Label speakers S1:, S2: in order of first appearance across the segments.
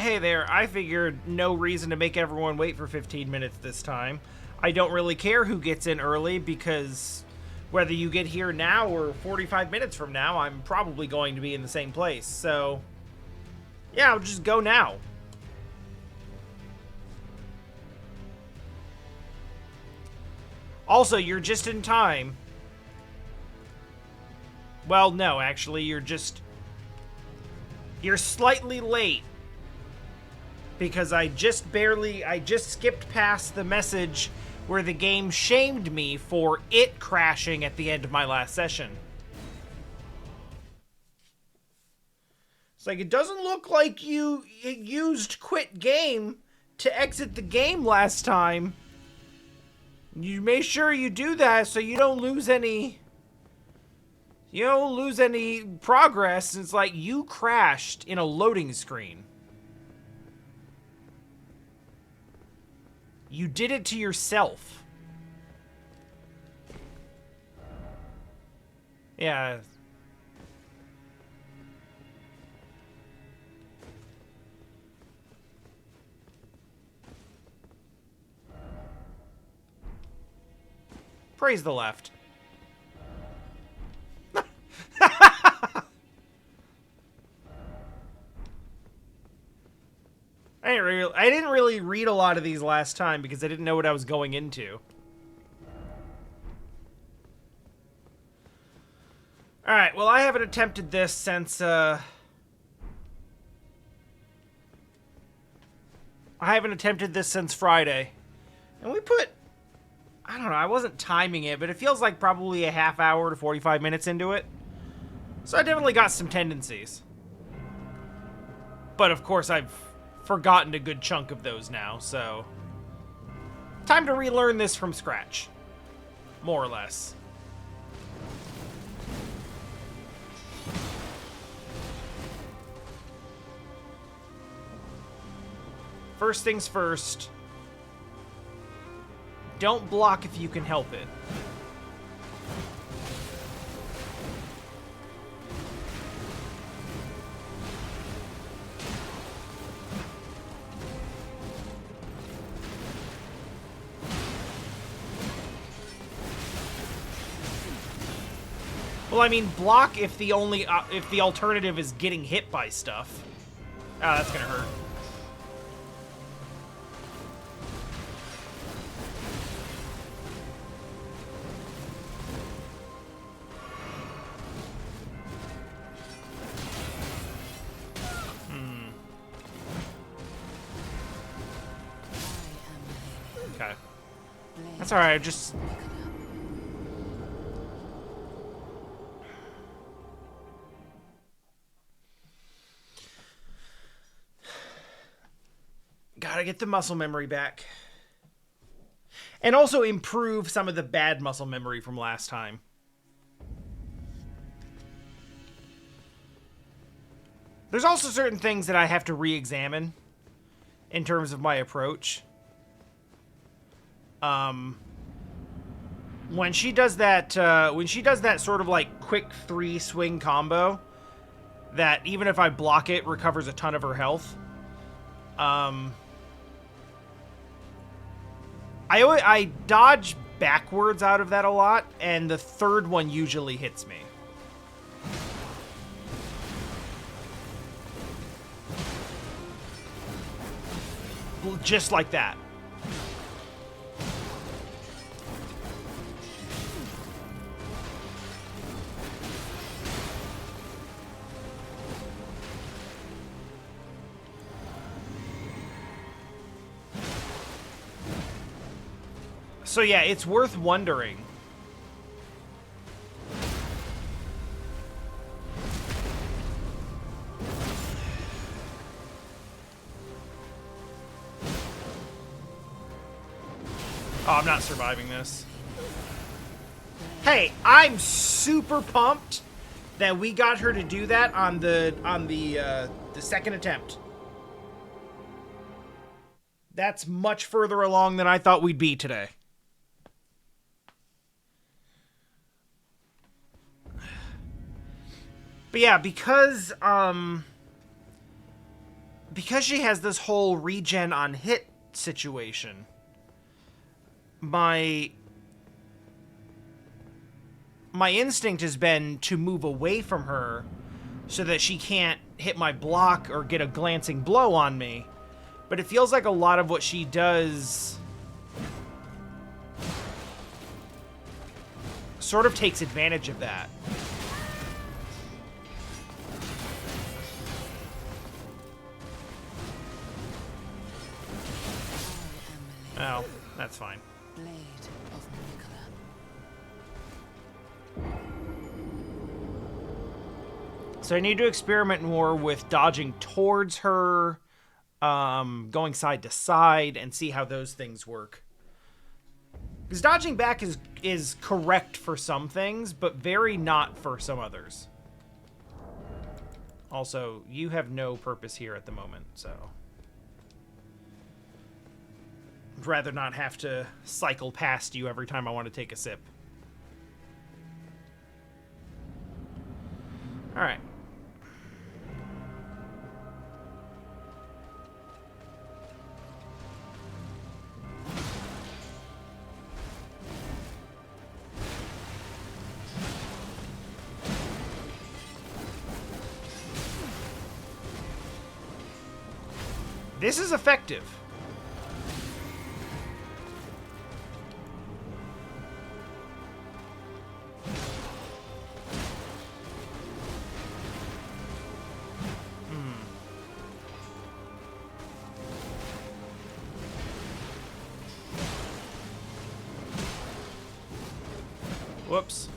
S1: Hey there, I figured no reason to make everyone wait for 15 minutes this time. I don't really care who gets in early because whether you get here now or 45 minutes from now, I'm probably going to be in the same place. So, yeah, I'll just go now. Also, you're just in time. Well, no, actually, you're slightly late. Because I just skipped past the message where the game shamed me for it crashing at the end of my last session. It's like, it doesn't look like you used quit game to exit the game last time. You make sure you do that so you don't lose any... You don't lose any progress. It's like, you crashed in a loading screen. You did it to yourself. Yeah. Praise the left. I didn't really read a lot of these last time because I didn't know what I was going into. Alright, well, I haven't attempted this since, I haven't attempted this since Friday. And we put... I don't know, I wasn't timing it, but it feels like probably a half hour to 45 minutes into it. So I definitely got some tendencies. But, of course, I've forgotten a good chunk of those now, so... Time to relearn this from scratch. More or less. First things first. Don't block if you can help it. Well, I mean, block if the alternative is getting hit by stuff. Ah, that's gonna hurt. Okay. That's alright, just... Gotta get the muscle memory back. And also improve some of the bad muscle memory from last time. There's also certain things that I have to re-examine in terms of my approach. When she does that sort of like quick 3 swing combo, that even if I block it, recovers a ton of her health. I dodge backwards out of that a lot, and the third one usually hits me. Just like that. So yeah, it's worth wondering. Oh, I'm not surviving this. Hey, I'm super pumped that we got her to do that on the second attempt. That's much further along than I thought we'd be today. But yeah, because because she has this whole regen on hit situation, my instinct has been to move away from her so that she can't hit my block or get a glancing blow on me. But it feels like a lot of what she does sort of takes advantage of that. Oh, that's fine. So I need to experiment more with dodging towards her, going side to side, and see how those things work. Because dodging back is correct for some things, but very not for some others. Also, you have no purpose here at the moment, so I'd rather not have to cycle past you every time I want to take a sip. Alright. This is effective. Whoops.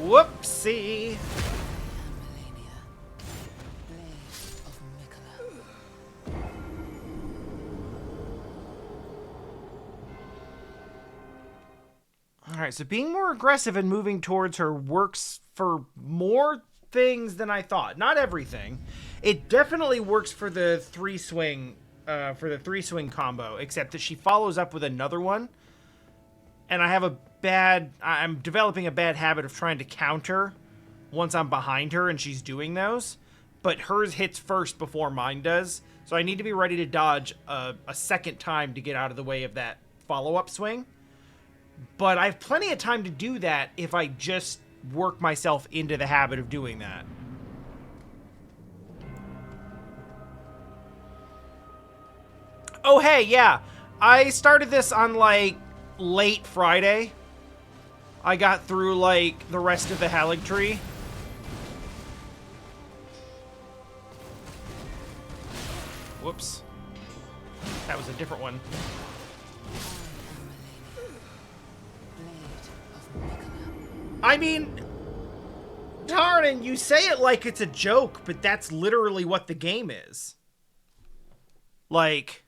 S1: Whoopsie.
S2: Malenia, blade of Mikola.
S1: Alright, so being more aggressive and moving towards her works for more things than I thought. Not everything. It definitely works for the three swing combo, except that she follows up with another one. And I'm developing a bad habit of trying to counter once I'm behind her and she's doing those. But hers hits first before mine does. So I need to be ready to dodge a second time to get out of the way of that follow-up swing. But I have plenty of time to do that if I just work myself into the habit of doing that. Oh, hey, yeah. I started this on, like, late Friday. I got through, like, the rest of the Haligtree. Whoops. That was a different one. I mean, Taryn, you say it like it's a joke, but that's literally what the game is. Like,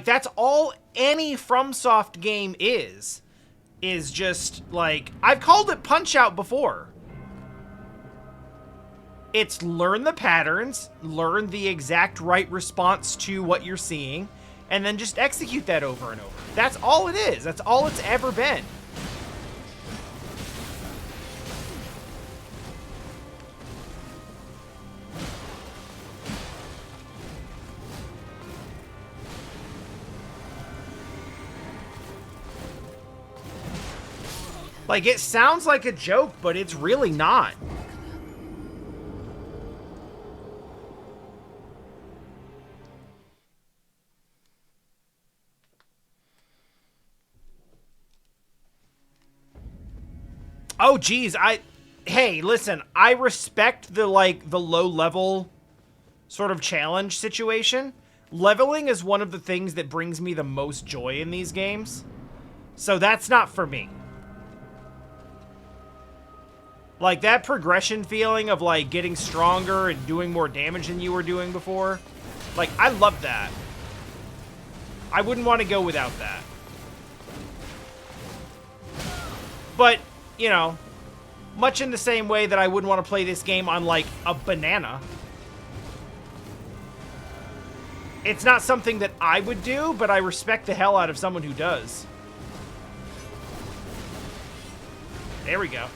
S1: that's all any FromSoft game is just, like, I've called it Punch-Out before. It's learn the patterns, learn the exact right response to what you're seeing, and then just execute that over and over. That's all it is. That's all it's ever been. Like, it sounds like a joke, but it's really not. Oh, geez, hey, listen, I respect the low level sort of challenge situation. Leveling is one of the things that brings me the most joy in these games. So that's not for me. Like, that progression feeling of, like, getting stronger and doing more damage than you were doing before. Like, I love that. I wouldn't want to go without that. But, you know, much in the same way that I wouldn't want to play this game on, like, a banana. It's not something that I would do, but I respect the hell out of someone who does. There we go.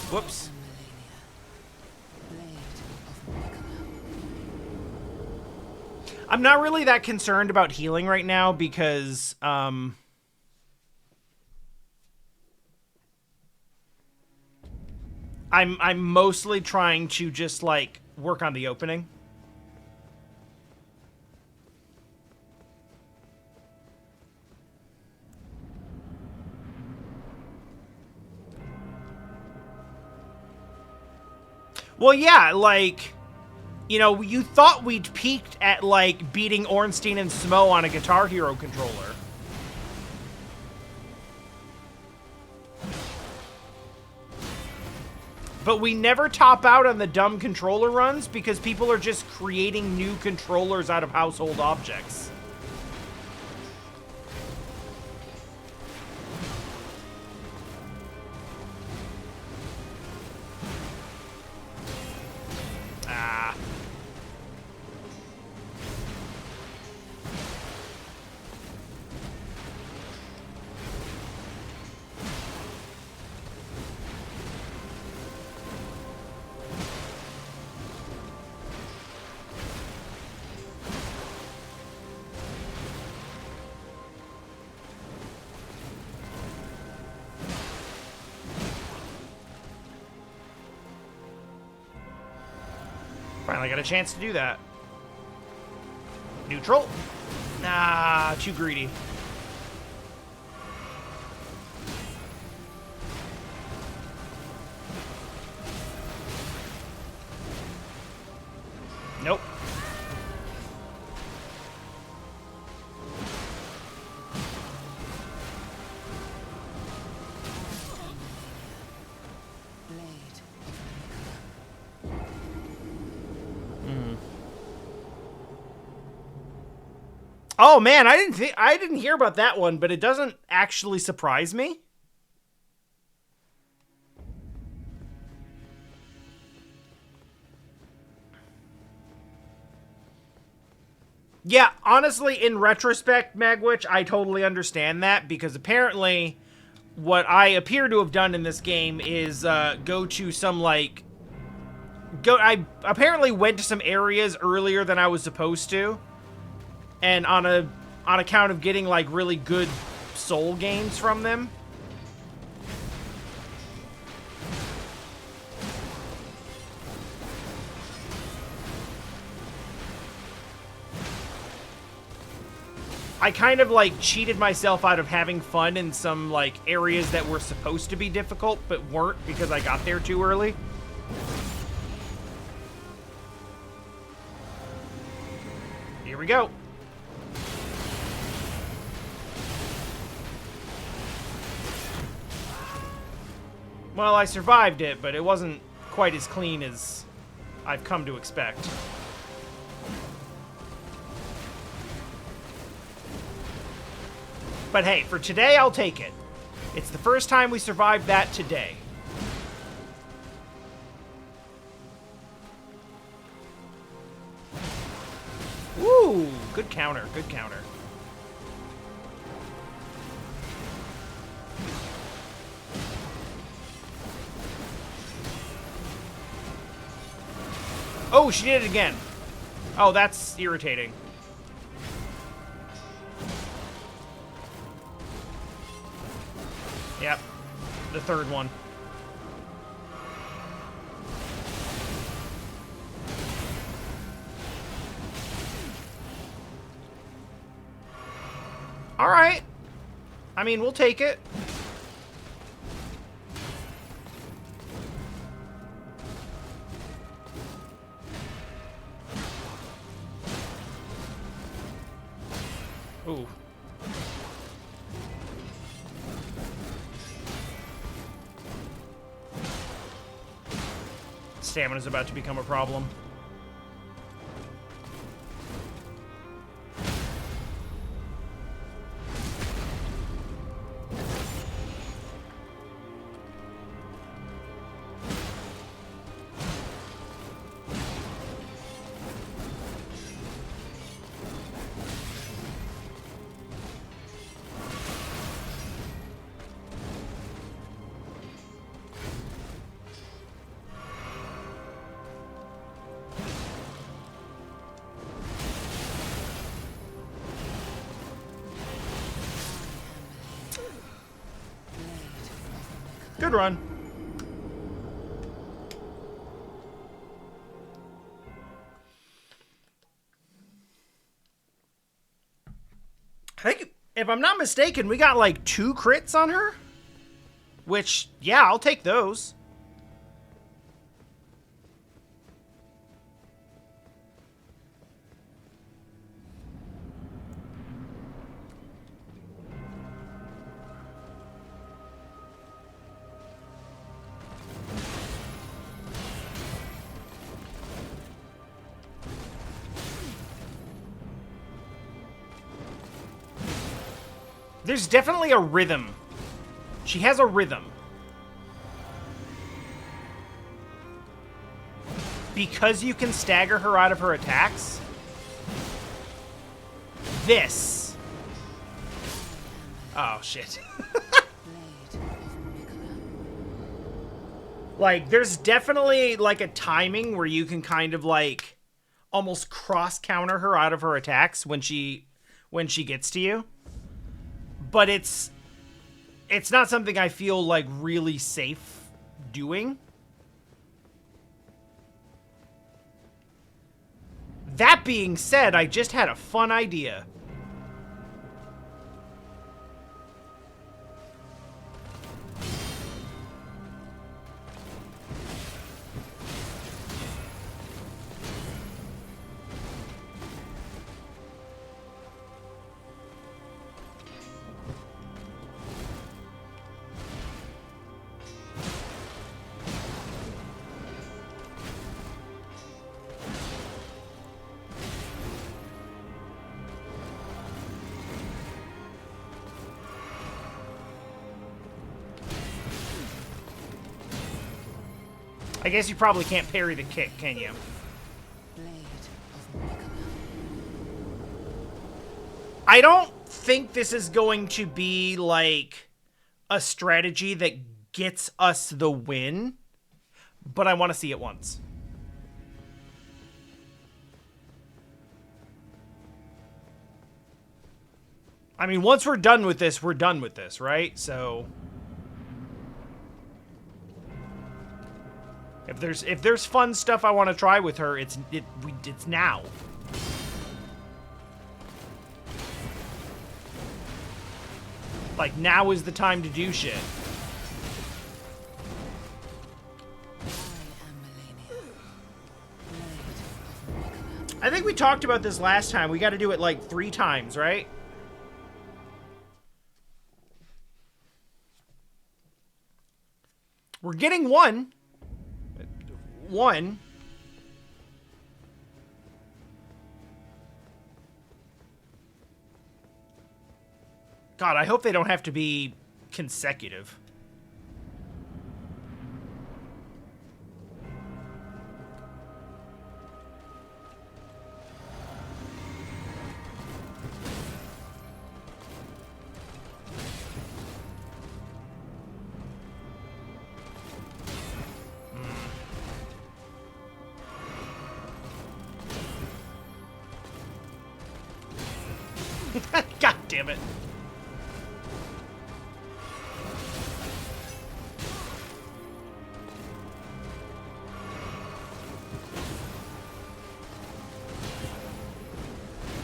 S1: Whoops. I'm not really that concerned about healing right now because, I'm mostly trying to just, like, work on the opening. Well, yeah, like, you know, you thought we'd peaked at, like, beating Ornstein and Smo on a Guitar Hero controller. But we never top out on the dumb controller runs because people are just creating new controllers out of household objects. Ah. Finally got a chance to do that. Neutral. Nah, too greedy. Nope. Oh man, I didn't hear about that one, but it doesn't actually surprise me. Yeah, honestly, in retrospect, Magwitch, I totally understand that because apparently what I appear to have done in this game is go to some like I apparently went to some areas earlier than I was supposed to. And on account of getting like really good soul games from them. I kind of like cheated myself out of having fun in some like areas that were supposed to be difficult but weren't because I got there too early. Here we go. Well, I survived it, but it wasn't quite as clean as I've come to expect. But hey, for today, I'll take it. It's the first time we survived that today. Woo! Good counter, good counter. Oh, she did it again. Oh, that's irritating. Yep. The third one. All right. I mean, we'll take it. Ooh. Stamina's about to become a problem. Good run. I think, if I'm not mistaken, we got like 2 crits on her. Which, yeah, I'll take those. There's definitely a rhythm. She has a rhythm. Because you can stagger her out of her attacks. This. Oh, shit. Like, there's definitely, like, a timing where you can kind of, like, almost cross-counter her out of her attacks when she gets to you. But it's not something I feel, like, really safe doing. That being said, I just had a fun idea. I guess you probably can't parry the kick, can you? I don't think this is going to be, like, a strategy that gets us the win, but I want to see it once. I mean, once we're done with this, right? So if there's fun stuff I want to try with her, it's now. Like, now is the time to do shit. I think we talked about this last time. We got to do it like 3 times, right? We're getting one. God, I hope they don't have to be consecutive. God damn it.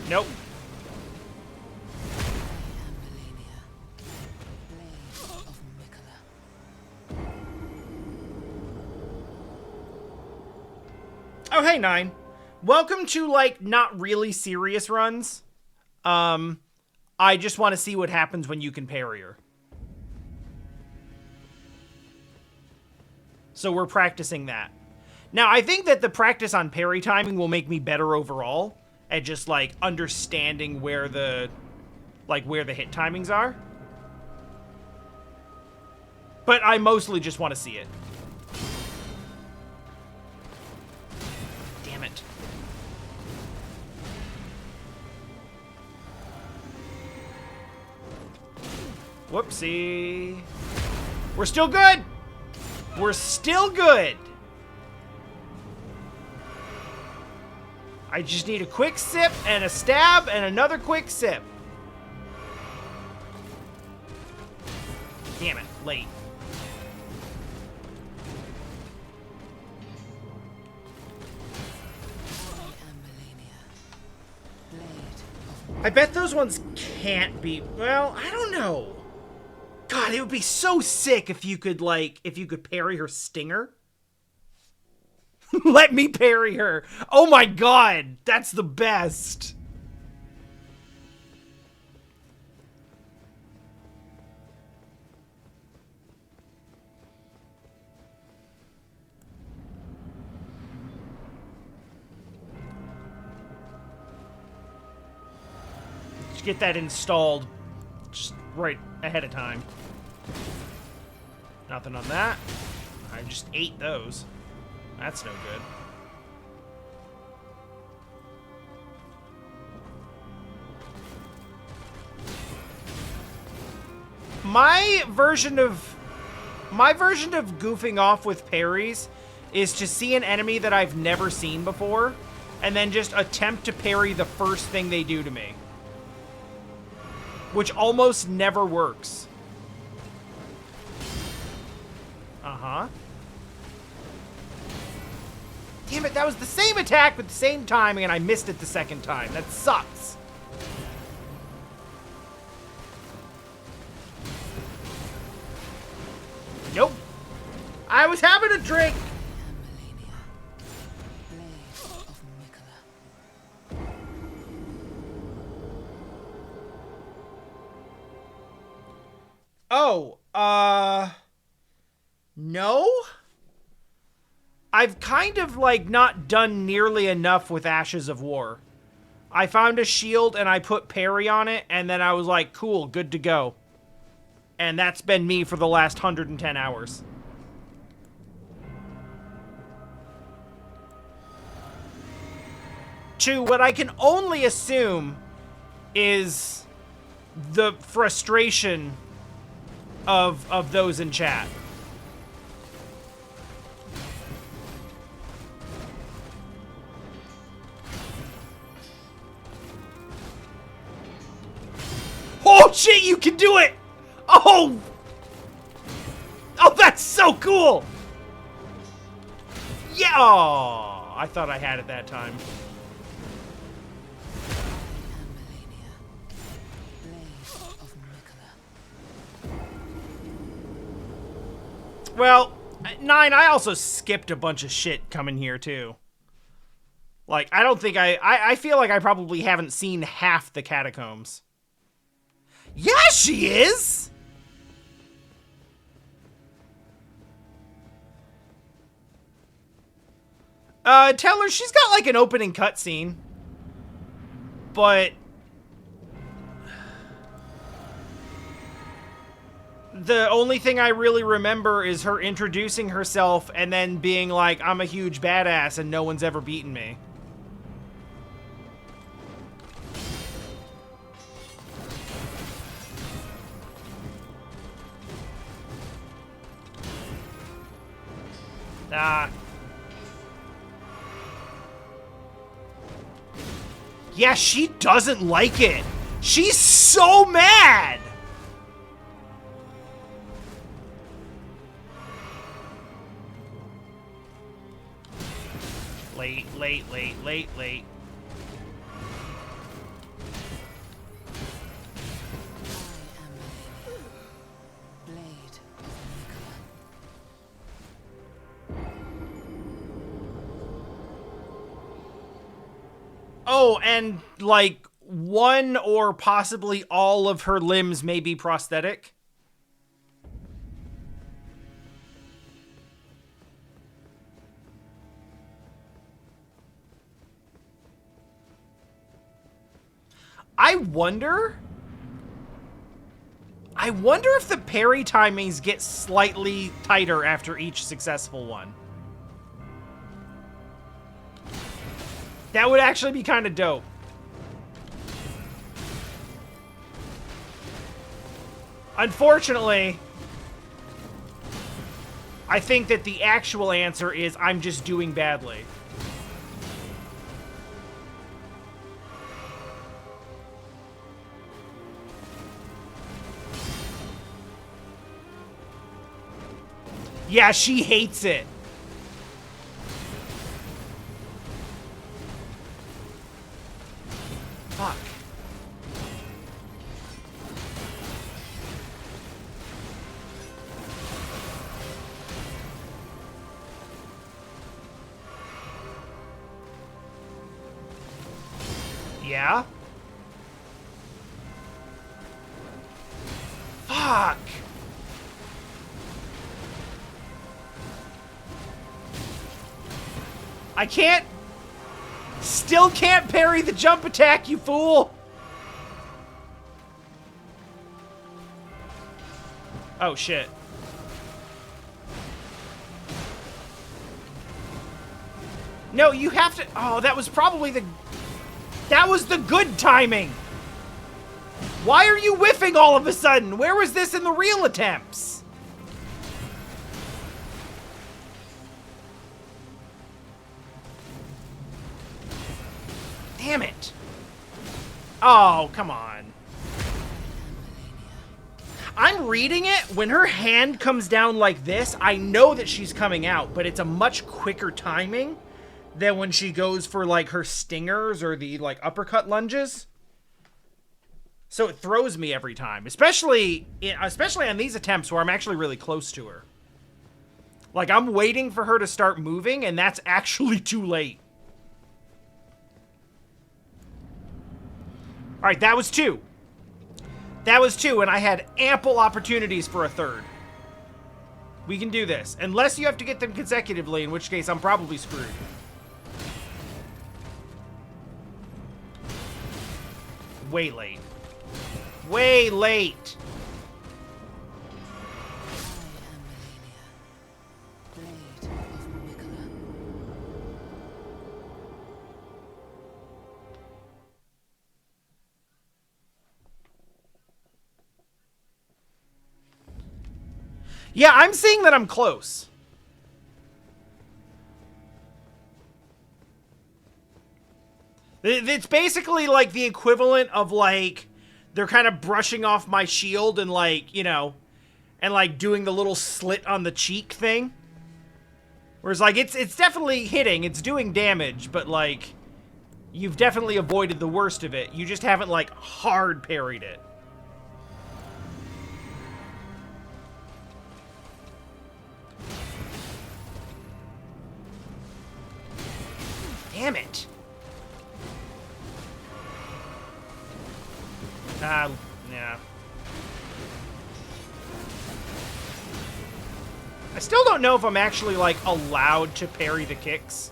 S1: Nope. Oh, hey, 9. Welcome to, like, not really serious runs. I just want to see what happens when you can parry her. So we're practicing that. Now, I think that the practice on parry timing will make me better overall at just, like, understanding where the hit timings are. But I mostly just want to see it. Damn it. Whoopsie. We're still good. We're still good. I just need a quick sip and a stab and another quick sip. Damn it, late. I bet those ones can't be... Well, I don't know. God, it would be so sick if you could, like, if you could parry her stinger. Let me parry her. Oh my god, that's the best. Just get that installed just right ahead of time. Nothing on that. I just ate those. That's no good. My version of goofing off with parries is to see an enemy that I've never seen before and then just attempt to parry the first thing they do to me. Which almost never works. Uh-huh. Damn it, that was the same attack with the same timing and I missed it the second time. That sucks. Nope. I was having a drink.
S2: Malenia, blade of Mikola.
S1: Oh, no? I've kind of, like, not done nearly enough with Ashes of War. I found a shield and I put parry on it, and then I was like, cool, good to go. And that's been me for the last 110 hours. To what I can only assume is the frustration of those in chat. Oh shit, you can do it! Oh! Oh, that's so cool! Yeah! Oh, I thought I had it that time.
S2: Malenia, blade of Mikola.
S1: Well, 9, I also skipped a bunch of shit coming here, too. Like, I don't think I feel like I probably haven't seen half the catacombs. Yeah, she is! Tell her she's got, like, an opening cutscene. But... the only thing I really remember is her introducing herself and then being like, I'm a huge badass and no one's ever beaten me. Ah. Yeah, she doesn't like it. She's so mad! Late, late, late, late, late.
S2: Blade of Mikola.
S1: Oh, and, like, one or possibly all of her limbs may be prosthetic. I wonder if the parry timings get slightly tighter after each successful one. That would actually be kind of dope. Unfortunately, I think that the actual answer is I'm just doing badly. Yeah, she hates it. Fuck. Yeah? Fuck! I can't... Still can't parry the jump attack, you fool! Oh, shit. No, you have to... Oh, that was probably the... That was the good timing! Why are you whiffing all of a sudden? Where was this in the real attempts? Damn it. Oh, come on. I'm reading it. When her hand comes down like this, I know that she's coming out, but it's a much quicker timing than when she goes for, like, her stingers or the, like, uppercut lunges. So it throws me every time, especially on these attempts where I'm actually really close to her. Like, I'm waiting for her to start moving, and that's actually too late. All right, that was two. That was two, and I had ample opportunities for a third. We can do this. Unless you have to get them consecutively, in which case I'm probably screwed. Way late. Way late.
S2: Blade of Mikola.
S1: Yeah, I'm seeing that I'm close. It's basically like the equivalent of, like, they're kind of brushing off my shield and, like, you know, and, like, doing the little slit on the cheek thing. Whereas, like, it's definitely hitting, it's doing damage, but, like, you've definitely avoided the worst of it. You just haven't, like, hard parried it. Damn it. Yeah. I still don't know if I'm actually, like, allowed to parry the kicks.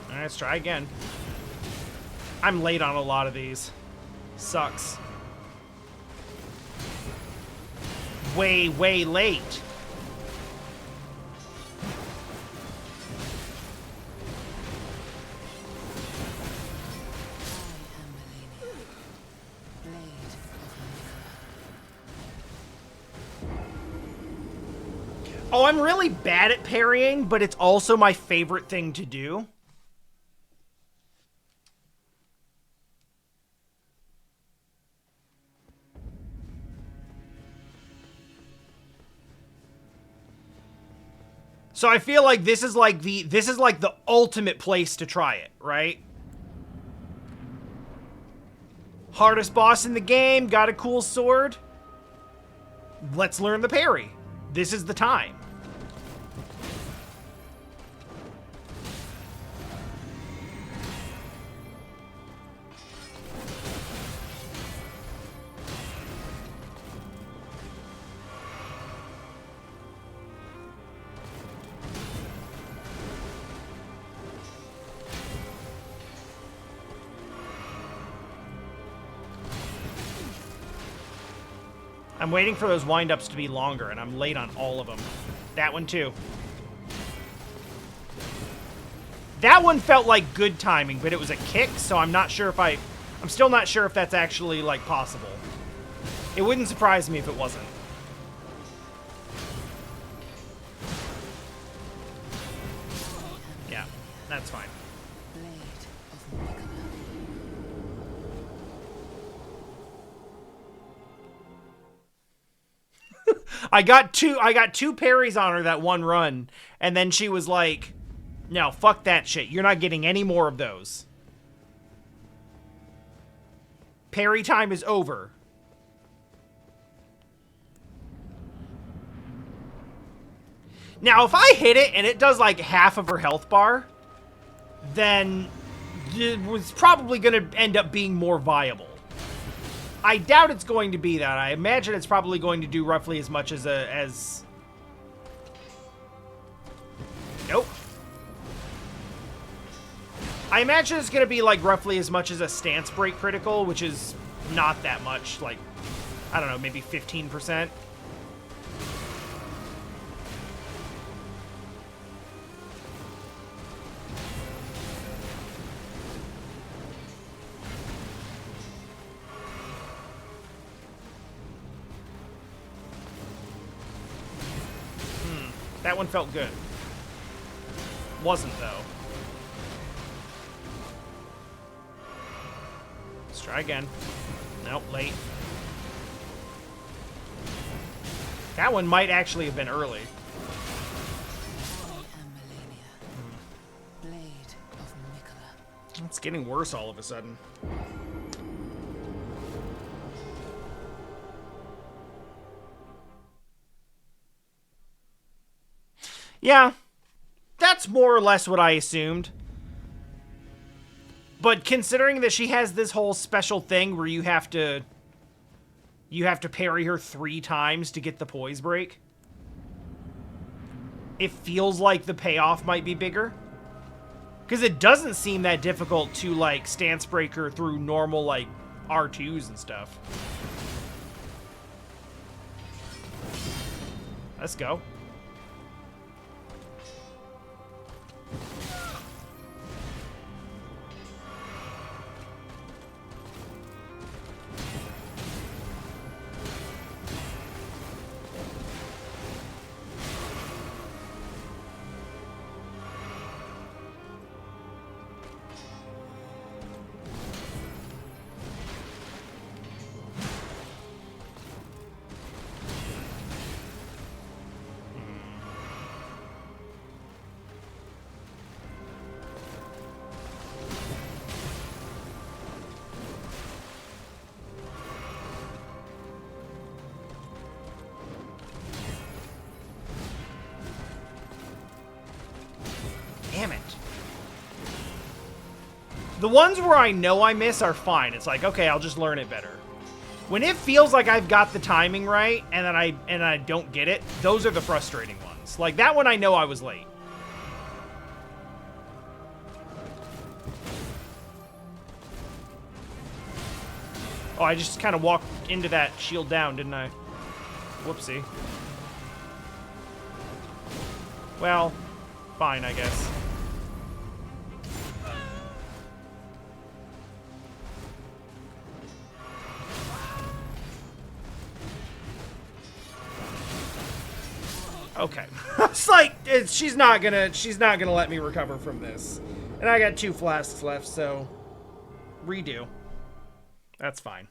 S1: Alright, let's try again. I'm late on a lot of these. Sucks. Way, way late. Oh, I'm really bad at parrying, but it's also my favorite thing to do. So I feel like this is like the ultimate place to try it, right? Hardest boss in the game, got a cool sword. Let's learn the parry. This is the time. I'm waiting for those wind-ups to be longer, and I'm late on all of them. That one, too. That one felt like good timing, but it was a kick, so I'm not sure if I'm still not sure if that's actually, like, possible. It wouldn't surprise me if it wasn't. Yeah, that's fine. I got two parries on her that one run, and then she was like, no, fuck that shit. You're not getting any more of those. Parry time is over. Now, if I hit it and it does like half of her health bar, then it was probably going to end up being more viable. I doubt it's going to be that. I imagine it's probably going to do roughly as much as Nope. I imagine it's going to be like roughly as much as a stance break critical, which is not that much. Like, I don't know, maybe 15%. That one felt good. Wasn't, though. Let's try again. Nope, late. That one might actually have been early.
S2: I am Malenia, blade of Nicola.
S1: It's getting worse all of a sudden. Yeah, that's more or less what I assumed. But considering that she has this whole special thing where you have to parry her 3 times to get the poise break, it feels like the payoff might be bigger. Because it doesn't seem that difficult to, like, stance break her through normal, like, R2s and stuff. Let's go. Damn it. The ones where I know I miss are fine. It's like, okay, I'll just learn it better. When it feels like I've got the timing right and then I don't get it, those are the frustrating ones. Like that one I know I was late. Oh, I just kind of walked into that shield down, didn't I? Whoopsie. Well, fine, I guess. Okay. It's like she's not gonna let me recover from this. And I got 2 flasks left, so redo. That's fine.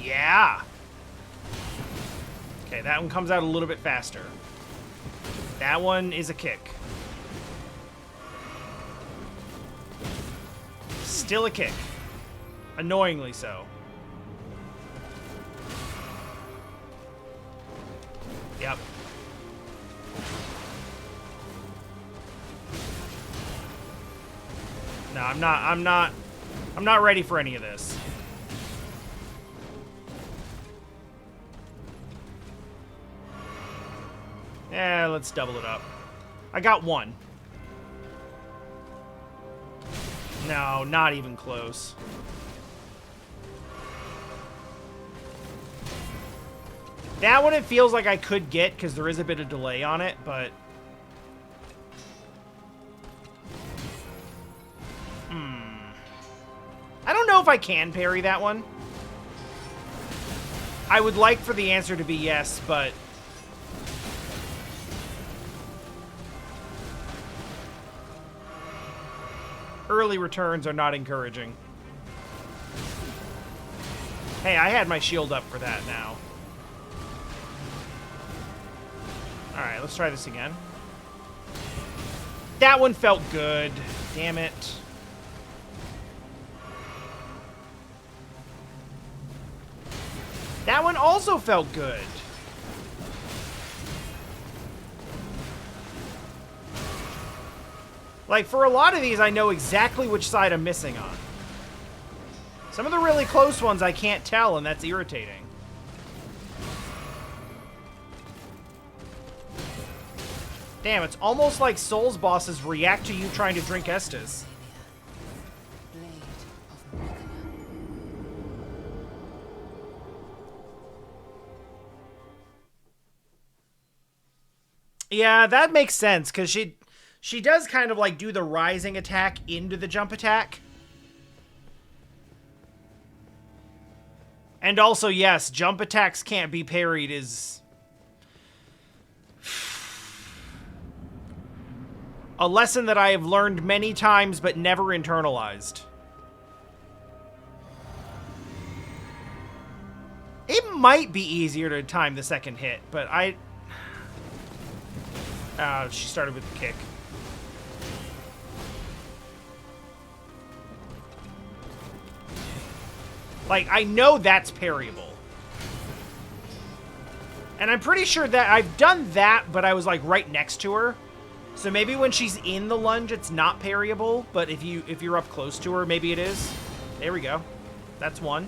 S1: Yeah. Okay, that one comes out a little bit faster. That one is a kick. Still a kick. Annoyingly so. Yep. No, I'm not ready for any of this. Eh, let's double it up. I got 1. No, not even close. That one it feels like I could get because there is a bit of delay on it, but... I don't know if I can parry that one. I would like for the answer to be yes, but... Early returns are not encouraging. Hey, I had my shield up for that now. Alright, let's try this again. That one felt good. Damn it. That one also felt good. Like, for a lot of these, I know exactly which side I'm missing on. Some of the really close ones I can't tell, and that's irritating. Damn, it's almost like Souls bosses react to you trying to drink Estus.
S2: Blade of Mikula.
S1: Yeah, that makes sense, because she does kind of like do the rising attack into the jump attack. And also, yes, jump attacks can't be parried is a lesson that I have learned many times but never internalized. It might be easier to time the second hit, but she started with the kick. Like, I know that's parryable. And I'm pretty sure that I've done that, but I was, like, right next to her. So maybe when she's in the lunge, it's not parryable. But if you're up close to her, maybe it is. There we go. That's one.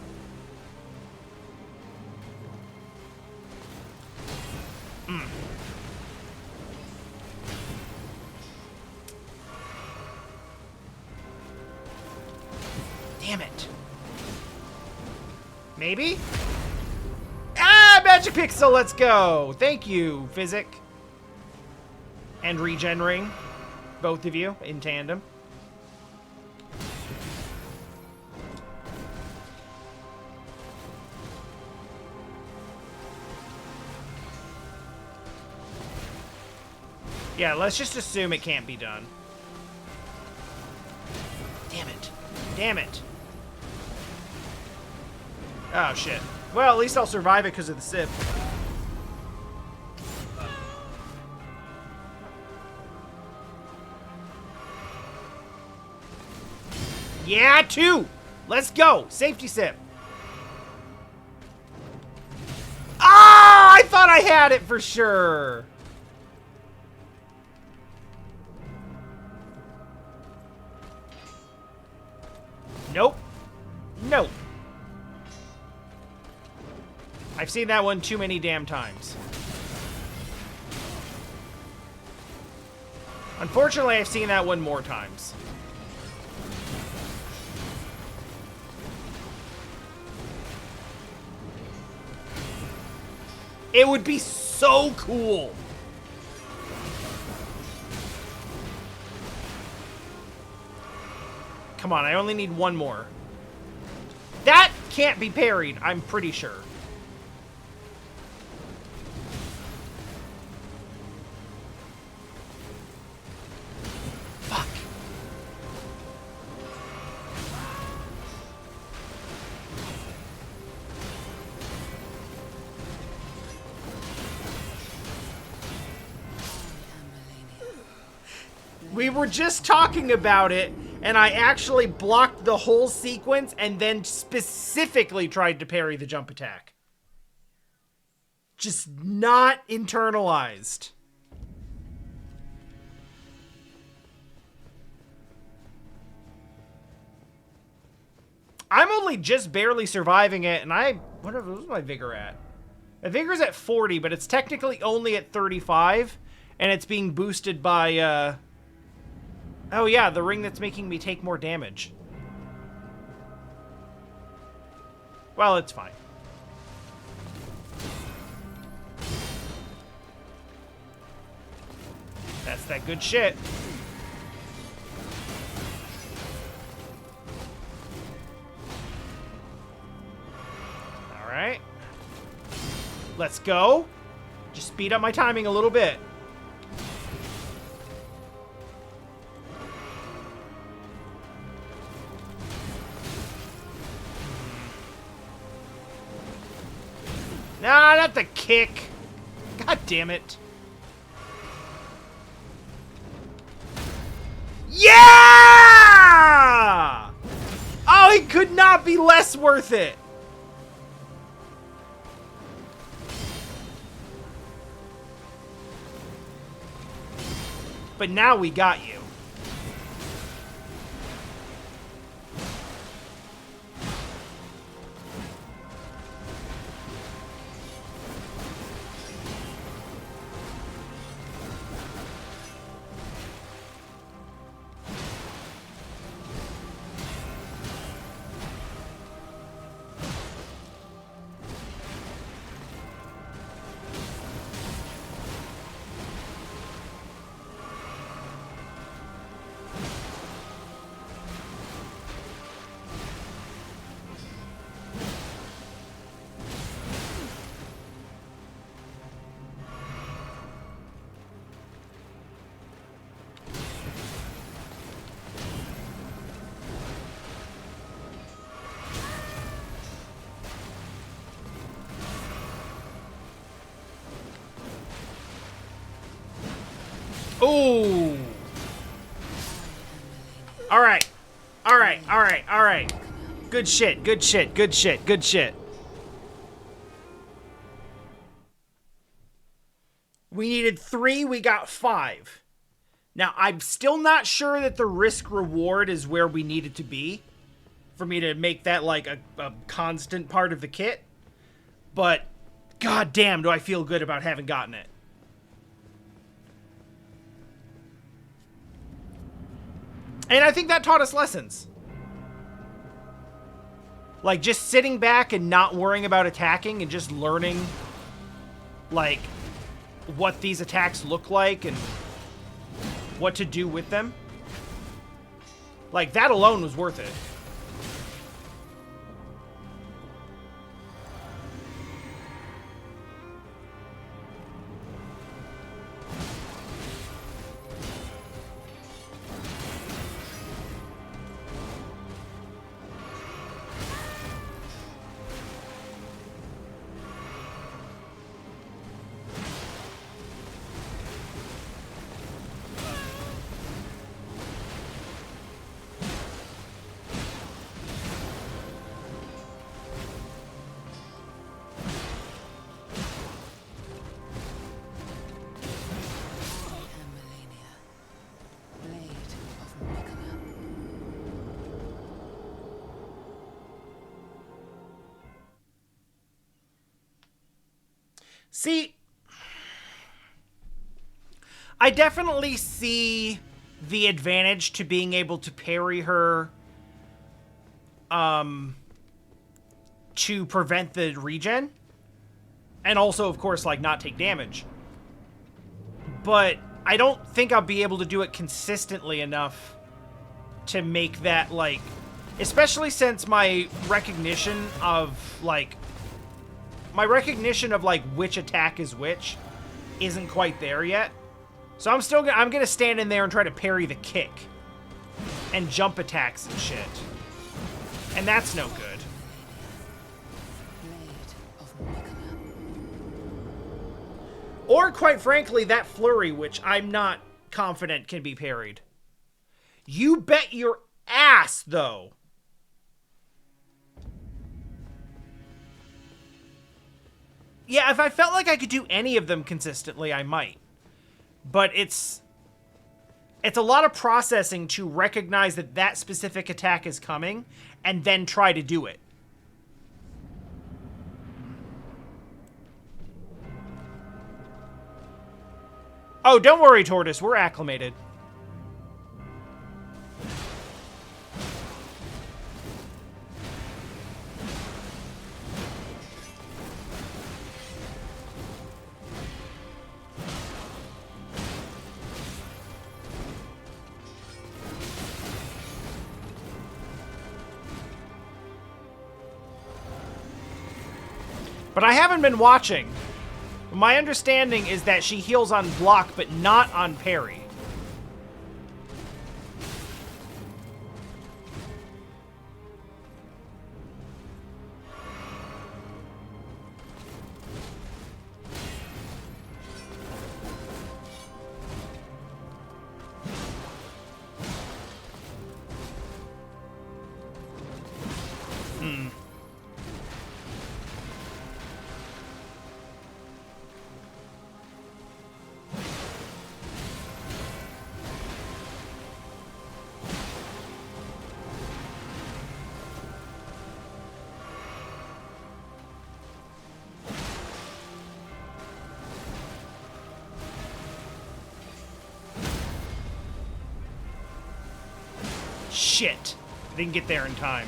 S1: Damn it. Maybe? Ah, Magic Pixel, let's go. Thank you, Physic. And Regen Ring. Both of you, in tandem. Yeah, let's just assume it can't be done. Damn it. Damn it. Oh, shit. Well, at least I'll survive it because of the sip. Yeah, two! Let's go! Safety sip. Ah! I thought I had it for sure! Nope. Nope. I've seen that one too many damn times. Unfortunately, I've seen that one more times. It would be so cool. Come on, I only need one more. That can't be parried, I'm pretty sure. Fuck. We were just talking about it, and I actually blocked the whole sequence and then specifically tried to parry the jump attack. Just not internalized. I'm only just barely surviving it, and what's my vigor at? My vigor's at 40, but it's technically only at 35, and it's being boosted by, oh yeah, the ring that's making me take more damage. Well, it's fine. That's that good shit. Alright. Let's go. Just speed up my timing a little bit. Nah, not the kick. God damn it. Yeah! Oh, it could not be less worth it. But now we got you. Ooh. Alright. Alright, alright, alright. Good shit, good shit, good shit, good shit. We needed 3, we got 5. Now, I'm still not sure that the risk-reward is where we need it to be for me to make that, like, a constant part of the kit. But, god damn, do I feel good about having gotten it. And I think that taught us lessons. Like, just sitting back and not worrying about attacking and just learning, like, what these attacks look like and what to do with them. Like, that alone was worth it. See, I definitely see the advantage to being able to parry her to prevent the regen. And also, of course, like, not take damage. But I don't think I'll be able to do it consistently enough to make that, like... Especially since my recognition of, like... which attack is which isn't quite there yet. So I'm gonna stand in there and try to parry the kick. And jump attacks and shit. And that's no good. Or, quite frankly, that flurry, which I'm not confident can be parried. You bet your ass, though. Yeah, if I felt like I could do any of them consistently, I might. But it's a lot of processing to recognize that that specific attack is coming and then try to do it. Oh, don't worry, Tortoise. We're acclimated. But I haven't been watching. My understanding is that she heals on block, but not on parry. Shit. I didn't get there in time.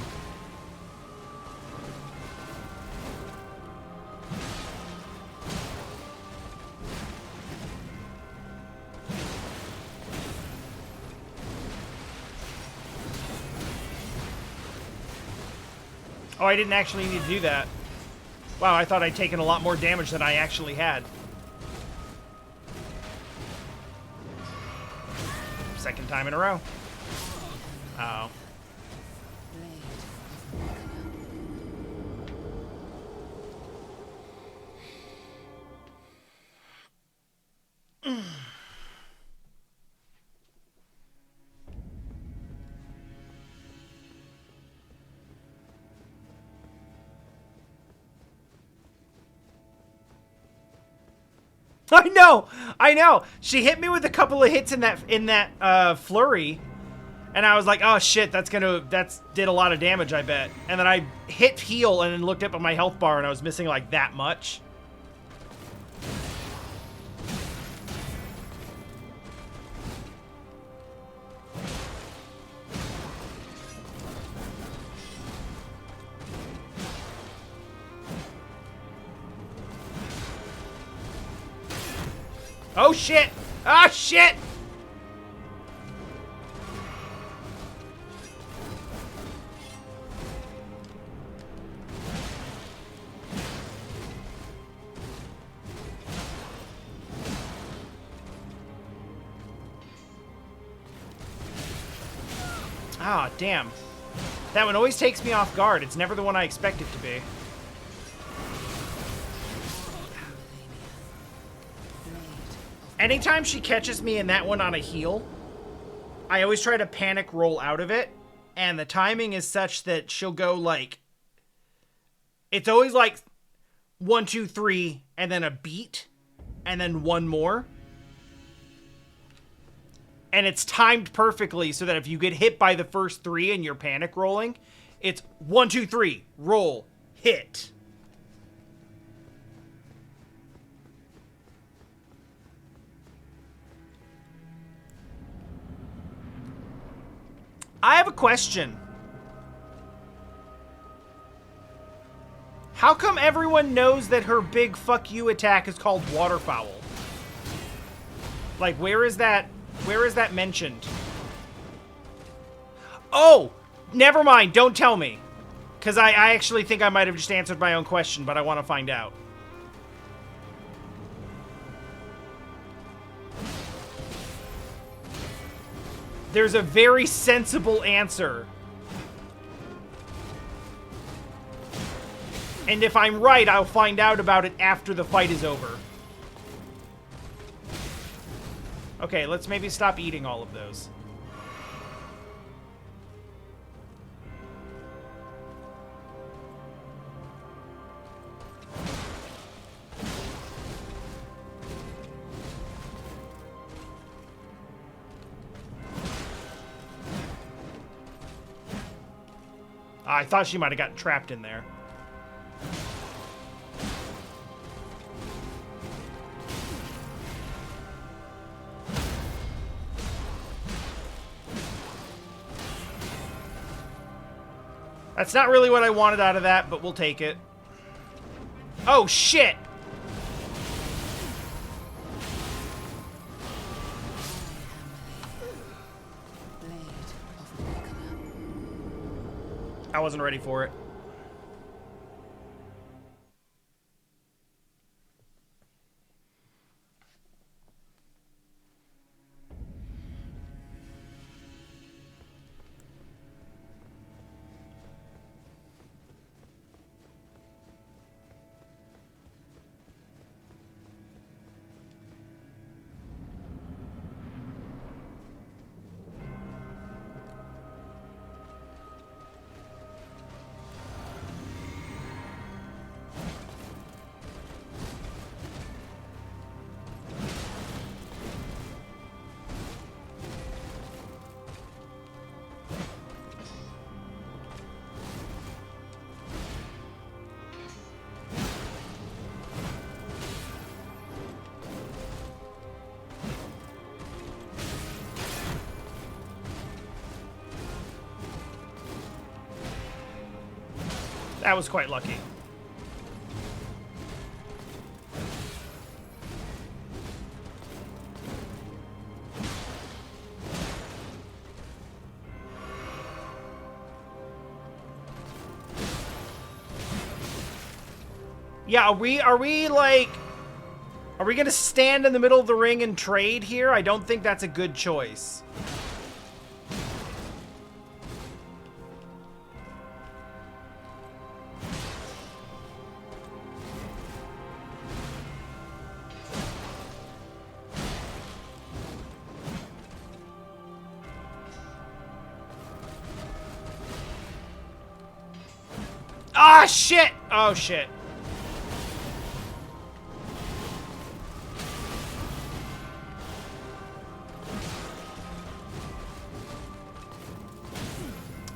S1: Oh, I didn't actually need to do that. Wow, I thought I'd taken a lot more damage than I actually had. Second time in a row. Uh-oh. I know. She hit me with a couple of hits in that flurry, and I was like, oh shit, that's did a lot of damage, I bet. And then I hit heal and then looked up at my health bar and I was missing like that much. Oh shit! Ah shit! Ah, damn. That one always takes me off guard. It's never the one I expect it to be. Anytime she catches me in that one on a heal, I always try to panic roll out of it, and the timing is such that she'll go like... It's always like 1, 2, 3, and then a beat, and then one more. And it's timed perfectly so that if you get hit by the first 3 and you're panic rolling, it's 1, 2, 3, roll, hit. I have a question. How come everyone knows that her big fuck you attack is called Waterfowl? Like, where is that mentioned? Oh, never mind. Don't tell me. Because I actually think I might have just answered my own question, but I want to find out. There's a very sensible answer. And if I'm right, I'll find out about it after the fight is over. Okay, let's maybe stop eating all of those. I thought she might have gotten trapped in there. That's not really what I wanted out of that, but we'll take it. Oh, shit! I wasn't ready for it. That was quite lucky. Yeah, are we like... Are we gonna stand in the middle of the ring and trade here? I don't think that's a good choice. Ah, shit! Oh, shit.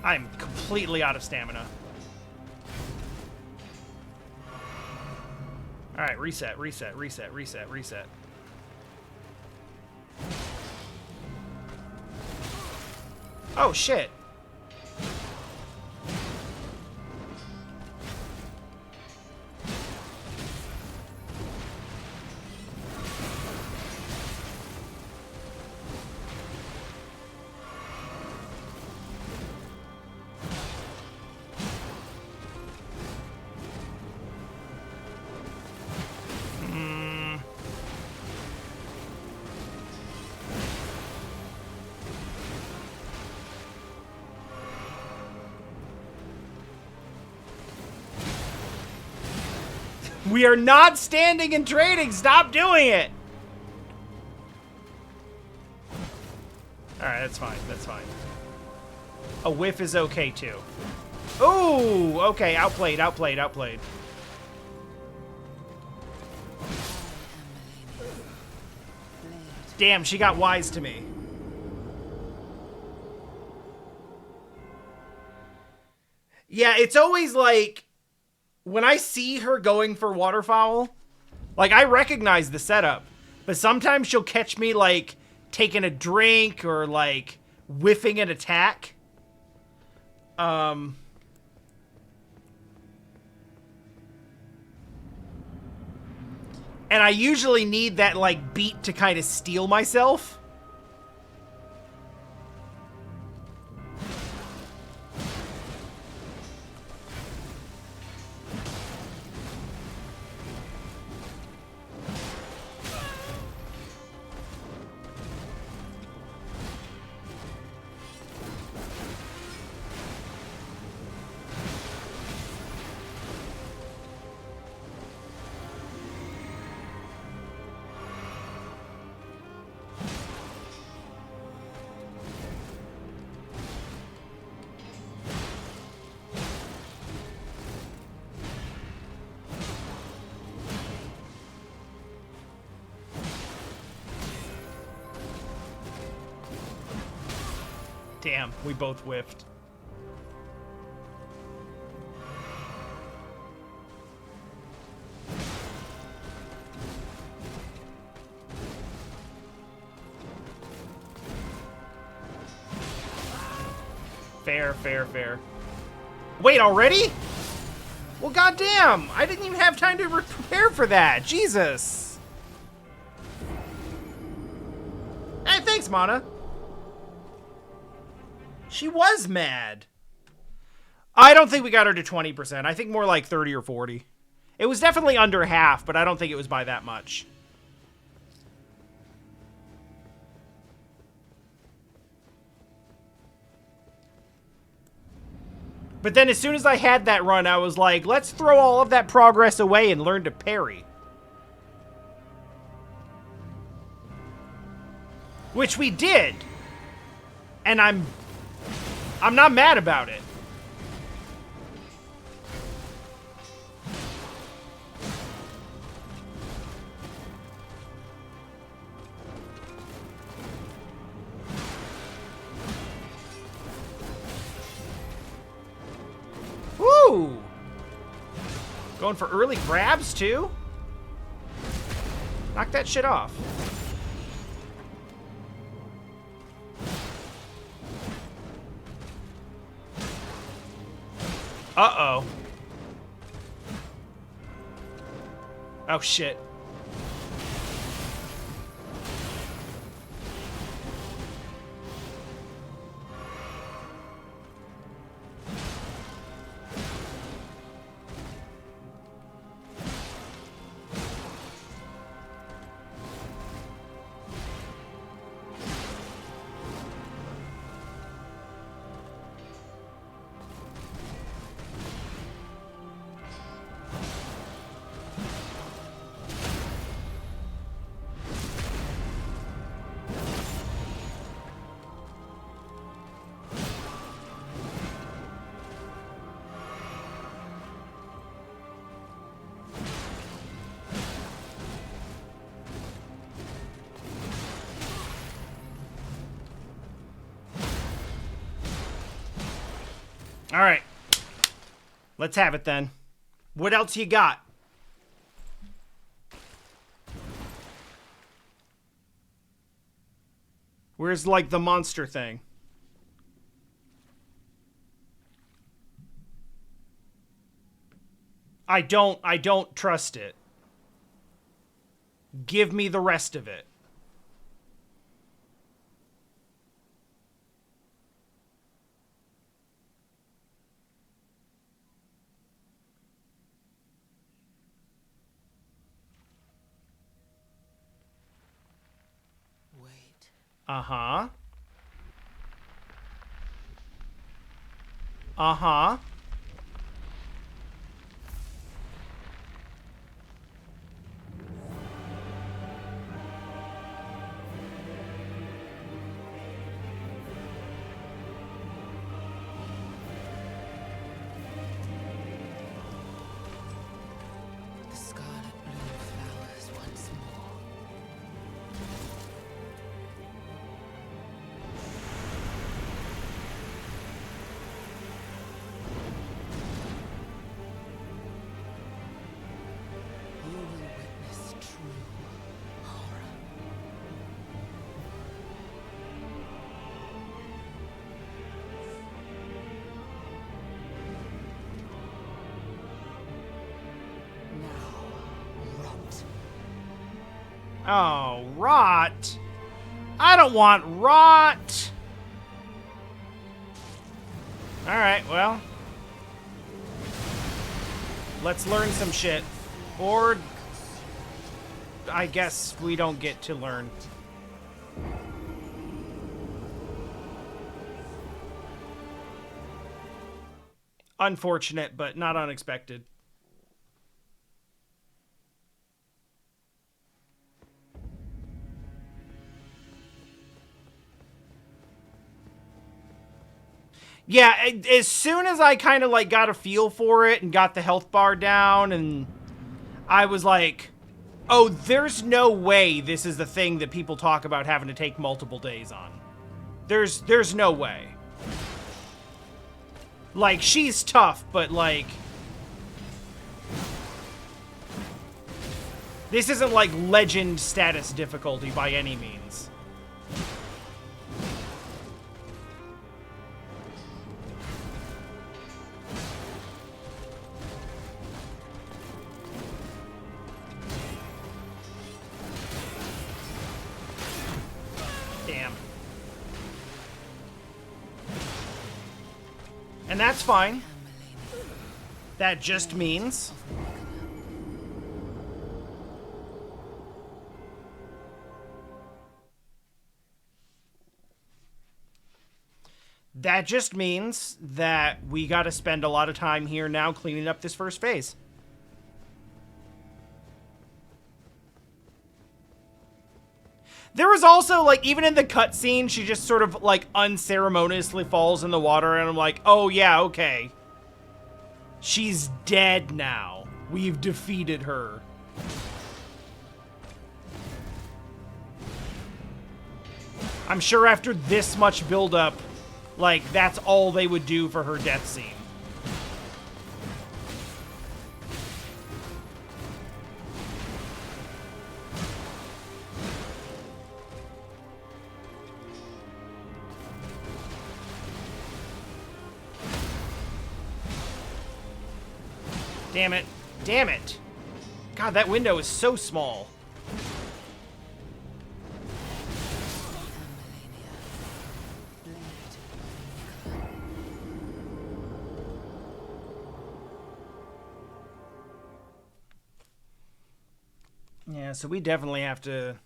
S1: I'm completely out of stamina. Alright, reset, reset, reset, reset, reset. Oh, shit. We are not standing and trading. Stop doing it. All right, that's fine. That's fine. A whiff is okay too. Ooh, okay. Outplayed, outplayed, outplayed. Damn, she got wise to me. Yeah, it's always like... When I see her going for waterfowl, like, I recognize the setup, but sometimes she'll catch me, like, taking a drink or, like, whiffing an attack. And I usually need that, like, beat to kind of steel myself. Damn, we both whiffed. Fair, fair, fair. Wait, already? Well, goddamn! I didn't even have time to prepare for that. Jesus. Hey, thanks, Mana. She was mad. I don't think we got her to 20%. I think more like 30 or 40. It was definitely under half, but I don't think it was by that much. But then as soon as I had that run, I was like, let's throw all of that progress away and learn to parry. Which we did. And I'm not mad about it. Woo! Going for early grabs, too? Knock that shit off. Uh-oh. Oh, shit. All right. Let's have it then. What else you got? Where's, like, the monster thing? I don't trust it. Give me the rest of it.
S2: Wait.
S1: Uh-huh. Uh-huh.
S2: The scarlet bloom flowers once more. You will witness true horror. Now, rot.
S1: Oh, rot. I don't want rot. All right, well. Let's learn some shit. Or I guess we don't get to learn. Unfortunate, but not unexpected. Yeah, as soon as I kind of like got a feel for it and got the health bar down, and I was like, oh, there's no way this is the thing that people talk about having to take multiple days on. There's no way. Like, she's tough, but like, this isn't like legend status difficulty by any means. Damn. And that's fine. That just means that we got to spend a lot of time here now cleaning up this first phase. There was also, like, even in the cutscene, she just sort of, like, unceremoniously falls in the water, and I'm like, oh, yeah, okay. She's dead now. We've defeated her. I'm sure after this much buildup, like, that's all they would do for her death scene. Damn it. Damn it. God, that window is so small. Yeah, so we definitely have to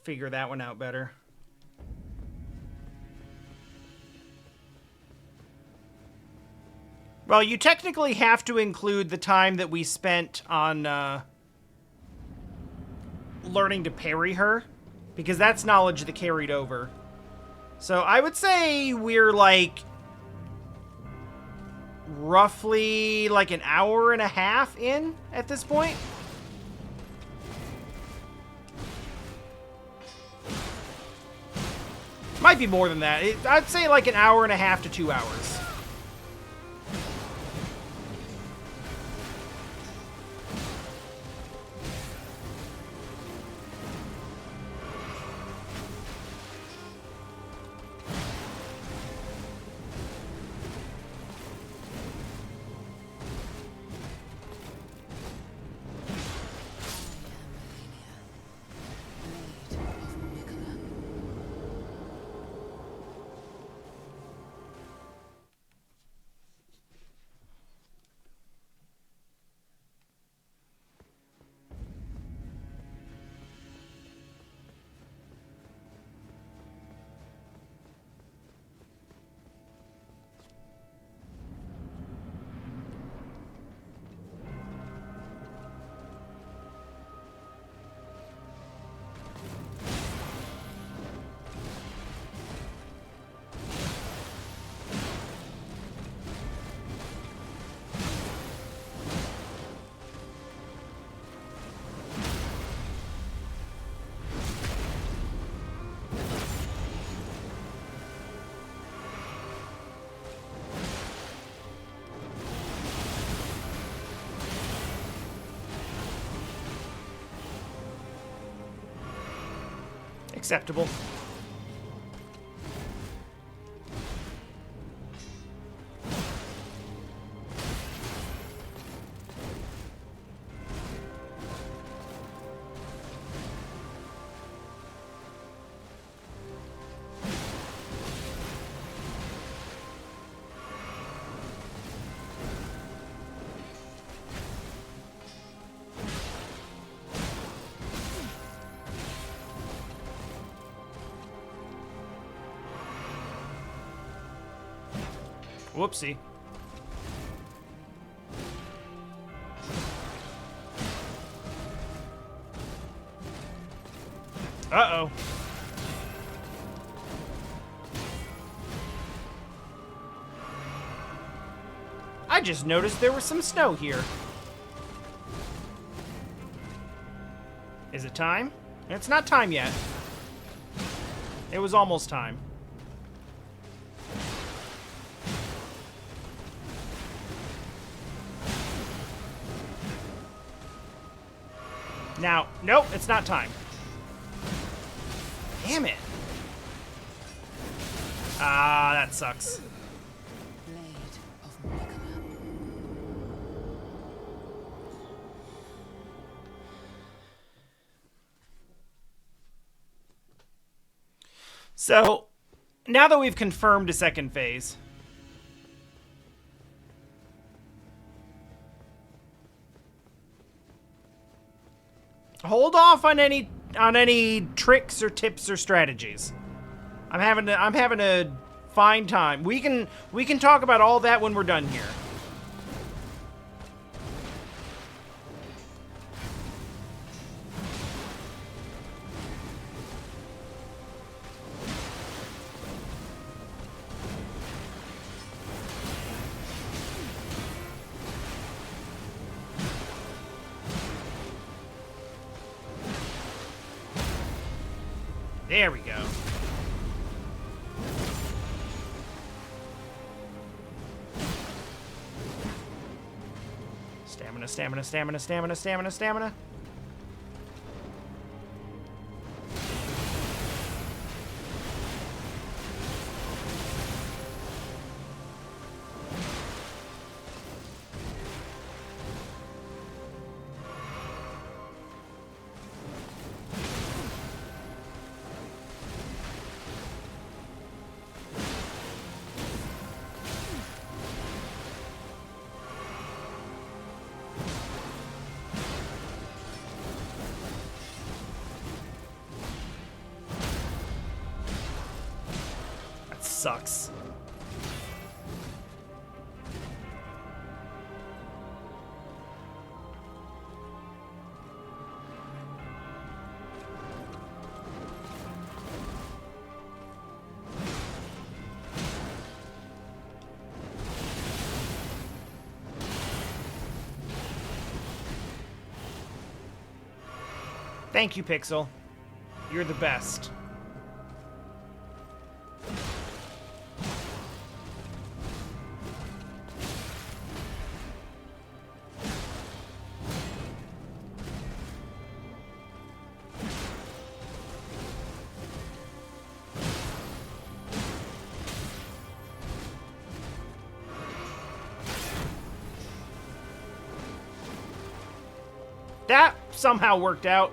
S1: figure that one out better. Well, you technically have to include the time that we spent on learning to parry her, because that's knowledge that carried over. So I would say we're like roughly like an hour and a half in at this point. Might be more than that. I'd say like an hour and a half to 2 hours. Acceptable. Whoopsie. Uh-oh. I just noticed there was some snow here. Is it time? It's not time yet. It was almost time. Now, nope, it's not time. Damn it. Ah, that sucks. So, now that we've confirmed a second phase, hold off on any tricks or tips or strategies. I'm having a fine time. We can talk about all that when we're done here. There we go. Stamina, stamina, stamina, stamina, stamina, stamina. sucks. Thank you, Pixel. You're the best. That somehow worked out.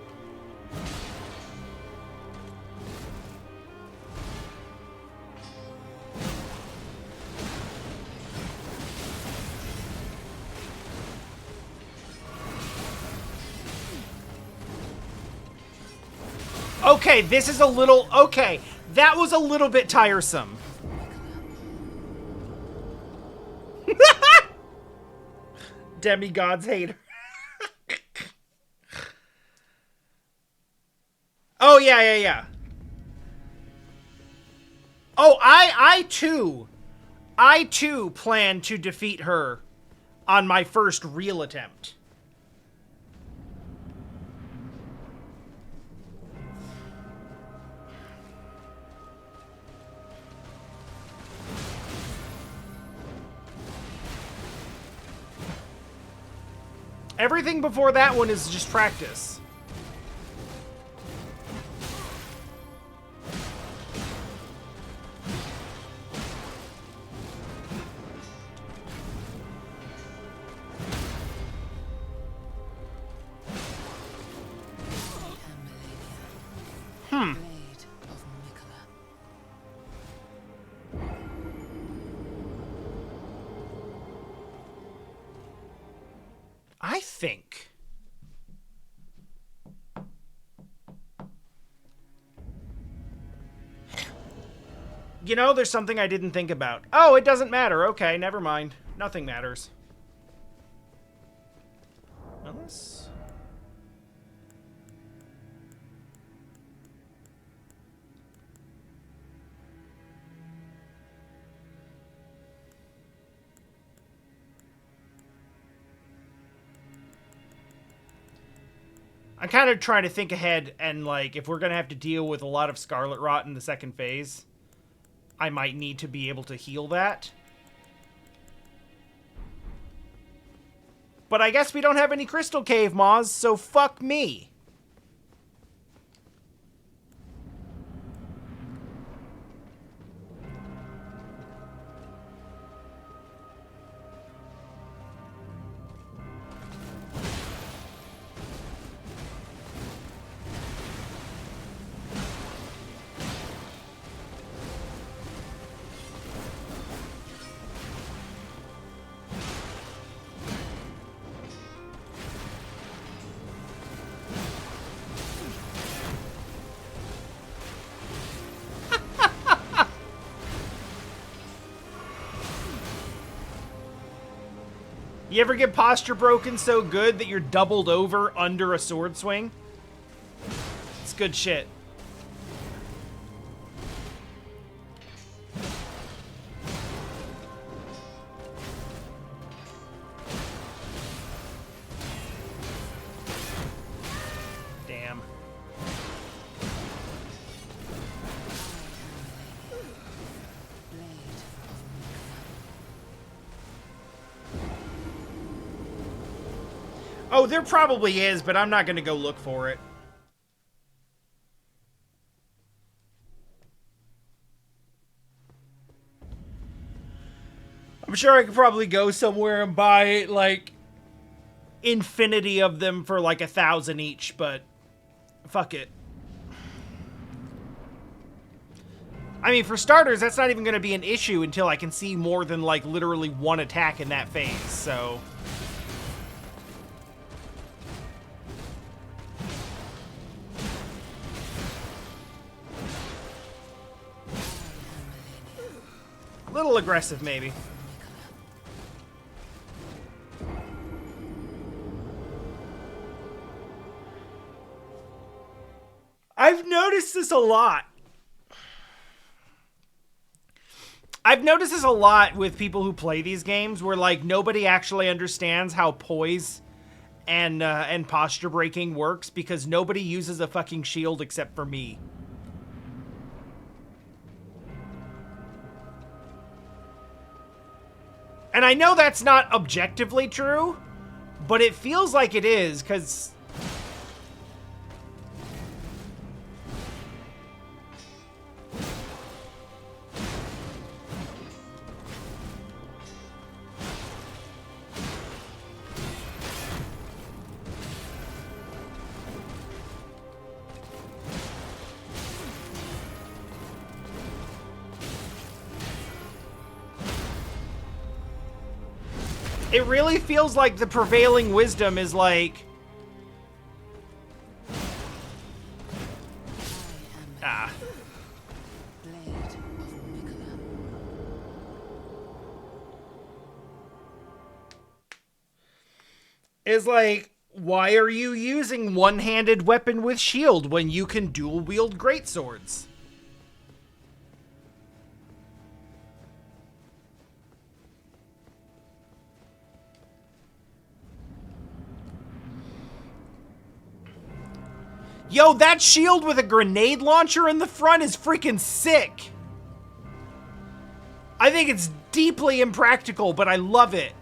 S1: Okay, this is a little... Okay, that was a little bit tiresome. Demigods hater. Oh, yeah. Oh, I too plan to defeat her on my first real attempt. Everything before that one is just practice. I think... You know, there's something I didn't think about. Oh, it doesn't matter. Okay, never mind. Nothing matters. Unless... I'm kind of trying to think ahead, and, like, if we're going to have to deal with a lot of Scarlet Rot in the second phase, I might need to be able to heal that. But I guess we don't have any Crystal Cave Moths, so fuck me. You ever get posture broken so good that you're doubled over under a sword swing? It's good shit. Damn. Oh, there probably is, but I'm not going to go look for it. I'm sure I could probably go somewhere and buy, like, infinity of them for, like, 1,000 each, but fuck it. I mean, for starters, that's not even going to be an issue until I can see more than, like, literally one attack in that phase, so... little aggressive, maybe. I've noticed this a lot. I've noticed this a lot with people who play these games, where like nobody actually understands how poise and posture breaking works because nobody uses a fucking shield except for me. And I know that's not objectively true, but it feels like it is, because it really feels like the prevailing wisdom is like, is like, why are you using one-handed weapon with shield when you can dual-wield greatswords? Yo, that shield with a grenade launcher in the front is freaking sick. I think it's deeply impractical, but I love it.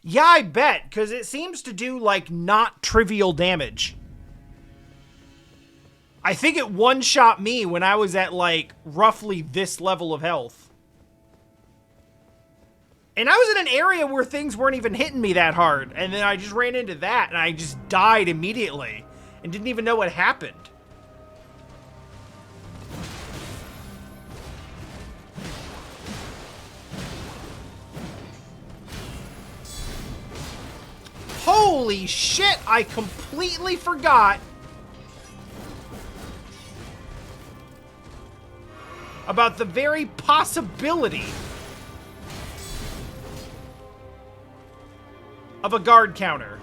S1: Yeah, I bet, because it seems to do, like, not trivial damage. I think it one-shot me when I was at, like, roughly this level of health. And I was in an area where things weren't even hitting me that hard, and then I just ran into that, and I just died immediately, and didn't even know what happened. Holy shit, I completely forgot about the very possibility of a guard counter.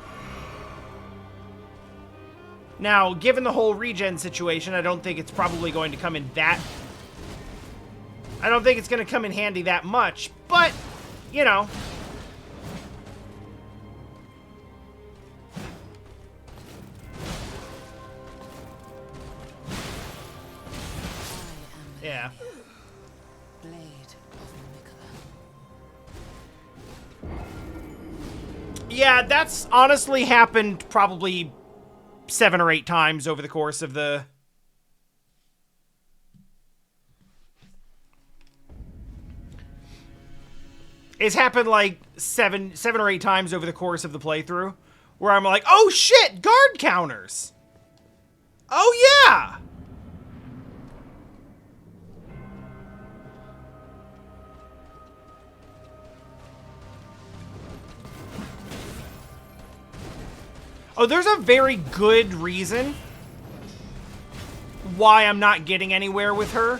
S1: Now, given the whole regen situation, I don't think it's probably going to come in that... I don't think it's going to come in handy that much, but, you know... Yeah. Yeah, that's honestly happened probably 7 or 8 times over the course of the... It's happened like seven or 8 times over the course of the playthrough, where I'm like, oh shit, guard counters! Oh yeah! Oh, there's a very good reason why I'm not getting anywhere with her.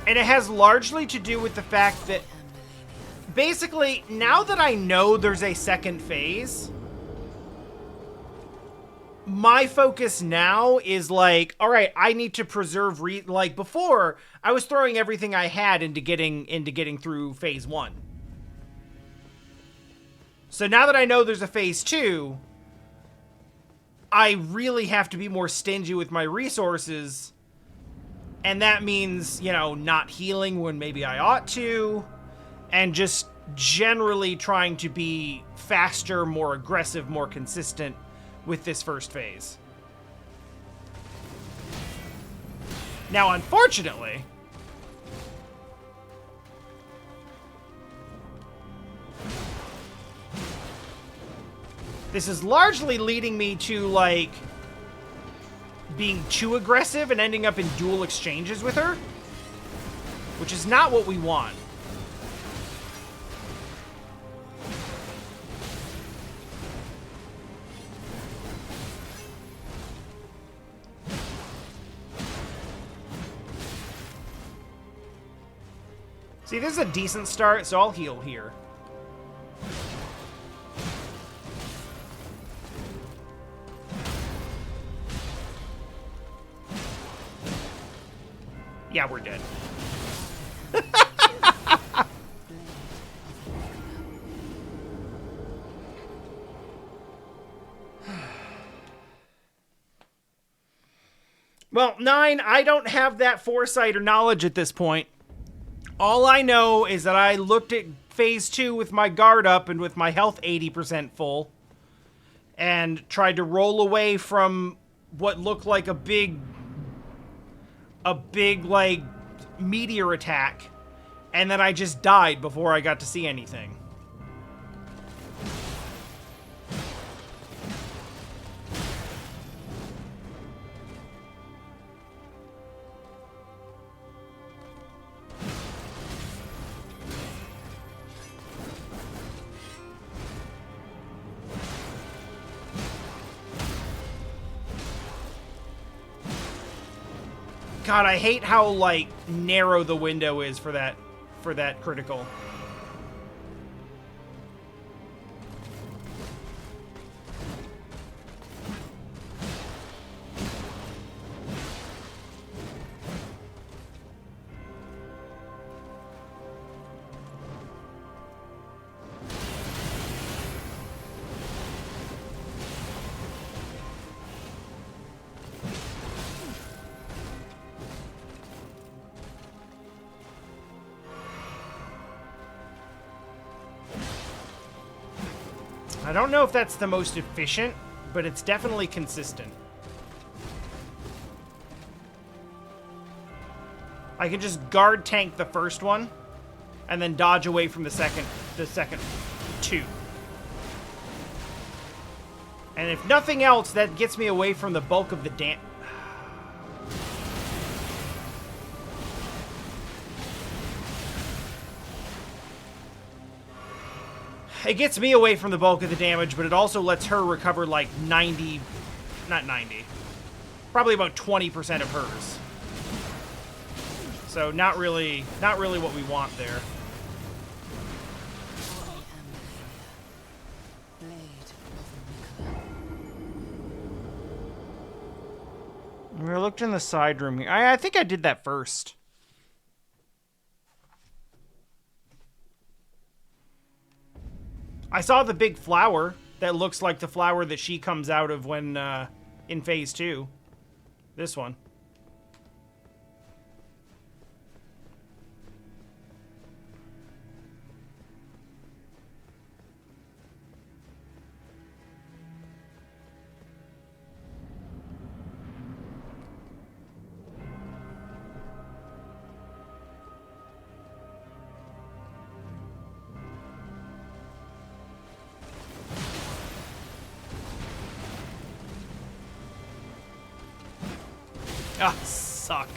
S1: And it has largely to do with the fact that basically, now that I know there's a second phase, my focus now is like, all right, I need to preserve like before I was throwing everything I had into getting through phase 1. So now that I know there's a phase 2, I really have to be more stingy with my resources. And that means, you know, not healing when maybe I ought to, and just generally trying to be faster, more aggressive, more consistent with this first phase. Now, unfortunately, this is largely leading me to, like, being too aggressive and ending up in dual exchanges with her, which is not what we want. See, this is a decent start, so I'll heal here. Yeah, we're dead. Well, 9, I don't have that foresight or knowledge at this point. All I know is that I looked at phase 2 with my guard up and with my health 80% full, and tried to roll away from what looked like a big, like, meteor attack, and then I just died before I got to see anything. God, I hate how, like, narrow the window is for that critical. I don't know if that's the most efficient, but it's definitely consistent. I can just guard tank the first one, and then dodge away from the second two. And if nothing else, that gets me away from the bulk of the damage. It gets me away from the bulk of the damage, but it also lets her recover like 90, not 90, probably about 20% of hers. So not really what we want there. We looked in the side room here. I think I did that first. I saw the big flower that looks like the flower that she comes out of when in phase 2. This one. Ah, suck.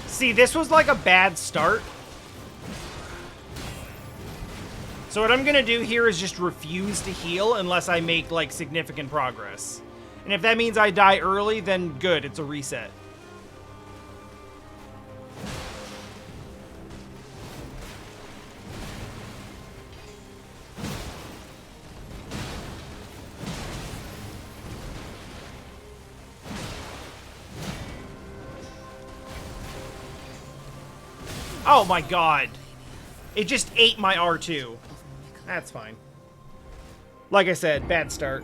S1: See, this was like a bad start. So what I'm gonna do here is just refuse to heal unless I make, like, significant progress. And if that means I die early, then good, it's a reset. Oh my god. It just ate my R2. That's fine. Like I said, bad start.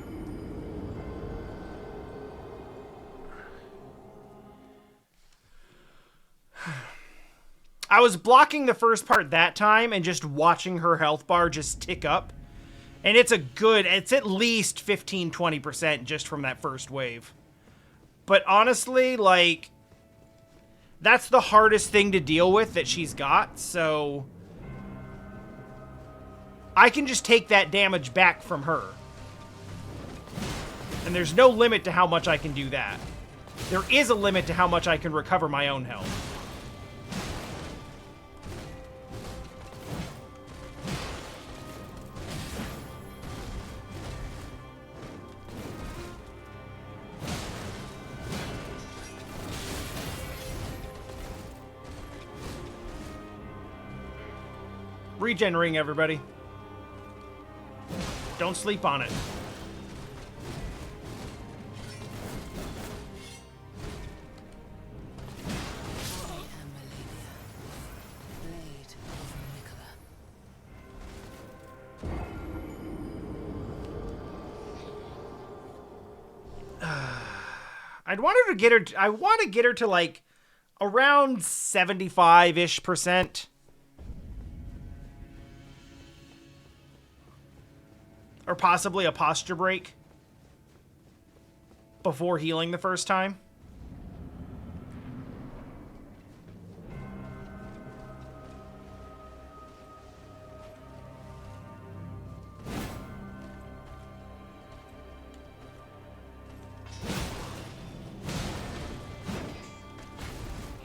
S1: I was blocking the first part that time and just watching her health bar just tick up. And it's at least 15-20% just from that first wave. But honestly, like, that's the hardest thing to deal with that she's got, so I can just take that damage back from her. And there's no limit to how much I can do that. There is a limit to how much I can recover my own health. Regen ring, everybody. Don't sleep on it.
S2: I am Malenia, blade of Nicola.
S1: I'd want her to get her. I want to get her to like around 75-ish%. Or possibly a posture break before healing the first time.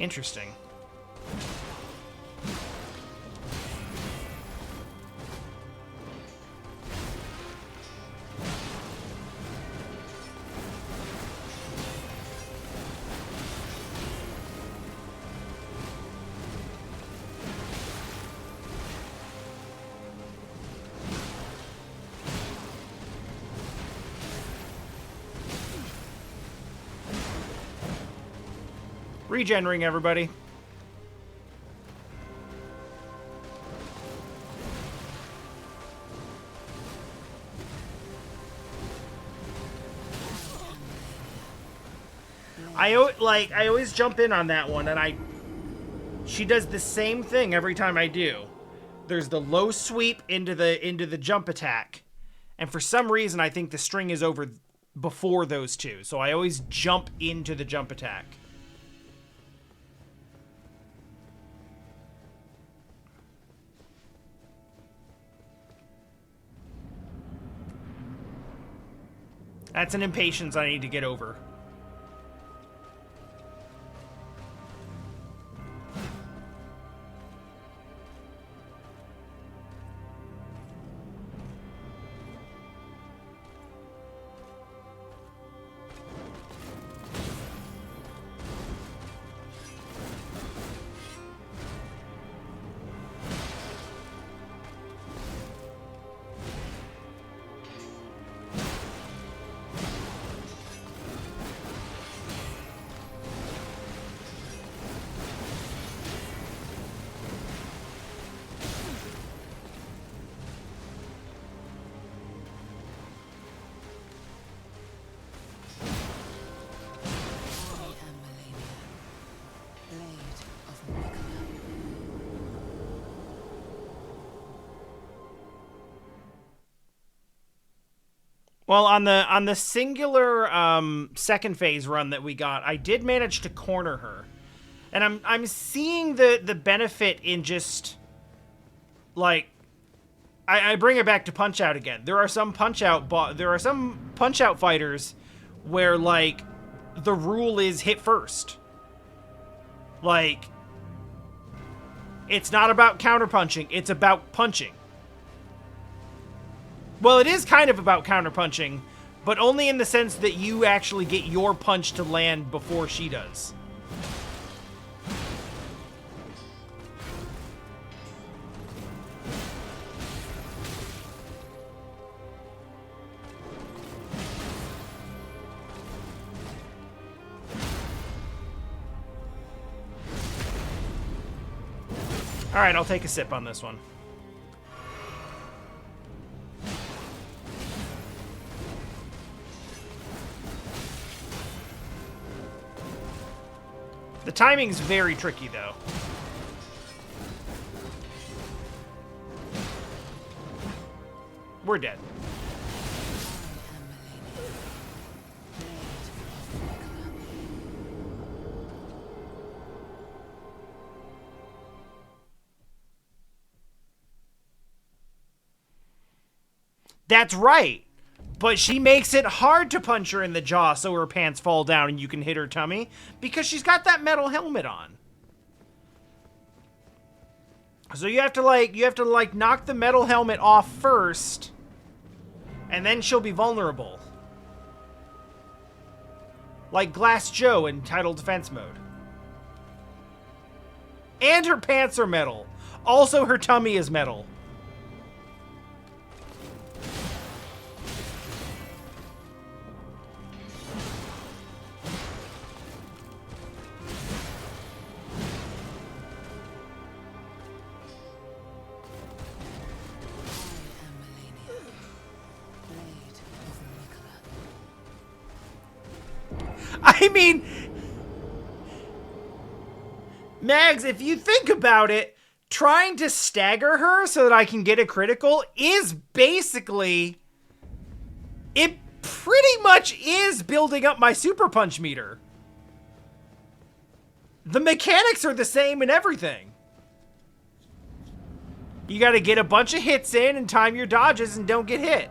S1: Interesting. Regen ring, everybody. I always jump in on that one, and she does the same thing every time I do. There's the low sweep into the jump attack, and for some reason I think the string is over before those two, so I always jump into the jump attack. That's an impatience I need to get over. Well, on the singular second phase run that we got, I did manage to corner her, and I'm seeing the benefit in just like I bring it back to Punch Out again. There are some Punch Out fighters where like the rule is hit first. Like it's not about counterpunching; it's about punching. Well, it is kind of about counterpunching, but only in the sense that you actually get your punch to land before she does. All right, I'll take a sip on this one. The timing's very tricky, though. We're dead. That's right. But she makes it hard to punch her in the jaw so her pants fall down and you can hit her tummy because she's got that metal helmet on. So you have to like knock the metal helmet off first and then she'll be vulnerable. Like Glass Joe in Title Defense Mode. And her pants are metal. Also her tummy is metal. I mean, Mags, if you think about it, trying to stagger her so that I can get a critical is basically... It pretty much is building up my super punch meter. The mechanics are the same and everything. You gotta get a bunch of hits in and time your dodges and don't get hit.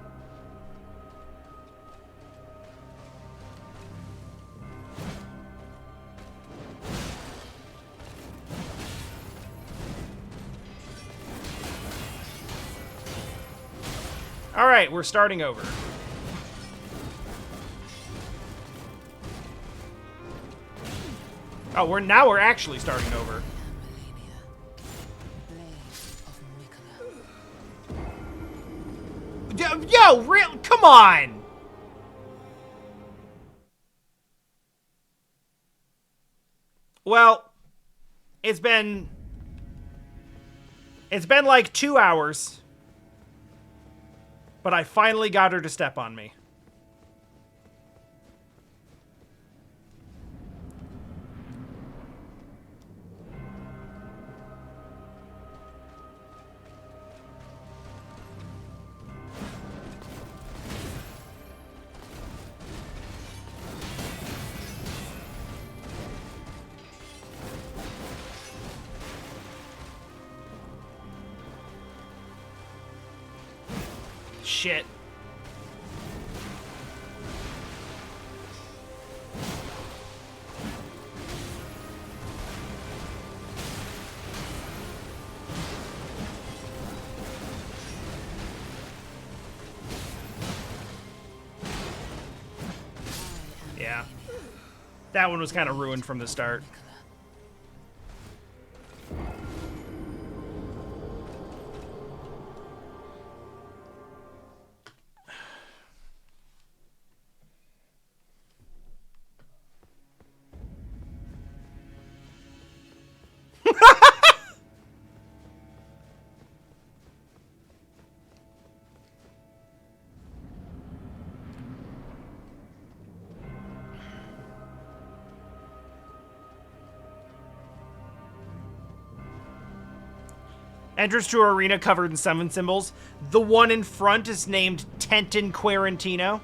S1: All right, we're starting over. Oh, we're actually starting over. Yo, real, come on. Well, it's been like 2 hours. But I finally got her to step on me. Shit. Yeah. That one was kind of ruined from the start. Enters to arena covered in summon symbols. The one in front is named Tentin Quarantino.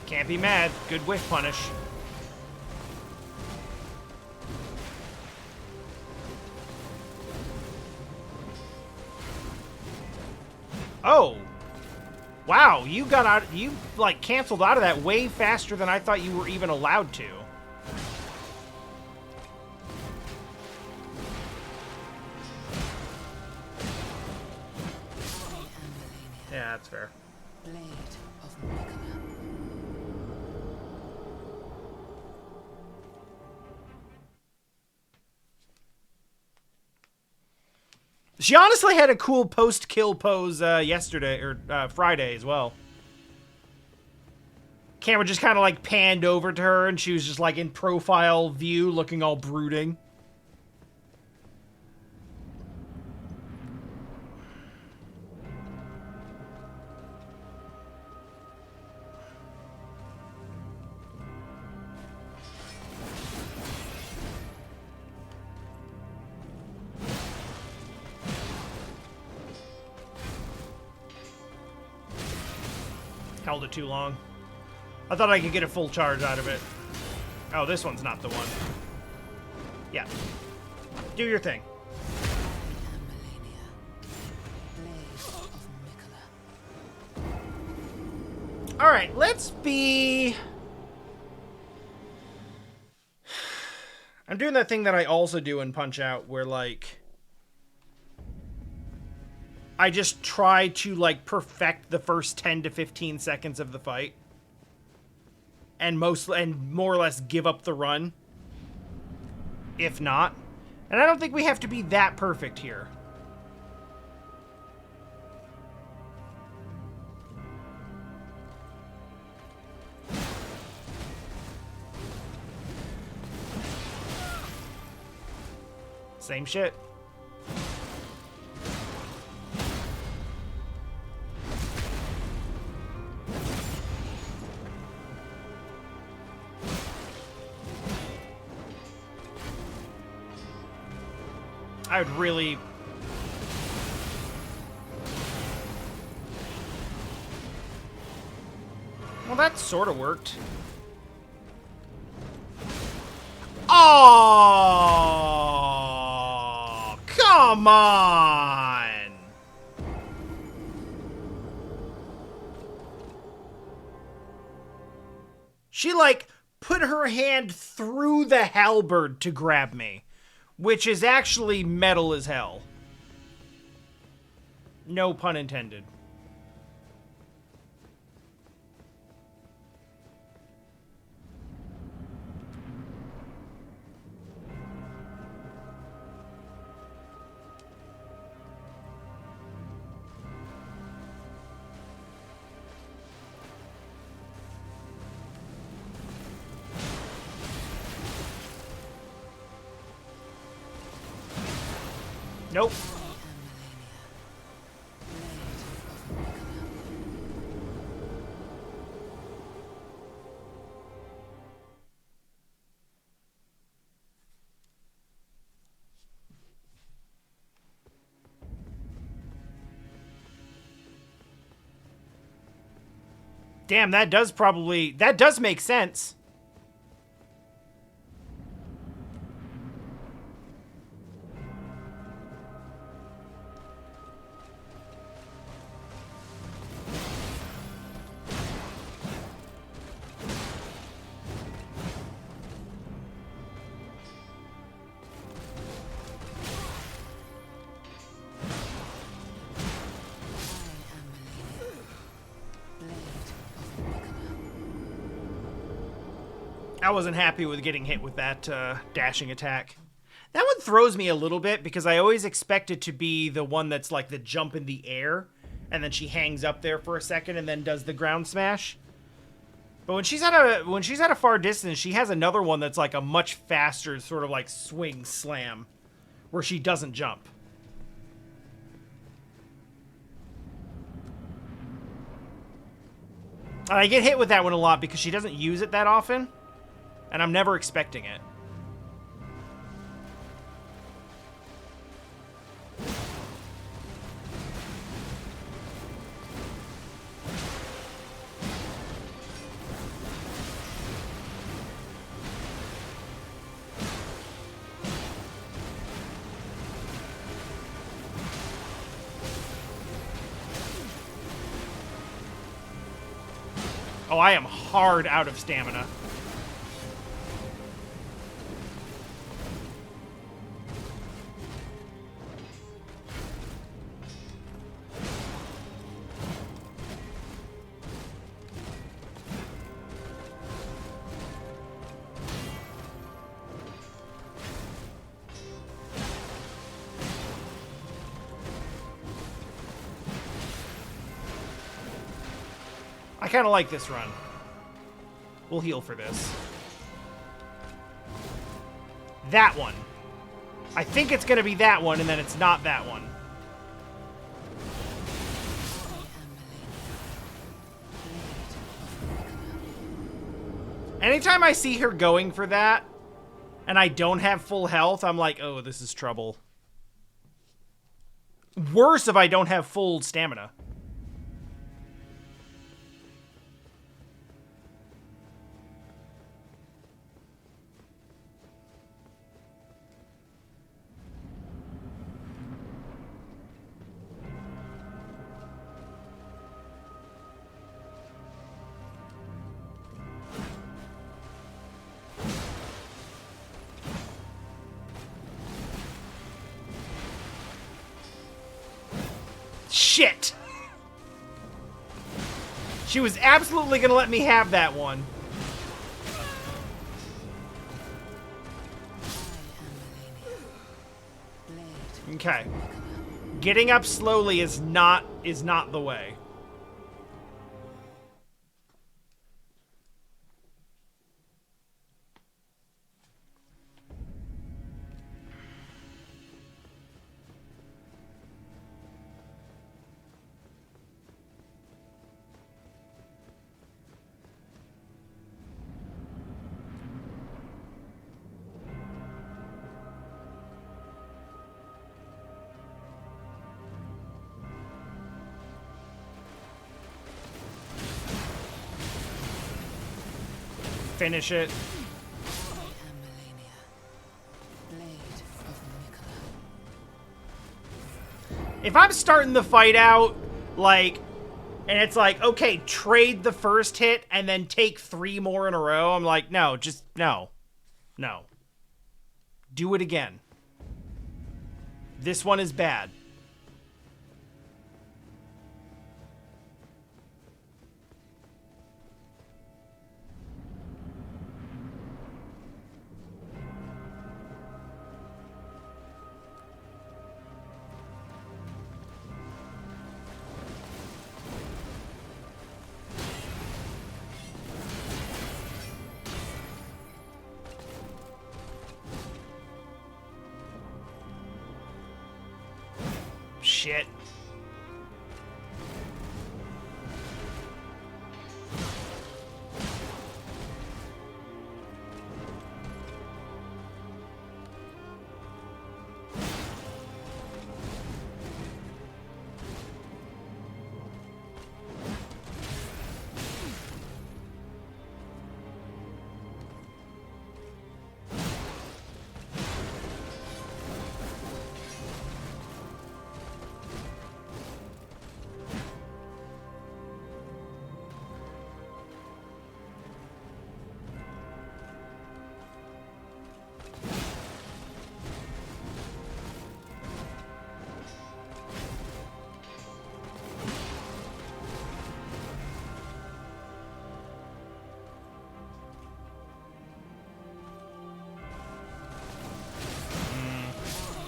S1: Can't be mad. Good whiff punish. Oh. Wow, you got out, you like canceled out of that way faster than I thought you were even allowed to. Yeah, that's fair.
S2: Blade of Mikola.
S1: She honestly had a cool post-kill pose yesterday, or Friday as well. Camera just kind of like panned over to her and she was just like in profile view looking all brooding. Held it too long. I thought I could get a full charge out of it. Oh, this one's not the one. Yeah. Do your thing. Alright, let's be... I'm doing that thing that I also do in Punch-Out where, like... I just try to, like, perfect the first 10 to 15 seconds of the fight. And more or less give up the run. If not. And I don't think we have to be that perfect here. Same shit. I would really... Well, that sort of worked. Oh, come on! She, like, put her hand through the halberd to grab me. Which is actually metal as hell. No pun intended. Nope. Damn, that does make sense. I wasn't happy with getting hit with that dashing attack. That one throws me a little bit because I always expect it to be the one that's like the jump in the air and then she hangs up there for a second and then does the ground smash. But when she's at a far distance, she has another one that's like a much faster sort of like swing slam where she doesn't jump. And I get hit with that one a lot because she doesn't use it that often. And I'm never expecting it. Oh, I am hard out of stamina. I kind of like this run. We'll heal for this. That one. I think it's going to be that one, and then it's not that one. Anytime I see her going for that, and I don't have full health, I'm like, oh, this is trouble. Worse if I don't have full stamina. Shit! She was absolutely gonna let me have that one. Okay. Getting up slowly is not the way. Finish it. If I'm starting the fight out, like, and it's like, okay, trade the first hit and then take 3 more in a row, I'm like, no, just, no. No. Do it again. This one is bad. Shit.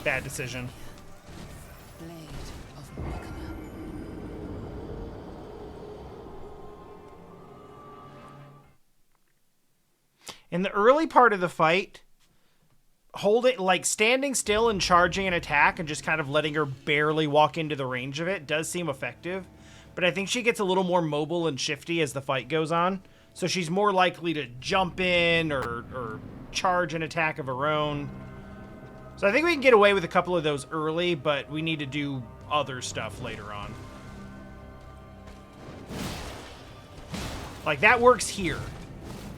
S1: Bad decision. In the early part of the fight, holding, like, standing still and charging an attack and just kind of letting her barely walk into the range of it does seem effective. But I think she gets a little more mobile and shifty as the fight goes on. So she's more likely to jump in or charge an attack of her own. So I think we can get away with a couple of those early, but we need to do other stuff later on. Like, that works here,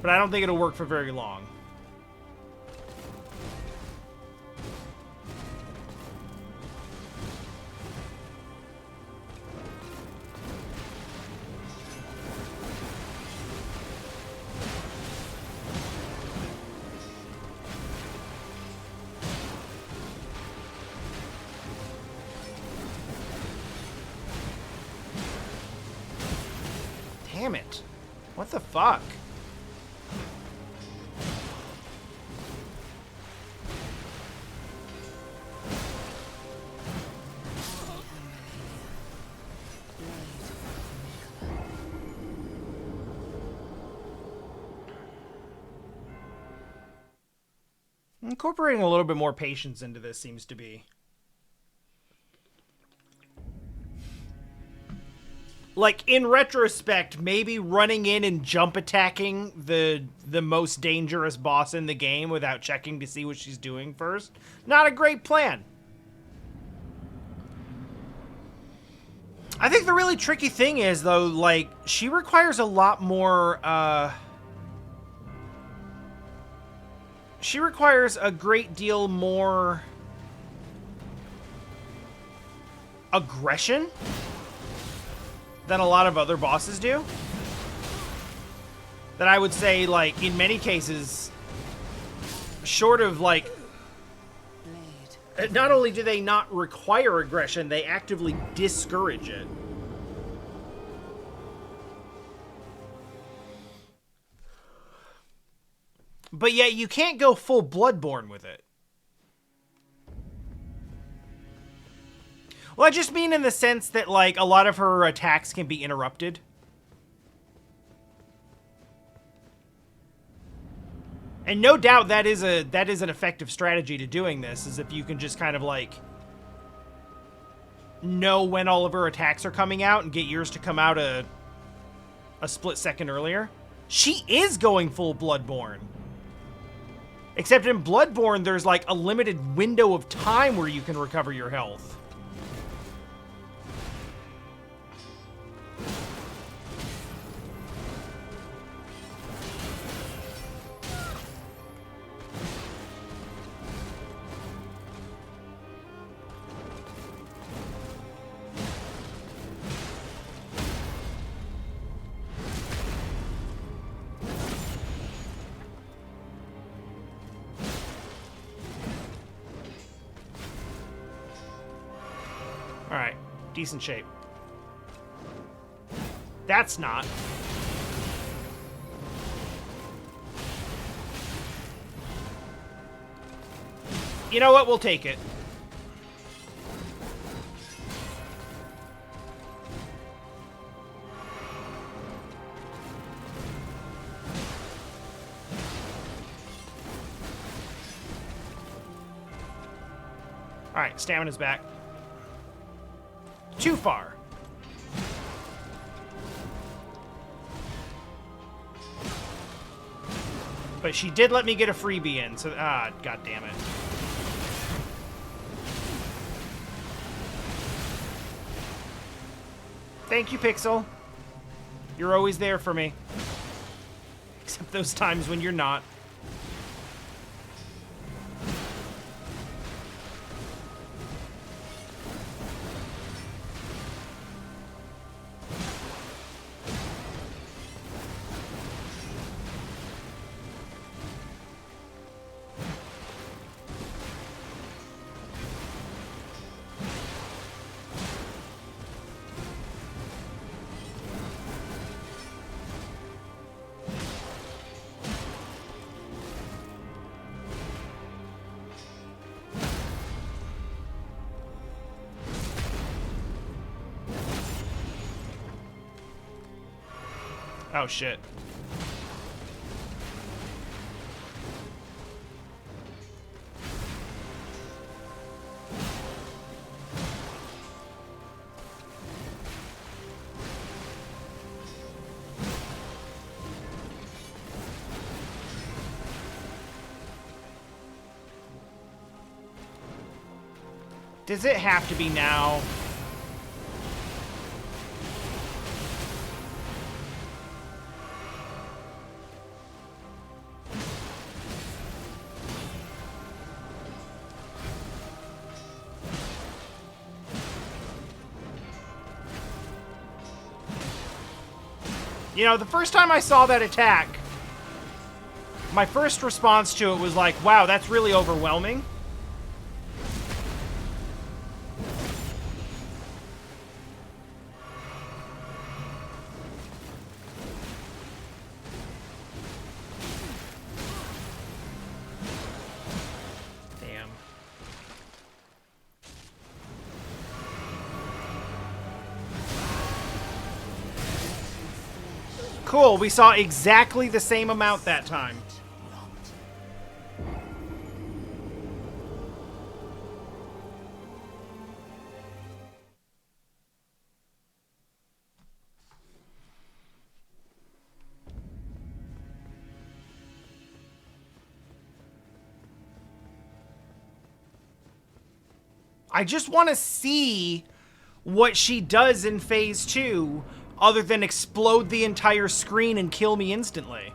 S1: but I don't think it'll work for very long. Damn it. What the fuck? Incorporating a little bit more patience into this seems to be... Like, in retrospect, maybe running in and jump attacking the most dangerous boss in the game without checking to see what she's doing first, not a great plan. I think the really tricky thing is, though, like, she requires a lot more, she requires a great deal more aggression than a lot of other bosses do. That I would say, like, in many cases, short of, like, not only do they not require aggression, they actively discourage it. But yet you can't go full Bloodborne with it. Well, I just mean in the sense that, like, a lot of her attacks can be interrupted. And no doubt that is an effective strategy to doing this, is if you can just kind of, like, know when all of her attacks are coming out and get yours to come out a split second earlier. She is going full Bloodborne. Except in Bloodborne, there's, like, a limited window of time where you can recover your health. Alright, decent shape. That's not. You know what? We'll take it. Alright, stamina's back. Too far. But she did let me get a freebie in, so god damn it. Thank you, Pixel. You're always there for me. Except those times when you're not. Oh, shit. Does it have to be now? You know, the first time I saw that attack, my first response to it was like, wow, that's really overwhelming. Damn. Cool, we saw exactly the same amount that time. I just want to see what she does in phase 2 other than explode the entire screen and kill me instantly.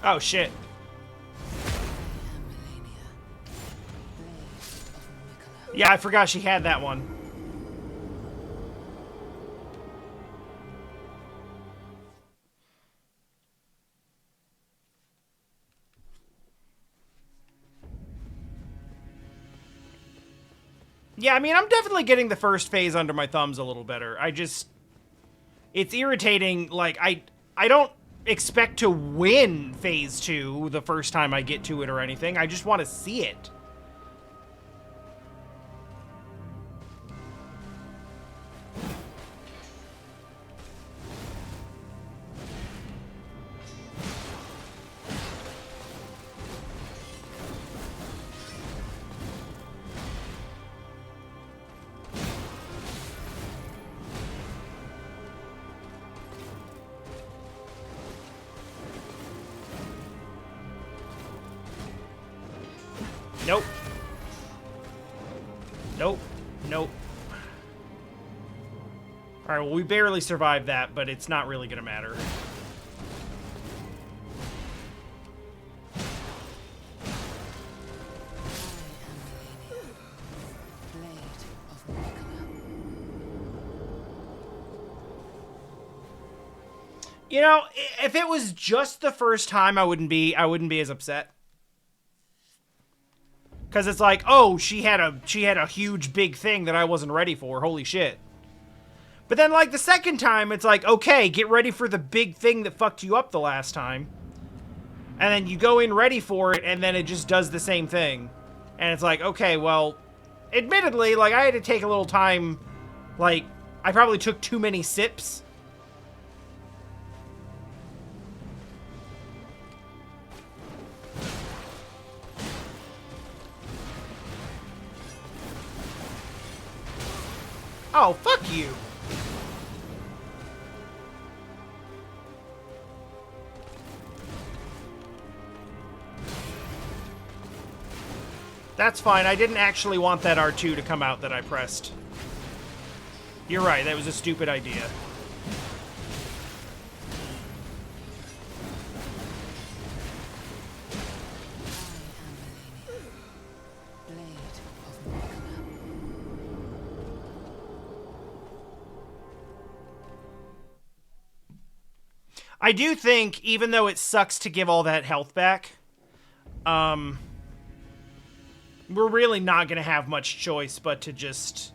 S1: Oh, shit. Yeah, I forgot she had that one. Yeah, I mean, I'm definitely getting the first phase under my thumbs a little better. It's irritating. Like, I don't expect to win phase 2 the first time I get to it or anything. I just want to see it. Nope. Nope. Nope. Alright, well, we barely survived that, but it's not really gonna matter. You know, if it was just the first time, I wouldn't be as upset. Because it's like, oh, she had a huge big thing that I wasn't ready for. Holy shit. But then, like, the second time, it's like, okay, get ready for the big thing that fucked you up the last time. And then you go in ready for it, and then it just does the same thing. And it's like, okay, well, admittedly, like, I had to take a little time. Like, I probably took too many sips. Oh, fuck you. That's fine. I didn't actually want that R2 to come out that I pressed. You're right. That was a stupid idea. I do think, even though it sucks to give all that health back, we're really not going to have much choice but to just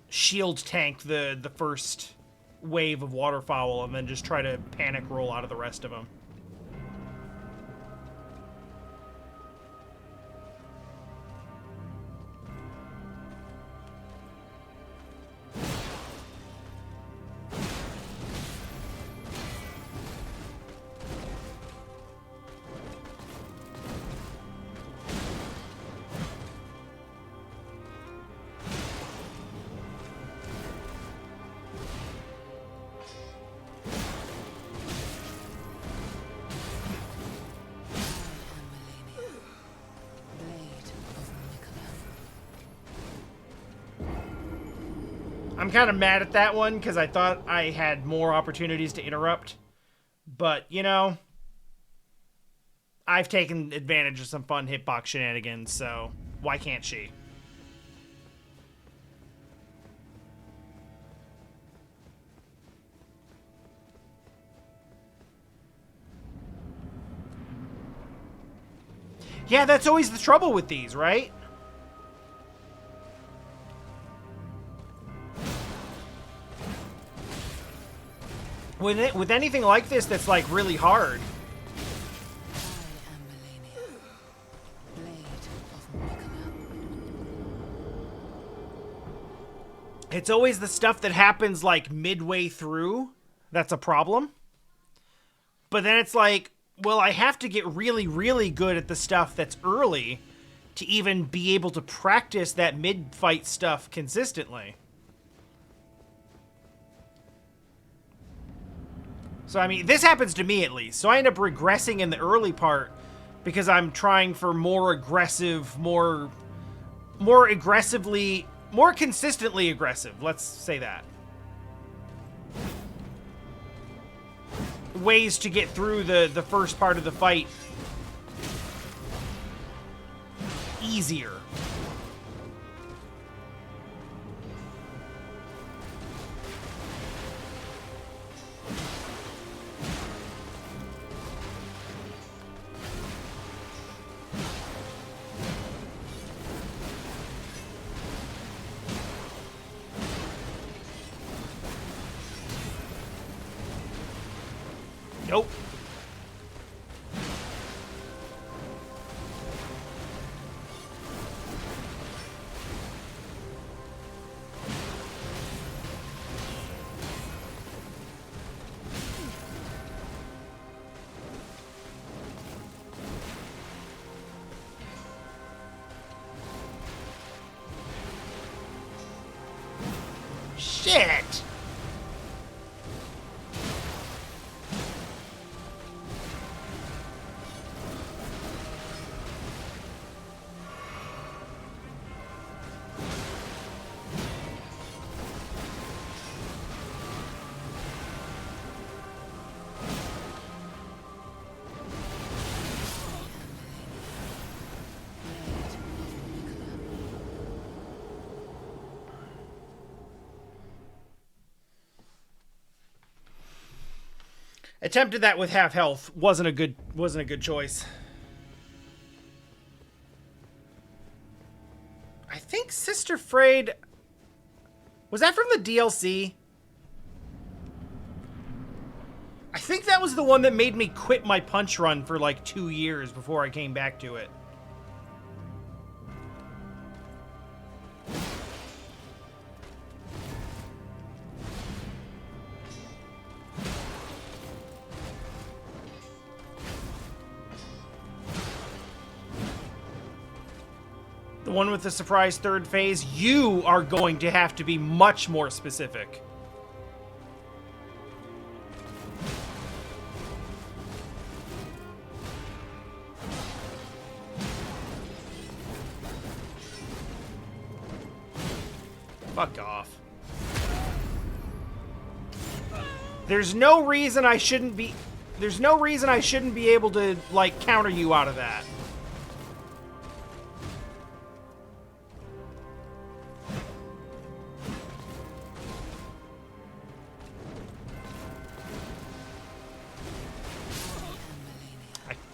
S1: shield tank the first wave of waterfowl and then just try to panic roll out of the rest of them. I'm kind of mad at that one because I thought I had more opportunities to interrupt. But, you know, I've taken advantage of some fun hitbox shenanigans, so why can't she? Yeah, that's always the trouble with these, right? With anything like this that's, like, really hard. It's always the stuff that happens, like, midway through that's a problem. But then it's like, well, I have to get really, really good at the stuff that's early to even be able to practice that mid-fight stuff consistently. So, I mean, this happens to me at least. So I end up regressing in the early part because I'm trying for more aggressive, more aggressively, more consistently aggressive. Let's say that. Ways to get through the first part of the fight easier. Nope. Shit! Attempted that with half health. Wasn't a good choice. I think Sister Frayed... Was that from the DLC? I think that was the one that made me quit my punch run for like 2 years before I came back to it. The one with the surprise third phase, you are going to have to be much more specific. Fuck off. There's no reason I shouldn't be able to, like, counter you out of that.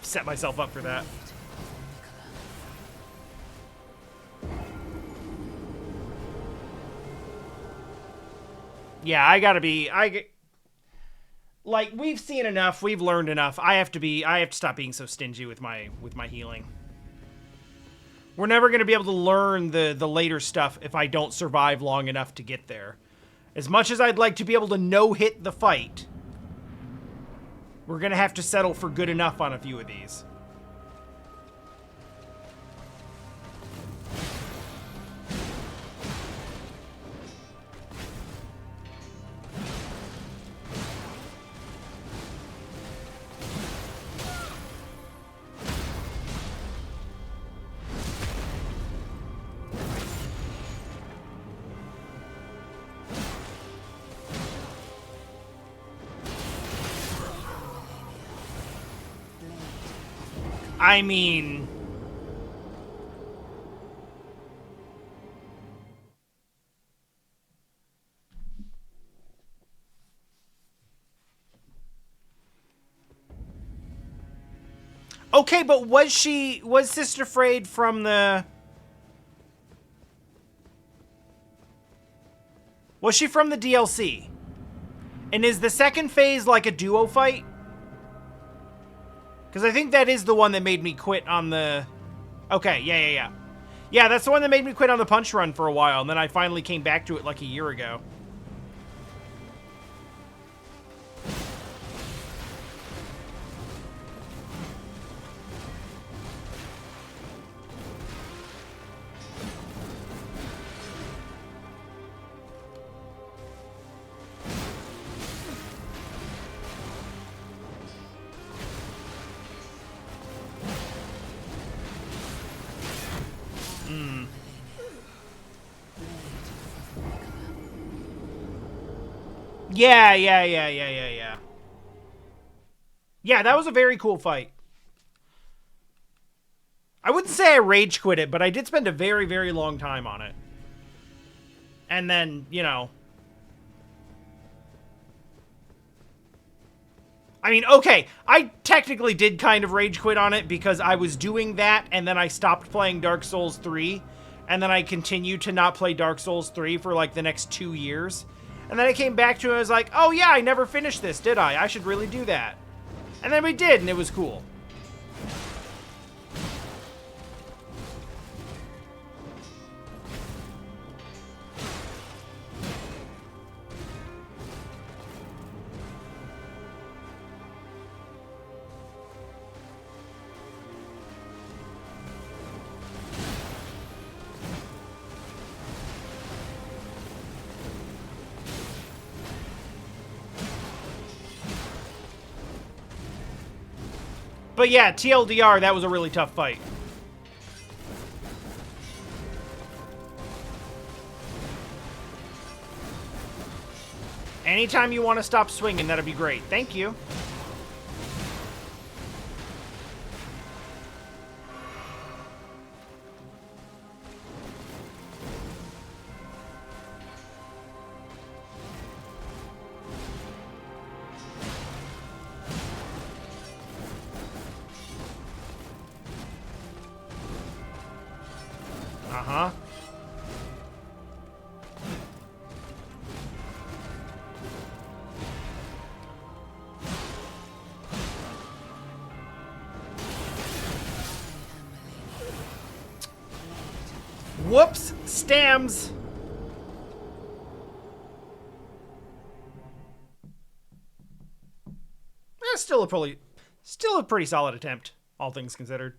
S1: Set myself up for that. Yeah, I gotta be. Like, we've seen enough. We've learned enough. I have to stop being so stingy with my healing. We're never gonna be able to learn the later stuff if I don't survive long enough to get there. As much as I'd like to be able to no-hit the fight, we're gonna have to settle for good enough on a few of these. I mean... Okay, but was Sister Frayed from the... Was she from the DLC? And is the second phase like a duo fight? Because I think that is the one that made me quit on the... Okay, yeah. Yeah, that's the one that made me quit on the punch run for a while, and then I finally came back to it like a year ago. Yeah. Yeah, that was a very cool fight. I wouldn't say I rage quit it, but I did spend a very, very long time on it. And then, you know... I mean, okay, I technically did kind of rage quit on it because I was doing that, and then I stopped playing Dark Souls 3, and then I continued to not play Dark Souls 3 for, like, the next 2 years. And then I came back to it and I was like, oh yeah, I never finished this, did I? I should really do that. And then we did, and it was cool. But yeah, TLDR, that was a really tough fight. Anytime you want to stop swinging, that'd be great. Thank you. Uh-huh. Whoops! Stams! Still a pretty solid attempt, all things considered.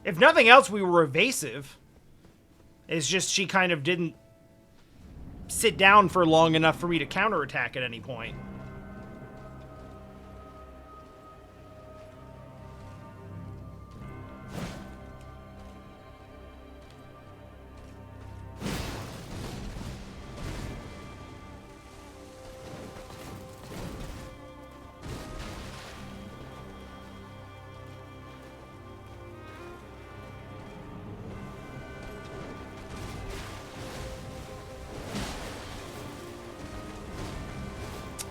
S1: If nothing else, we were evasive. It's just she kind of didn't sit down for long enough for me to counterattack at any point.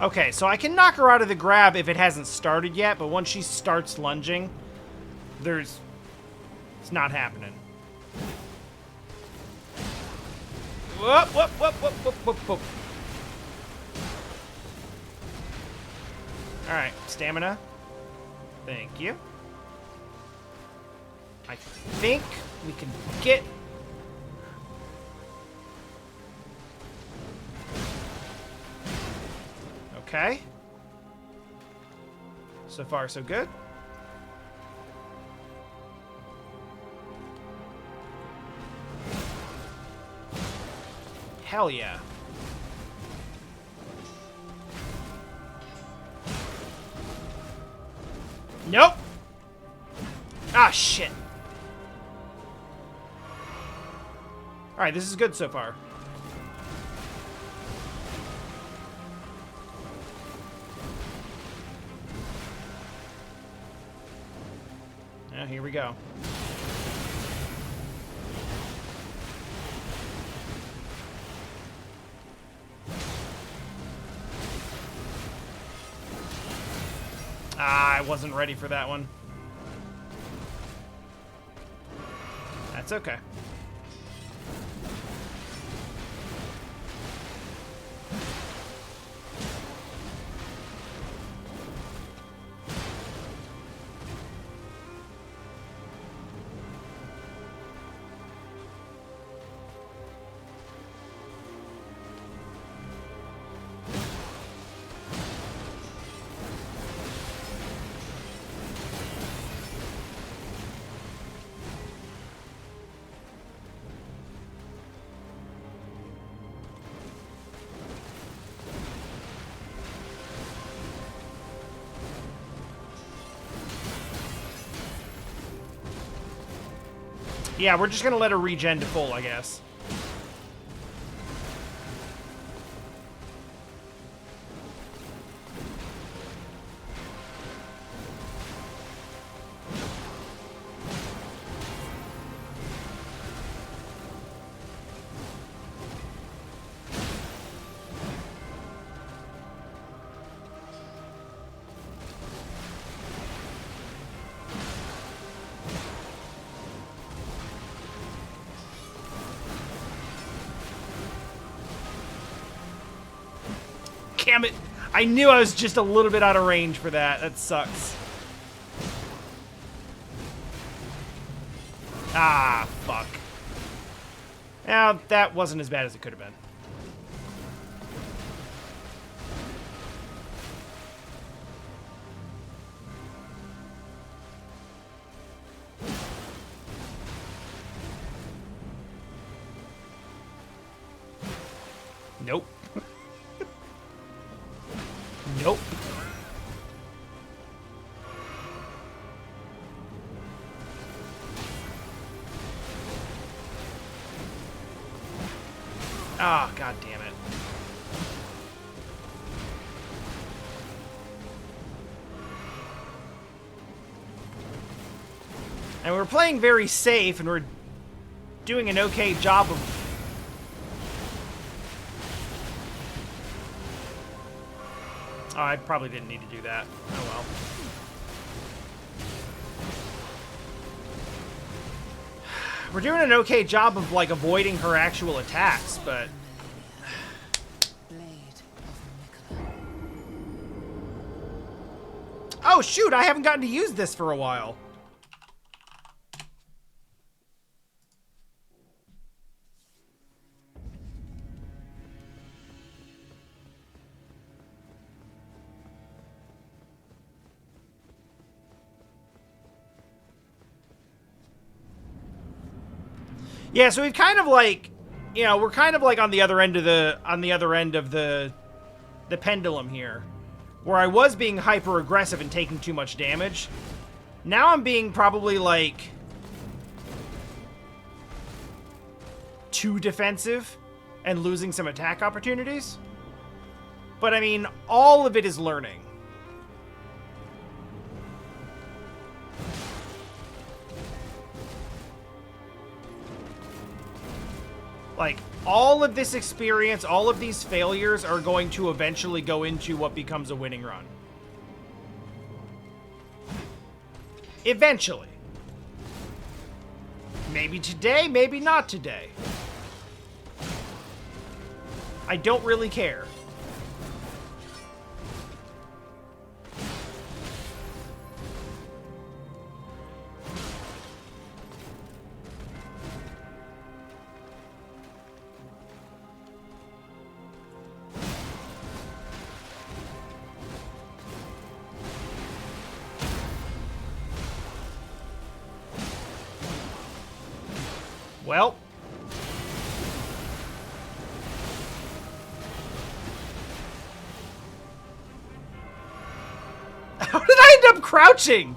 S1: Okay, so I can knock her out of the grab if it hasn't started yet, but once she starts lunging, it's not happening. Whoop, whoop, whoop, whoop, whoop, whoop, whoop. Alright, stamina. Thank you. I think we can get... Okay. So far, so good. Hell yeah. Nope. Ah, shit. Alright, this is good so far. Now, here we go. Ah, I wasn't ready for that one. That's okay. Yeah, we're just gonna let her regen to full, I guess. Damn it! I knew I was just a little bit out of range for that. That sucks. Ah, fuck. Now, that wasn't as bad as it could have been. Nope. Nope. Ah, oh, god damn it. And we're playing very safe, and we're doing an okay job of... Oh, I probably didn't need to do that. Oh well. We're doing an okay job of, like, avoiding her actual attacks, but... Oh, shoot! I haven't gotten to use this for a while. Yeah, so we've kind of like, you know, we're kind of like on the other end of the pendulum here, where I was being hyper aggressive and taking too much damage. Now I'm being probably like too defensive and losing some attack opportunities. But I mean, all of it is learning. Like, all of this experience, all of these failures are going to eventually go into what becomes a winning run. Eventually. Maybe today, maybe not today. I don't really care. Well. How did I end up crouching?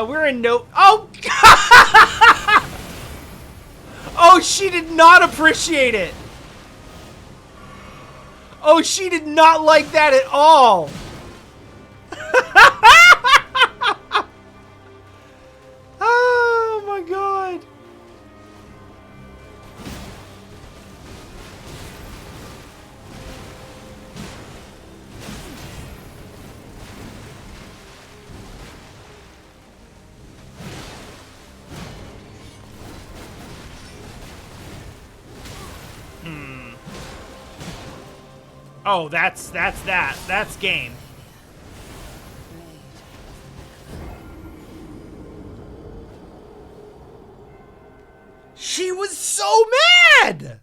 S1: We're in no... Oh! Oh, she did not appreciate it! Oh, she did not like that at all! Oh my god! Oh, that's that. That's game. She was so mad!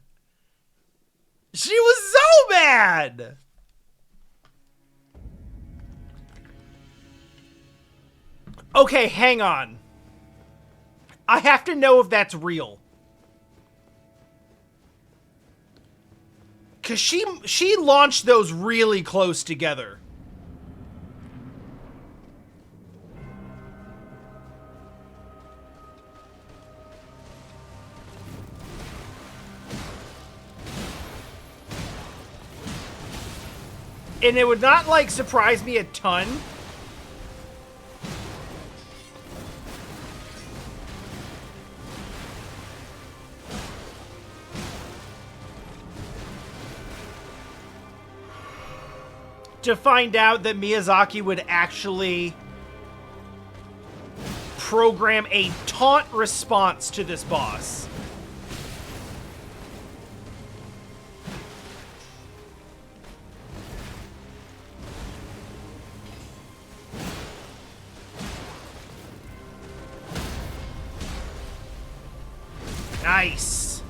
S1: She was so mad! Okay, hang on. I have to know if that's real. Because she launched those really close together. And it would not, like, surprise me a ton. To find out that Miyazaki would actually program a taunt response to this boss. Nice.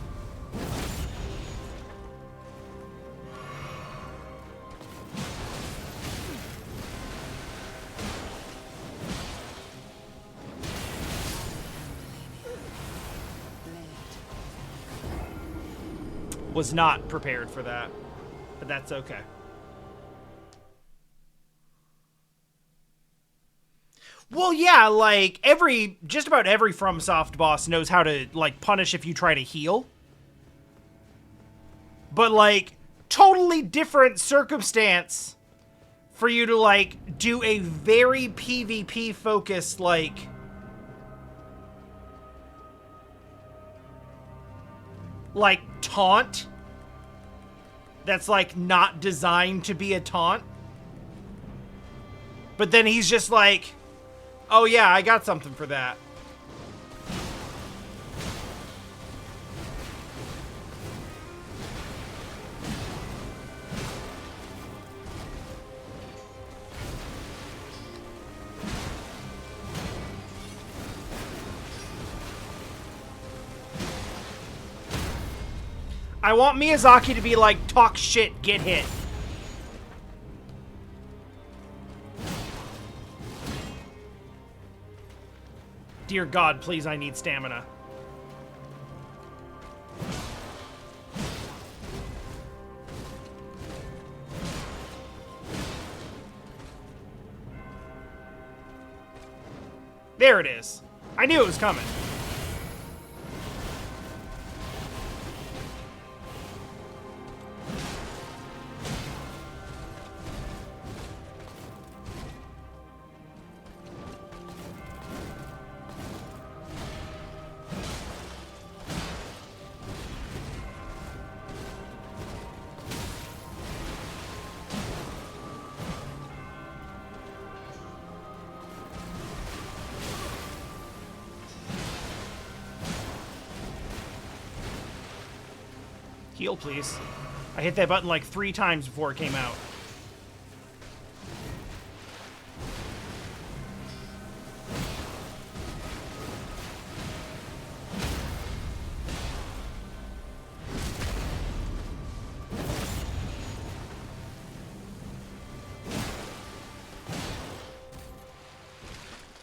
S1: Was not prepared for that, but that's okay. Well, yeah, like, just about every FromSoft boss knows how to, like, punish if you try to heal. But, like, totally different circumstance for you to, like, do a very PvP-focused, like... taunt that's, like, not designed to be a taunt. But then he's just like, oh yeah, I got something for that. I want Miyazaki to be like, talk shit, get hit. Dear God, please, I need stamina. There it is. I knew it was coming. Heal, please. I hit that button like 3 times before it came out.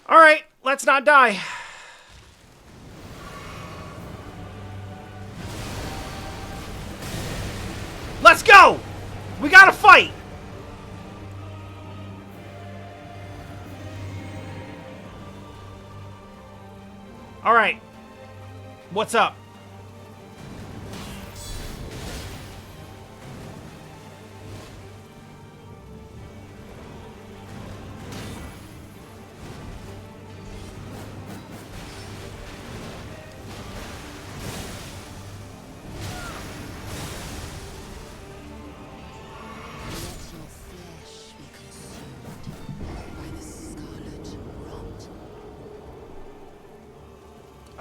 S1: All right, let's not die. Let's go! We gotta fight! Alright. What's up?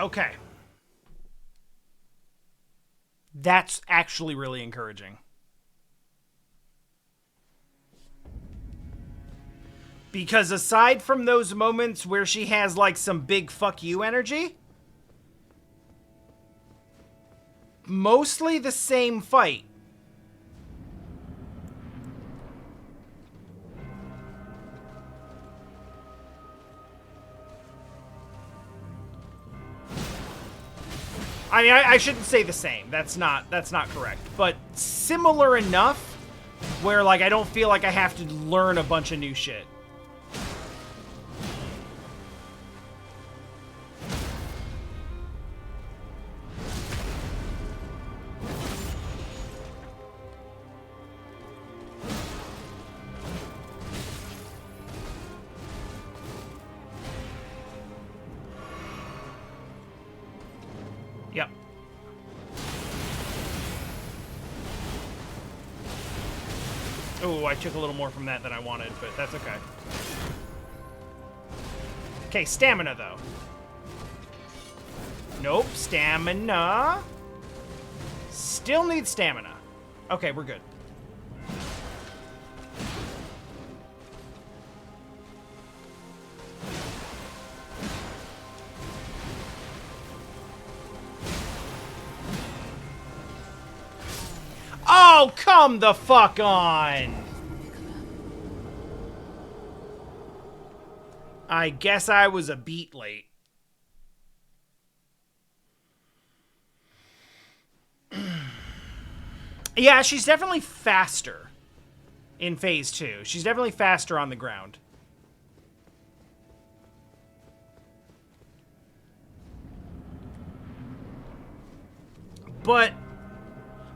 S1: Okay. That's actually really encouraging. Because aside from those moments where she has, like, some big fuck you energy, mostly the same fight. I mean, I shouldn't say the same. That's not correct. But similar enough where, like, I don't feel like I have to learn a bunch of new shit. Oh, I took a little more from that than I wanted, but that's okay. Okay, stamina, though. Nope, stamina. Still need stamina. Okay, we're good. Oh, come the fuck on! I guess I was a beat late. Yeah, she's definitely faster in phase 2. She's definitely faster on the ground. But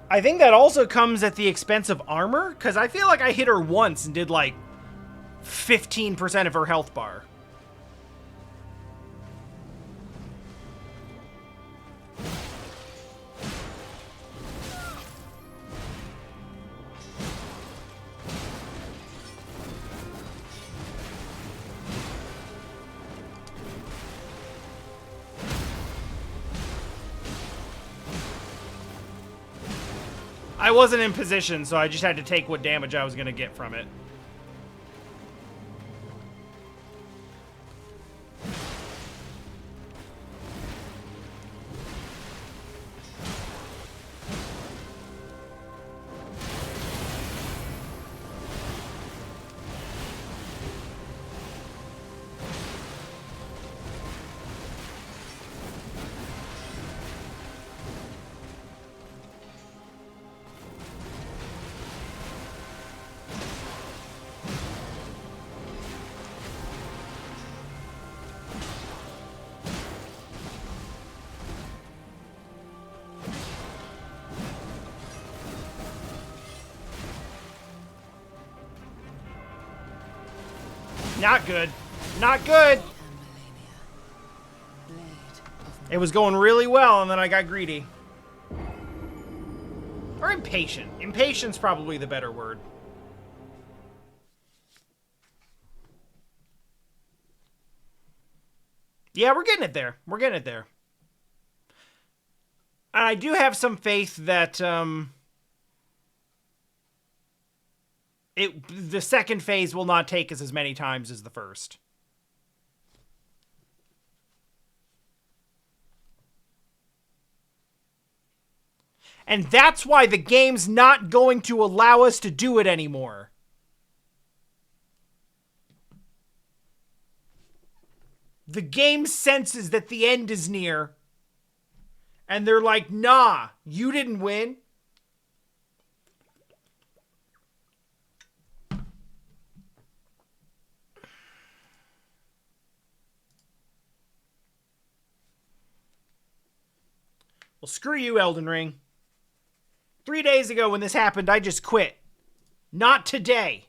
S1: I think that also comes at the expense of armor, because I feel like I hit her once and did like 15% of her health bar. I wasn't in position, so I just had to take what damage I was going to get from it. Not good. Not good. It was going really well, and then I got greedy. Or impatient. Impatient's probably the better word. Yeah, we're getting it there. We're getting it there. And I do have some faith that the second phase will not take us as many times as the first. And that's why the game's not going to allow us to do it anymore. The game senses that the end is near. And they're like, nah, you didn't win. Well, screw you, Elden Ring. 3 days ago when this happened, I just quit. Not today.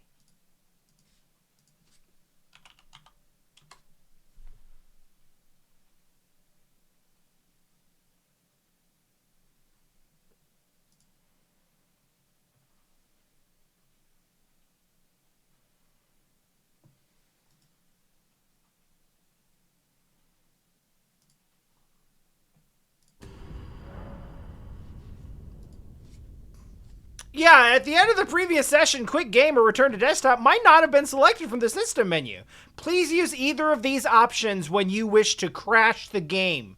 S1: Yeah, at the end of the previous session, Quick Game or Return to Desktop might not have been selected from the system menu. Please use either of these options when you wish to crash the game.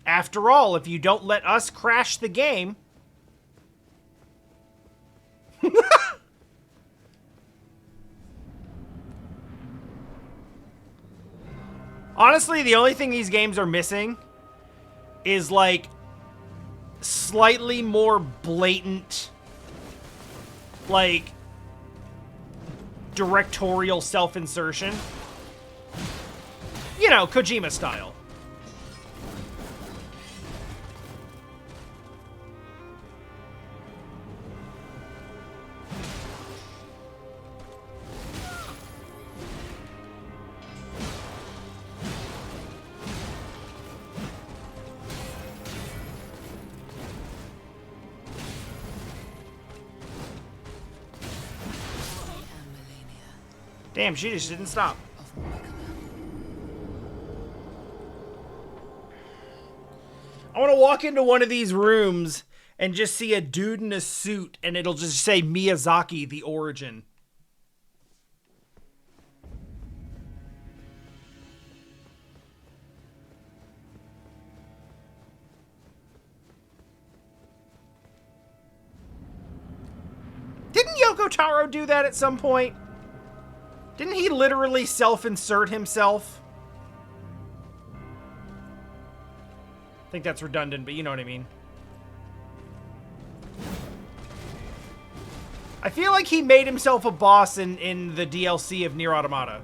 S1: After all, if you don't let us crash the game... Honestly, the only thing these games are missing is, like, slightly more blatant, like, directorial self-insertion. You know, Kojima style. Damn, she just didn't stop.
S2: of Mikola.
S1: I want to walk into one of these rooms and just see a dude in a suit, and it'll just say Miyazaki, The Origin. Didn't Yoko Taro do that at some point? Didn't he literally self-insert himself? I think that's redundant, but you know what I mean. I feel like he made himself a boss in the DLC of Nier Automata.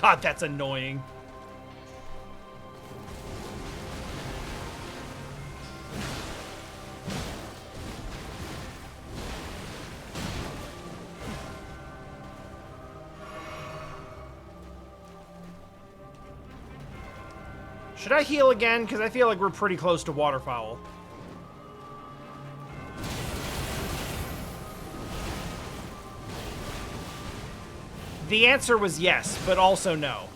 S1: God, that's annoying. Should I heal again? Because I feel like we're pretty close to waterfowl. The answer was yes, but also no.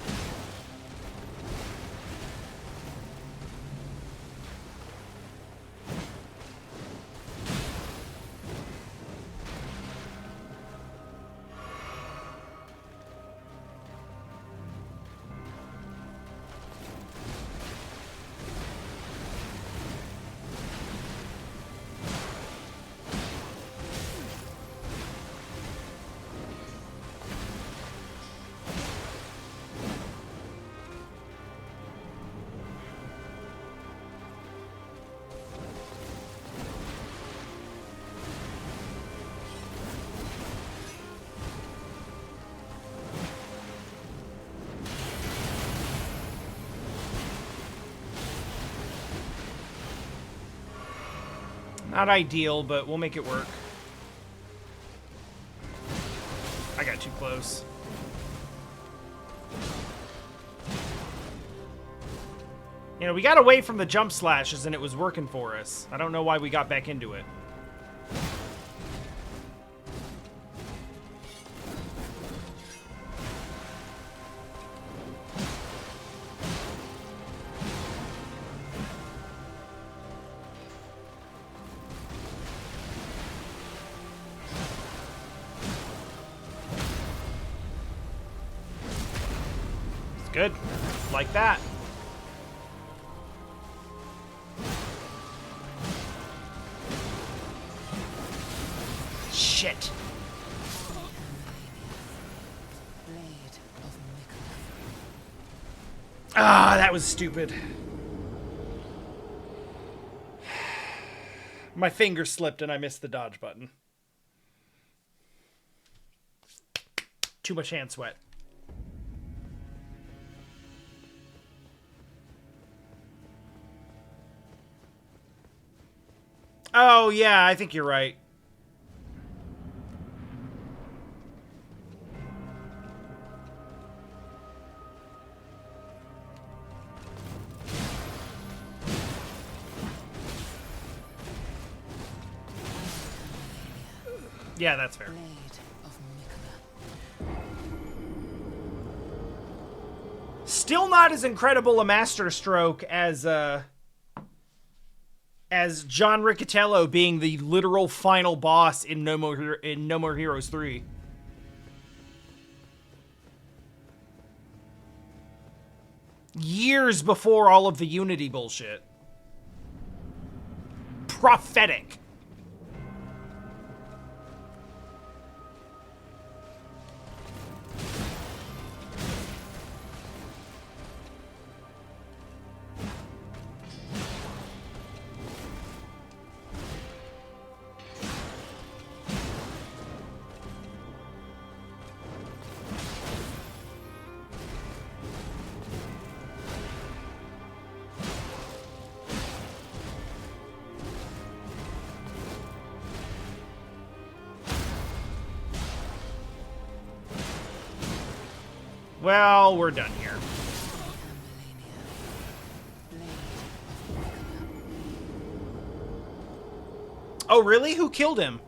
S1: Not ideal, but we'll make it work. I got too close. You know, we got away from the jump slashes and it was working for us. I don't know why we got back into it. Good. Like that. Shit.
S2: Blade of Mikola.
S1: Ah, that was stupid. My finger slipped and I missed the dodge button. Too much hand sweat. Oh, yeah, I think you're right. Yeah, that's fair.
S2: Blade of Mikola.
S1: Still not as incredible a master stroke as John Riccatello being the literal final boss in No More Heroes 3. Years before all of the Unity bullshit. Prophetic. Well, we're done here. Oh, really? Who killed him?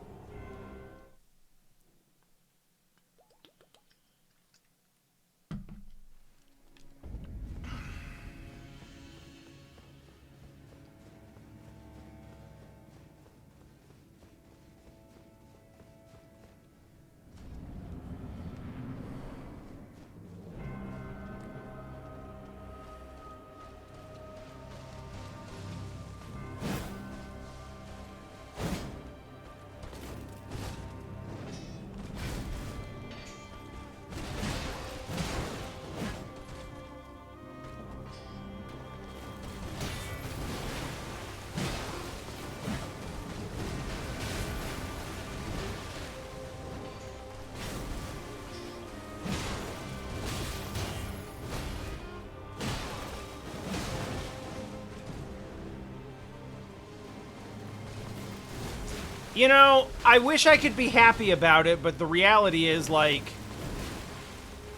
S1: You know, I wish I could be happy about it, but the reality is, like,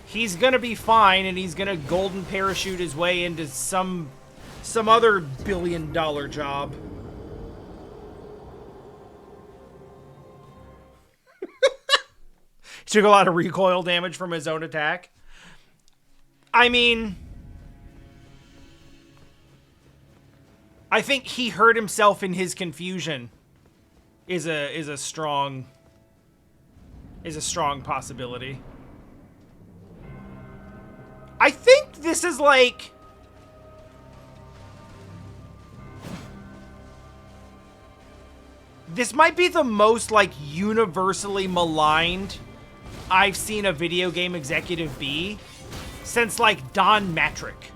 S1: he's gonna be fine, and he's gonna golden parachute his way into some other billion-dollar job. He took a lot of recoil damage from his own attack. I mean, I think he hurt himself in his confusion. Is a strong possibility. I think this is like this might be the most like universally maligned I've seen a video game executive be since like Don Matrick.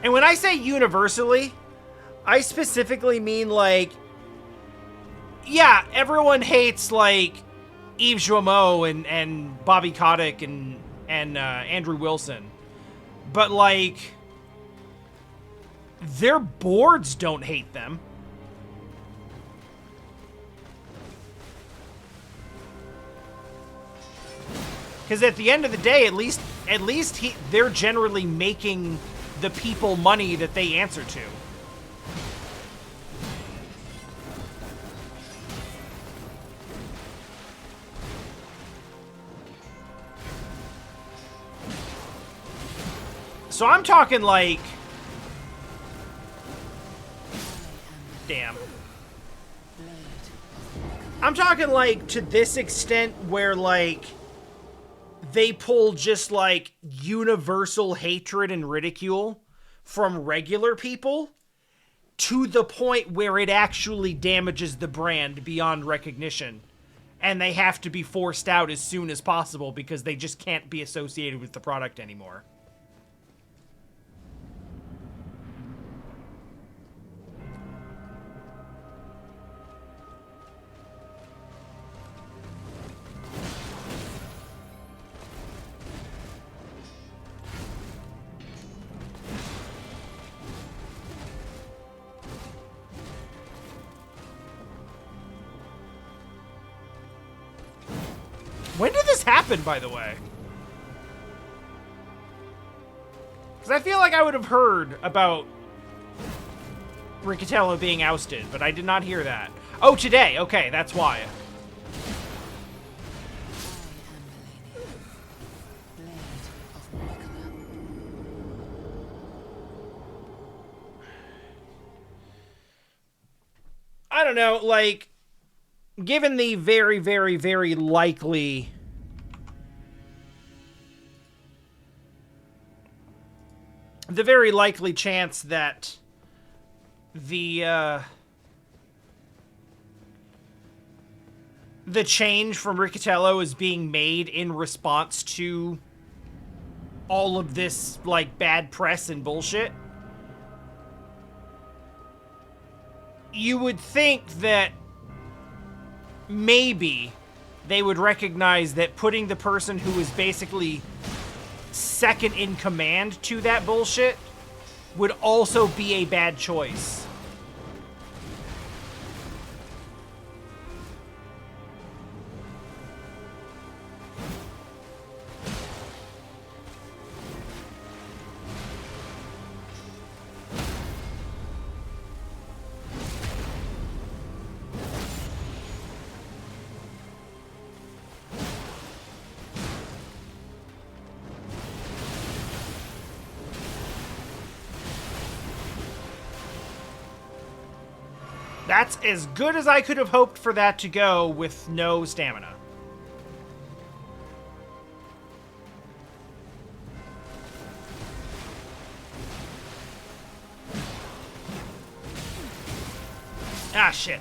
S1: And when I say universally, I specifically mean, like, yeah, everyone hates, like, Yves Joumeau and Bobby Kotick and Andrew Wilson. But, like, their boards don't hate them. Because at the end of the day, at least they're generally making the people money that they answer to. So I'm talking like... Damn. I'm talking like to this extent where like they pull just like universal hatred and ridicule from regular people to the point where it actually damages the brand beyond recognition. And they have to be forced out as soon as possible because they just can't be associated with the product anymore. When did this happen, by the way? Because I feel like I would have heard about Riccatello being ousted, but I did not hear that. Oh, today. Okay, that's why. I don't know, like... Given the very, very, very likely chance that the change from Riccatello is being made in response to all of this, like, bad press and bullshit, you would think that maybe they would recognize that putting the person who is basically second in command to that bullshit would also be a bad choice. That's as good as I could have hoped for that to go with no stamina. Ah, shit.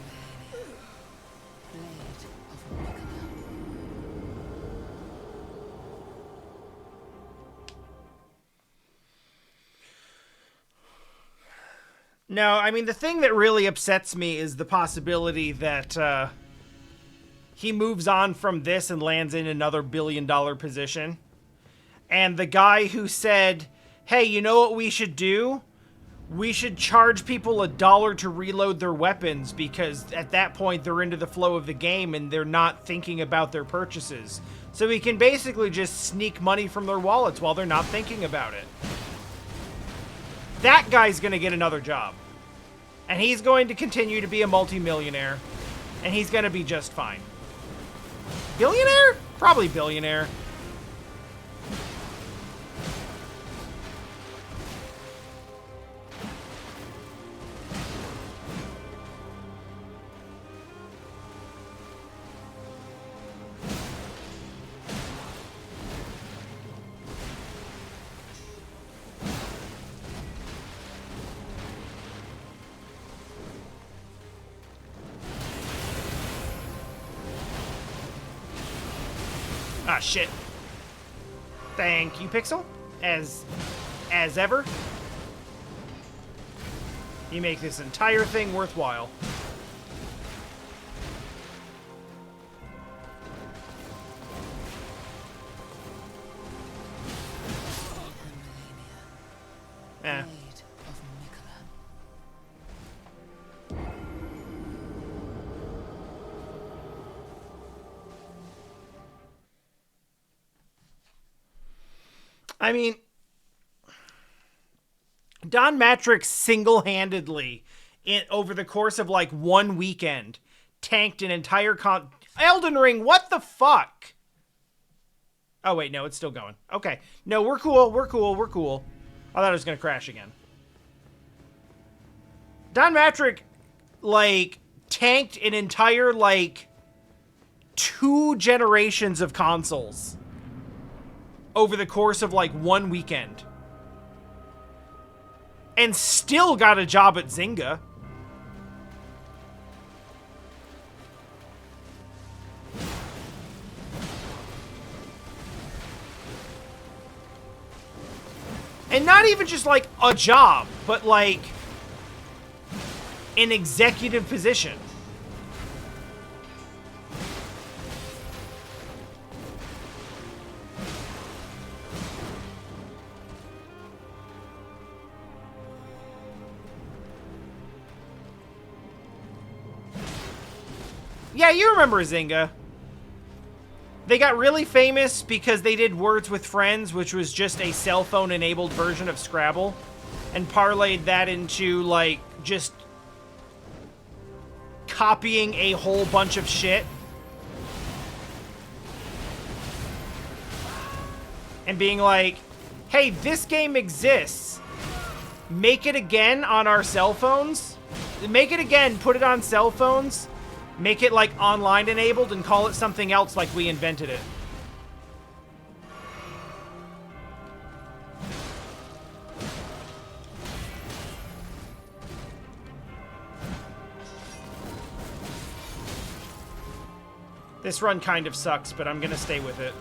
S1: No, I mean, the thing that really upsets me is the possibility that he moves on from this and lands in another billion-dollar position. And the guy who said, hey, you know what we should do? We should charge people $1 to reload their weapons, because at that point they're into the flow of the game and they're not thinking about their purchases. So we can basically just sneak money from their wallets while they're not thinking about it. That guy's gonna get another job. And he's going to continue to be a multimillionaire. And he's gonna be just fine. Billionaire? Probably billionaire. Ah, shit. Thank you, Pixel. As ever. You make this entire thing worthwhile. Eh. I mean, Don Matrix single-handedly, over the course of like 1 weekend, tanked an entire Elden Ring, what the fuck? Oh wait, no, it's still going. Okay. No, we're cool, we're cool, we're cool. I thought it was gonna crash again. Don Matrix, like, tanked an entire, like, 2 generations of consoles over the course of like 1 weekend. And still got a job at Zynga. And not even just like a job, but like an executive position. Yeah, you remember Zynga. They got really famous because they did Words with Friends, which was just a cell phone-enabled version of Scrabble, and parlayed that into, like, just copying a whole bunch of shit. And being like, hey, this game exists. Make it again on our cell phones. Make it again, put it on cell phones. Make it, like, online enabled and call it something else like we invented it. This run kind of sucks, but I'm gonna stay with it.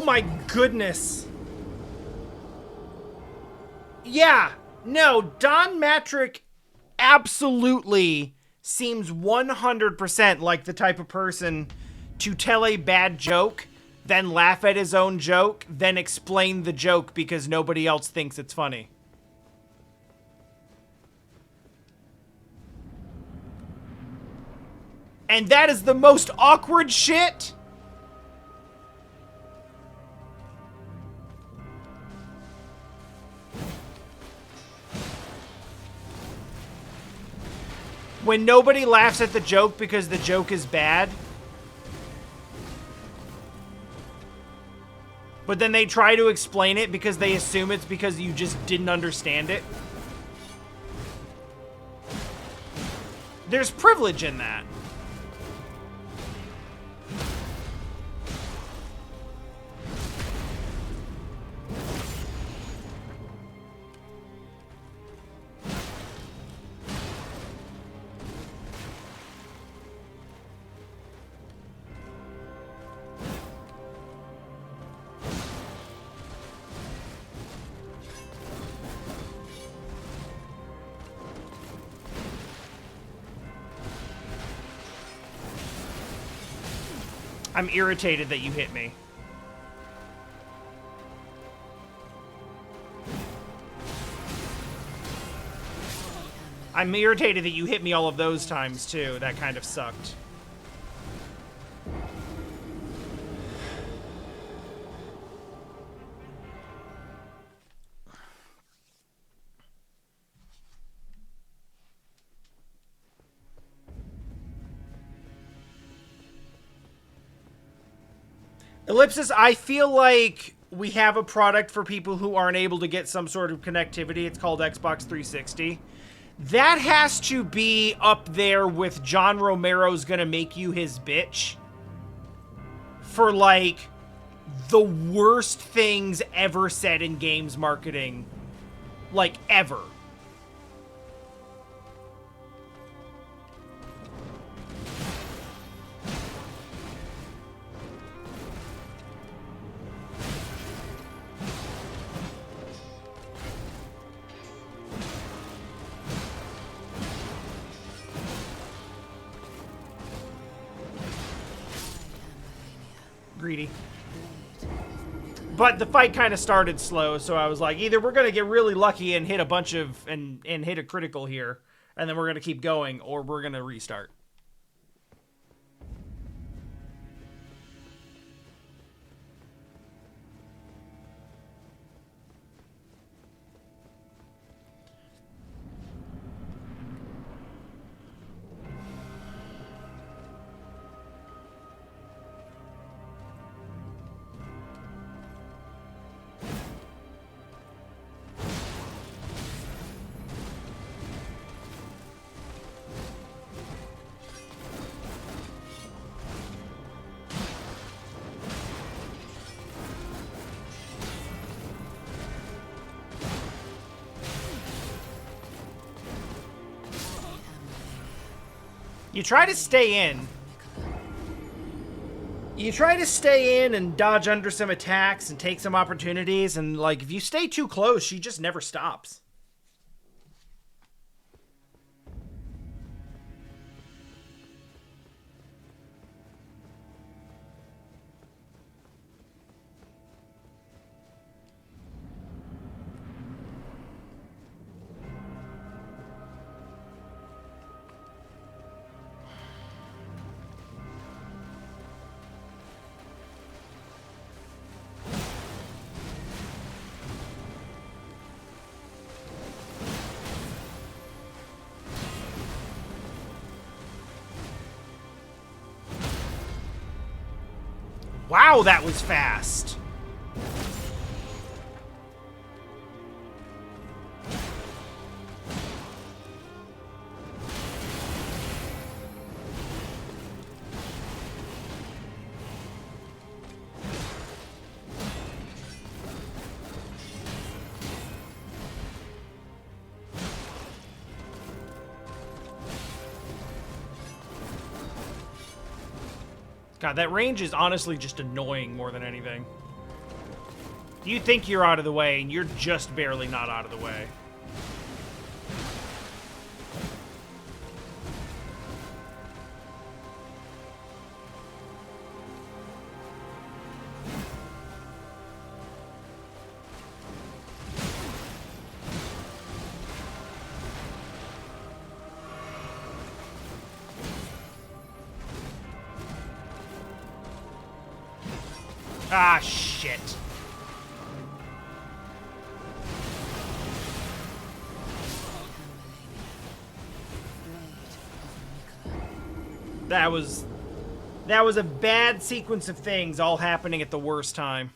S1: my goodness. Yeah, no, Don Matrick absolutely seems 100% like the type of person to tell a bad joke, then laugh at his own joke, then explain the joke because nobody else thinks it's funny. And that is the most awkward shit. When nobody laughs at the joke because the joke is bad. But then they try to explain it because they assume it's because you just didn't understand it. There's privilege in that. I'm irritated that you hit me. I'm irritated that you hit me all of those times, too. That kind of sucked. Ellipsis, I feel like we have a product for people who aren't able to get some sort of connectivity. It's called Xbox 360. That has to be up there with John Romero's Gonna Make You His Bitch for, like, the worst things ever said in games marketing. Like, ever. Greedy. But the fight kind of started slow, so I was like, either we're going to get really lucky and hit a bunch of, and hit a critical here, and then we're going to keep going, or we're going to restart. You try to stay in. You try to stay in and dodge under some attacks and take some opportunities, and, like, if you stay too close, she just never stops. Wow, that was fast. God, that range is honestly just annoying more than anything. You think you're out of the way, and you're just barely not out of the way. Ah, shit. That was a bad sequence of things all happening at the worst time.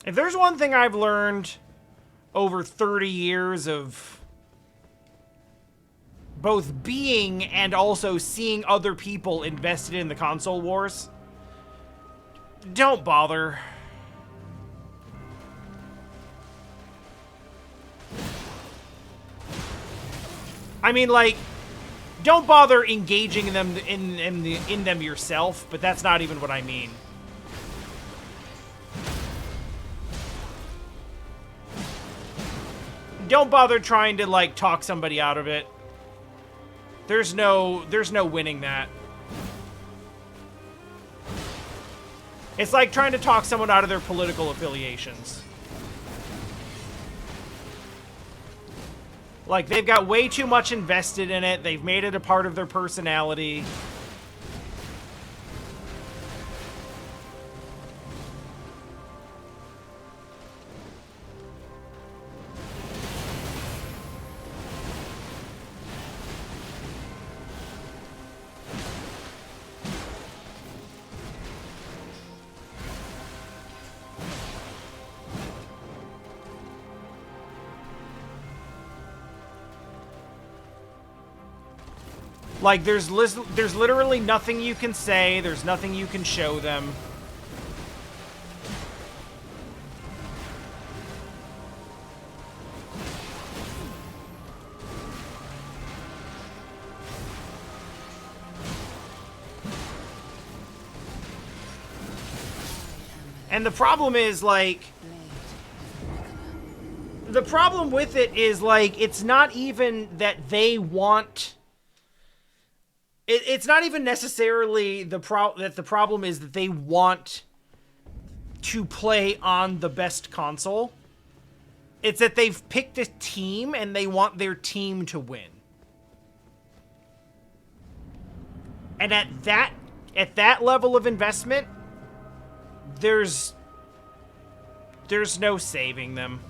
S1: If there's one thing I've learned over 30 years of both being and also seeing other people invested in the console wars, don't bother. I mean, like, don't bother engaging in them in them yourself, but that's not even what I mean. Don't bother trying to, like, talk somebody out of it. There's no winning that. It's like trying to talk someone out of their political affiliations. Like, they've got way too much invested in it. They've made it a part of their personality. Like, there's literally nothing you can say. There's nothing you can show them. And the problem is, like... The problem with it is, like, it's not even that they want... It's not even necessarily the problem is that they want to play on the best console. It's that they've picked a team and they want their team to win. And at that level of investment, there's no saving them.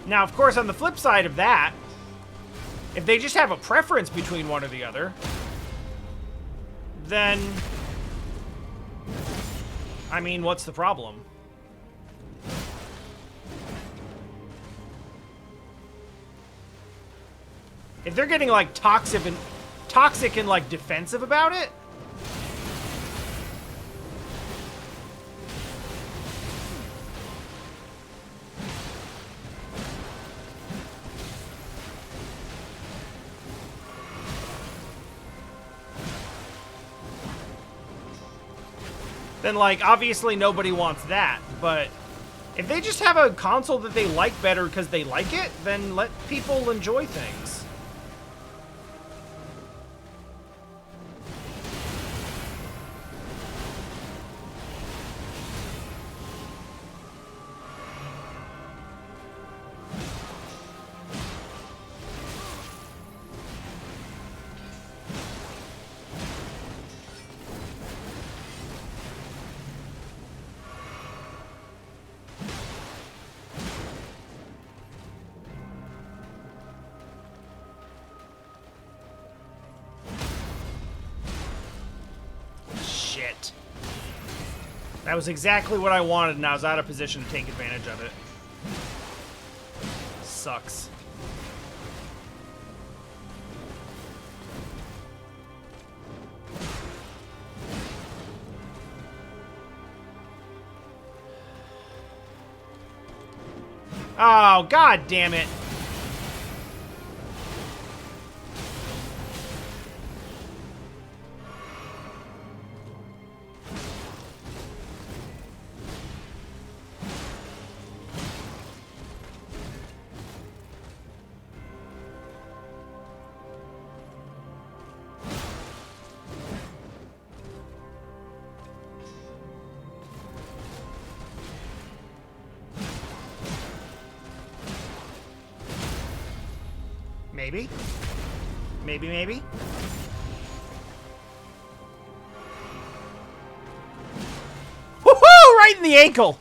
S1: Now, of course, on the flip side of that, if they just have a preference between one or the other, then, I mean, what's the problem? If they're getting, like, toxic and like defensive about it, then, like, obviously nobody wants that. But if they just have a console that they like better because they like it, then let people enjoy things. That was exactly what I wanted, and I was out of position to take advantage of it. Sucks. Oh, god damn it. Maybe. Maybe. Woohoo! Right in the ankle!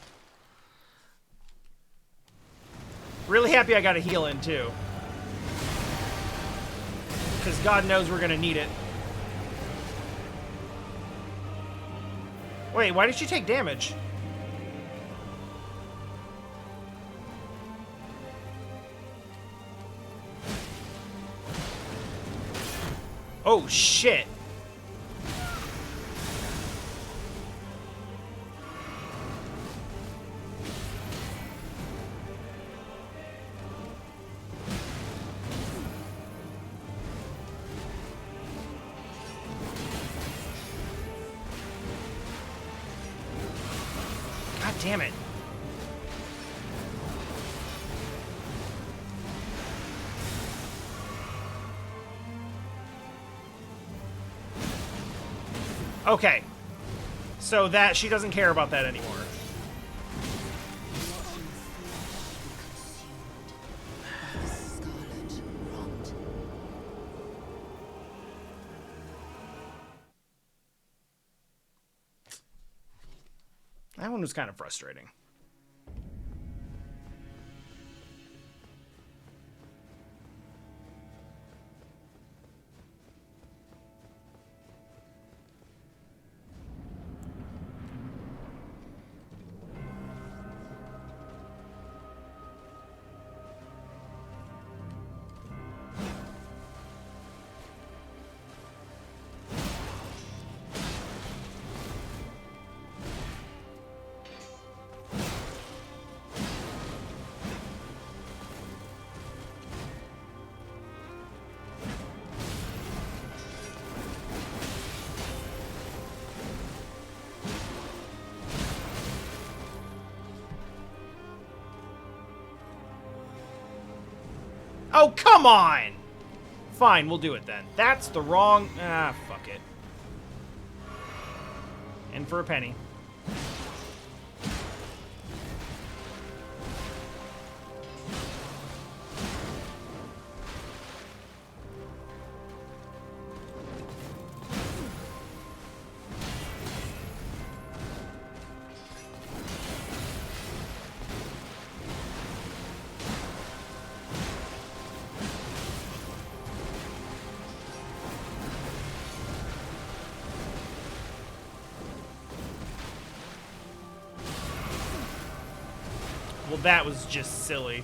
S1: Really happy I got a heal in, too. Because God knows we're gonna need it. Wait, why did she take damage? Oh, shit. God damn it. Okay. So that, she doesn't care about that anymore. That one was kind of frustrating. Oh, come on! Fine, we'll do it then. That's the wrong... Ah, fuck it. In for a penny. Well, that was just silly.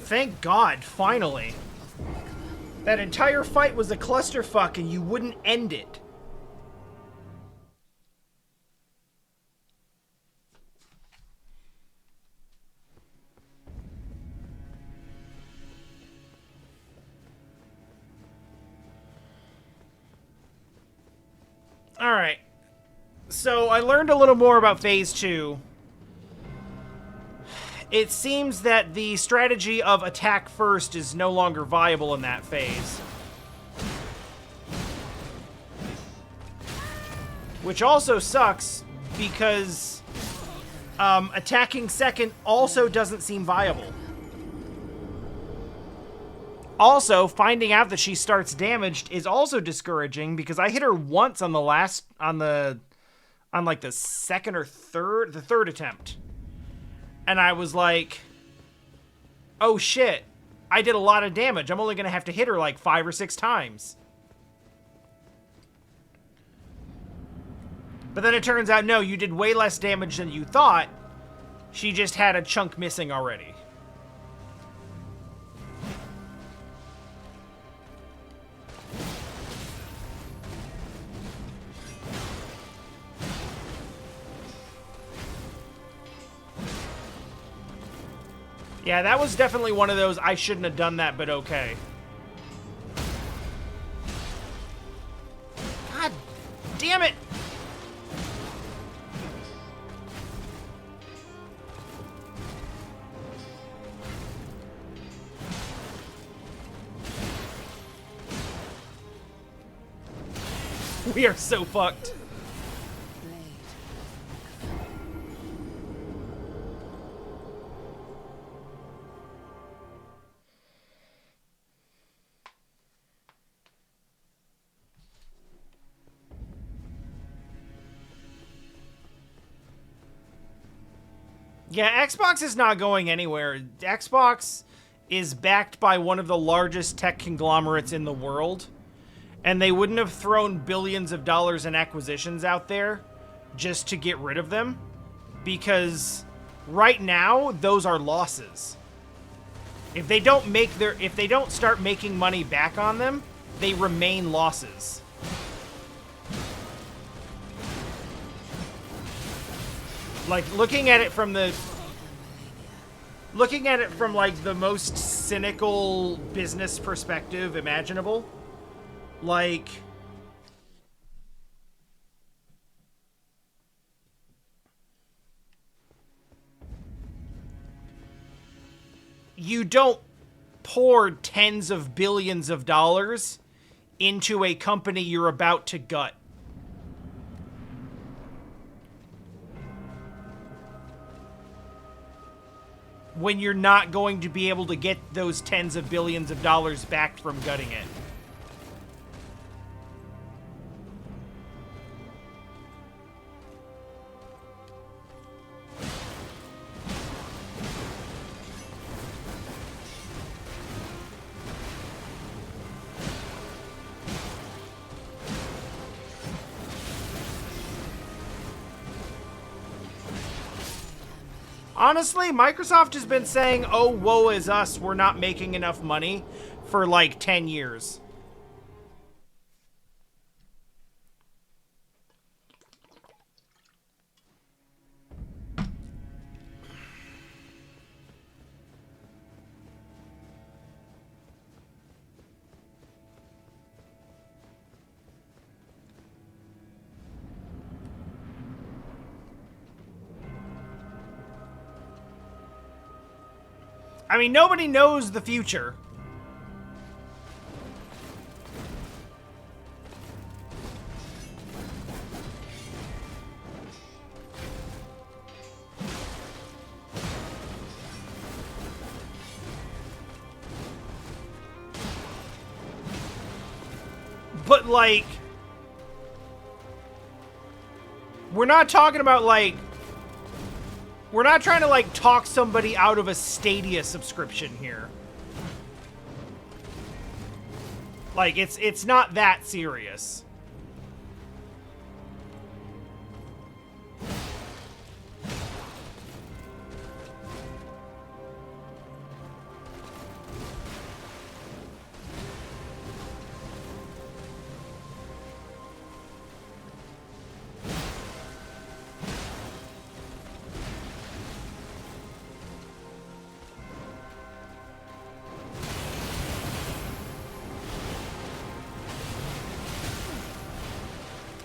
S1: Thank God, finally. That entire fight was a clusterfuck and you wouldn't end it. Alright. So I learned a little more about Phase 2. It seems that the strategy of attack first is no longer viable in that phase. Which also sucks, because attacking second also doesn't seem viable. Also, finding out that she starts damaged is also discouraging because I hit her once on the on like the third attempt. And I was like, oh shit, I did a lot of damage. I'm only going to have to hit her like 5 or 6 times. But then it turns out, no, you did way less damage than you thought. She just had a chunk missing already. Yeah, that was definitely one of those I shouldn't have done that, but okay. God damn it! We are so fucked. Yeah, Xbox is not going anywhere. Xbox is backed by one of the largest tech conglomerates in the world, and they wouldn't have thrown billions of dollars in acquisitions out there just to get rid of them, because right now those are losses. If they don't start making money back on them, they remain losses. Like, looking at it from like the most cynical business perspective imaginable, like, you don't pour tens of billions of dollars into a company you're about to gut. When you're not going to be able to get those tens of billions of dollars back from gutting it. Honestly, Microsoft has been saying, oh, woe is us, we're not making enough money for like 10 years. I mean, nobody knows the future. But, like, we're not talking about, like, we're not trying to, like, talk somebody out of a Stadia subscription here. Like, it's not that serious.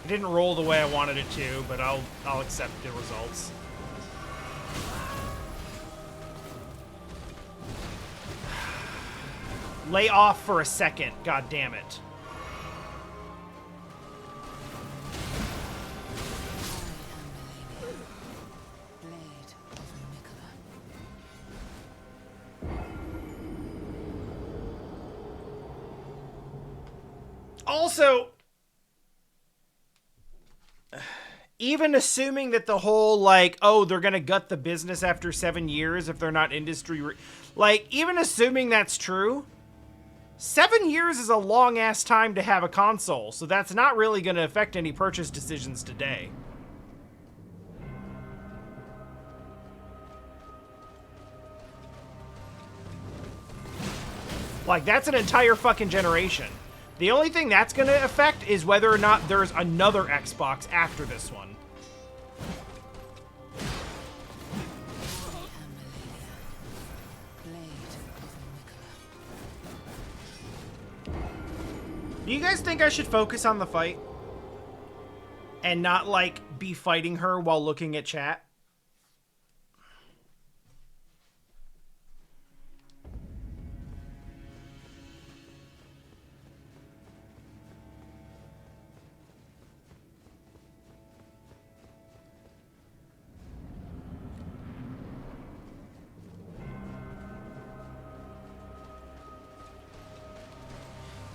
S1: Didn't roll the way I wanted it to, but I'll accept the results. Lay off for a second, god damn it. Also, even assuming that the whole, like, oh, they're gonna gut the business after 7 years if they're not like, even assuming that's true, 7 years is a long-ass time to have a console, so that's not really gonna affect any purchase decisions today. Like, that's an entire fucking generation. The only thing that's gonna affect is whether or not there's another Xbox after this one. Do you guys think I should focus on the fight? And not, like, be fighting her while looking at chat?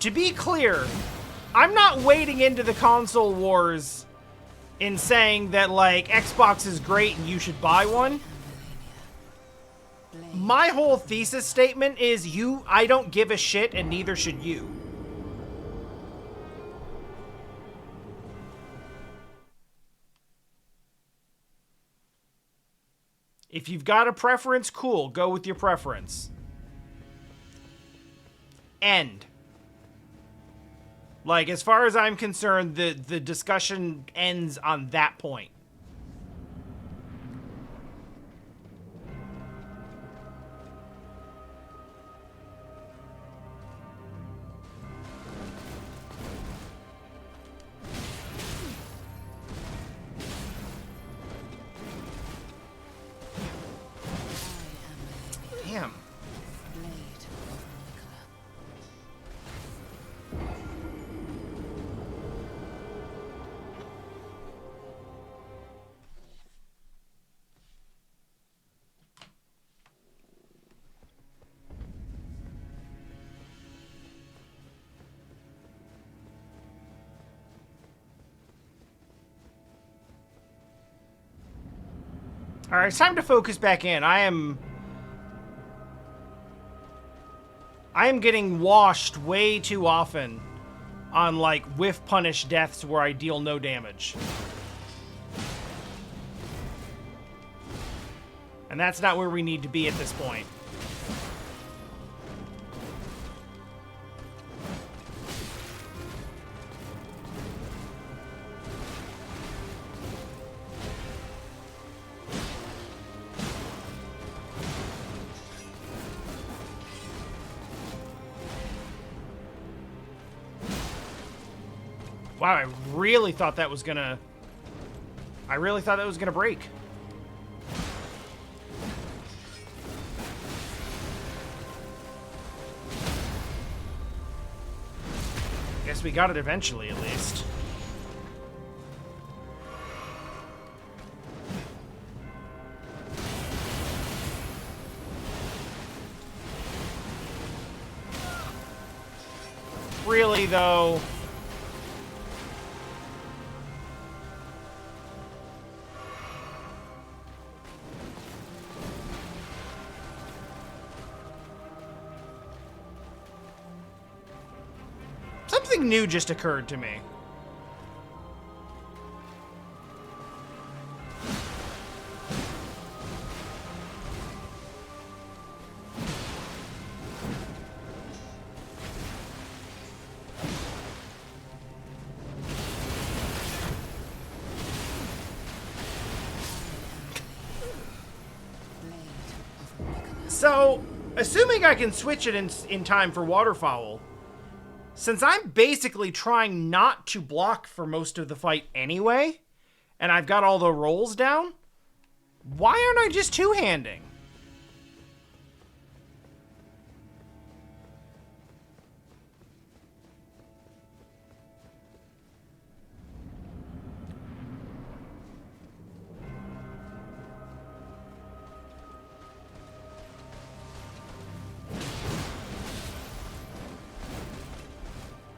S1: To be clear, I'm not wading into the console wars in saying that, like, Xbox is great and you should buy one. My whole thesis statement is I don't give a shit and neither should you. If you've got a preference, cool, go with your preference. End. Like, as far as I'm concerned, the discussion ends on that point. Damn. Alright, it's time to focus back in. I am getting washed way too often on, like, whiff punish deaths where I deal no damage. And that's not where we need to be at this point. Wow, I really thought that was gonna break. Guess we got it eventually, at least. Really, though... Something new just occurred to me. So, assuming I can switch it in time for Waterfowl, since I'm basically trying not to block for most of the fight anyway, and I've got all the rolls down, why aren't I just two-handing?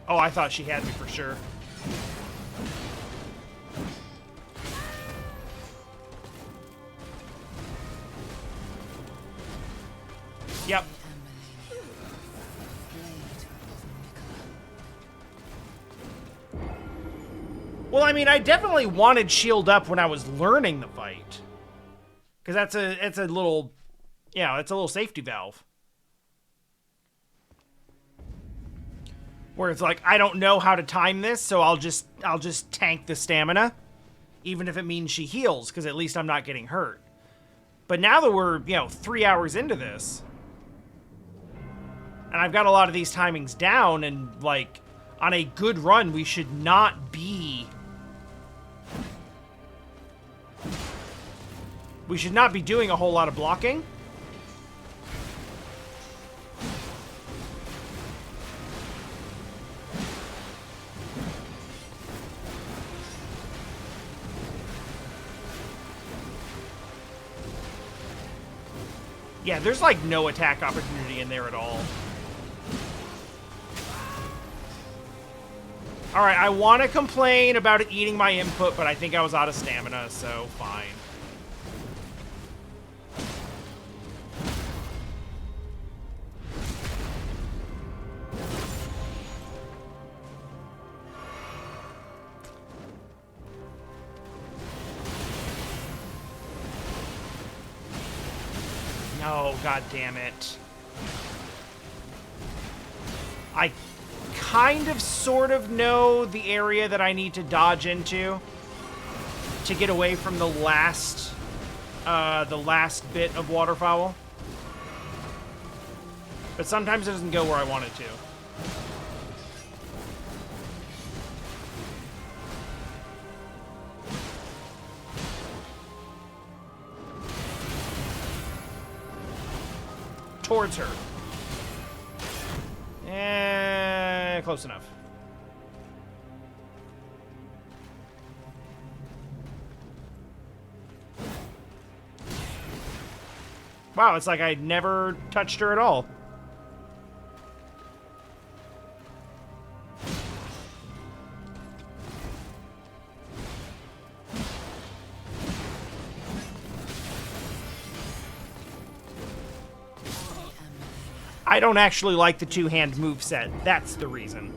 S1: Oh, Oh, I thought she had me for sure. Yep. Well, I mean, I definitely wanted shield up when I was learning the fight. Because it's a little, it's a little safety valve. Where it's like, I don't know how to time this, so I'll just tank the stamina. Even if it means she heals, because at least I'm not getting hurt. But now that we're, 3 hours into this, and I've got a lot of these timings down, and, like, on a good run, we should not be... We should not be doing a whole lot of blocking. Yeah, there's like no attack opportunity in there at all. Alright, I want to complain about it eating my input, but I think I was out of stamina, so fine. No, god damn it. I kind of sort of know the area that I need to dodge into to get away from the last bit of waterfowl. But sometimes it doesn't go where I want it to. Towards her. Close enough. Wow, it's like I never touched her at all. I don't actually like the two-hand moveset. That's the reason.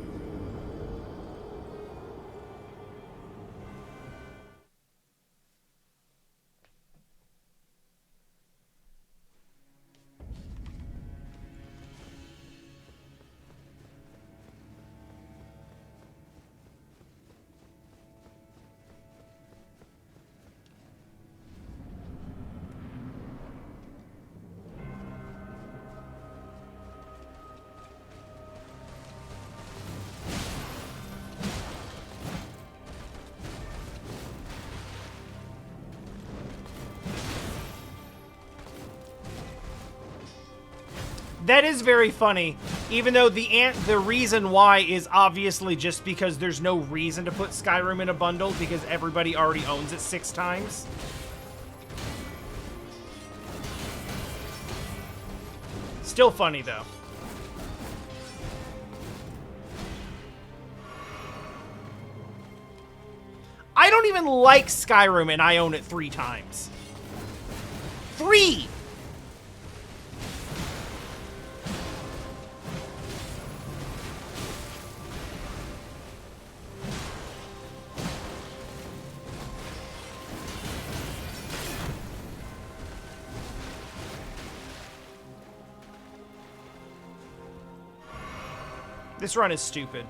S1: That is very funny, even though the reason why is obviously just because there's no reason to put Skyrim in a bundle because everybody already owns it 6 times. Still funny, though. I don't even like Skyrim, and I own it 3 times. 3! This run is stupid.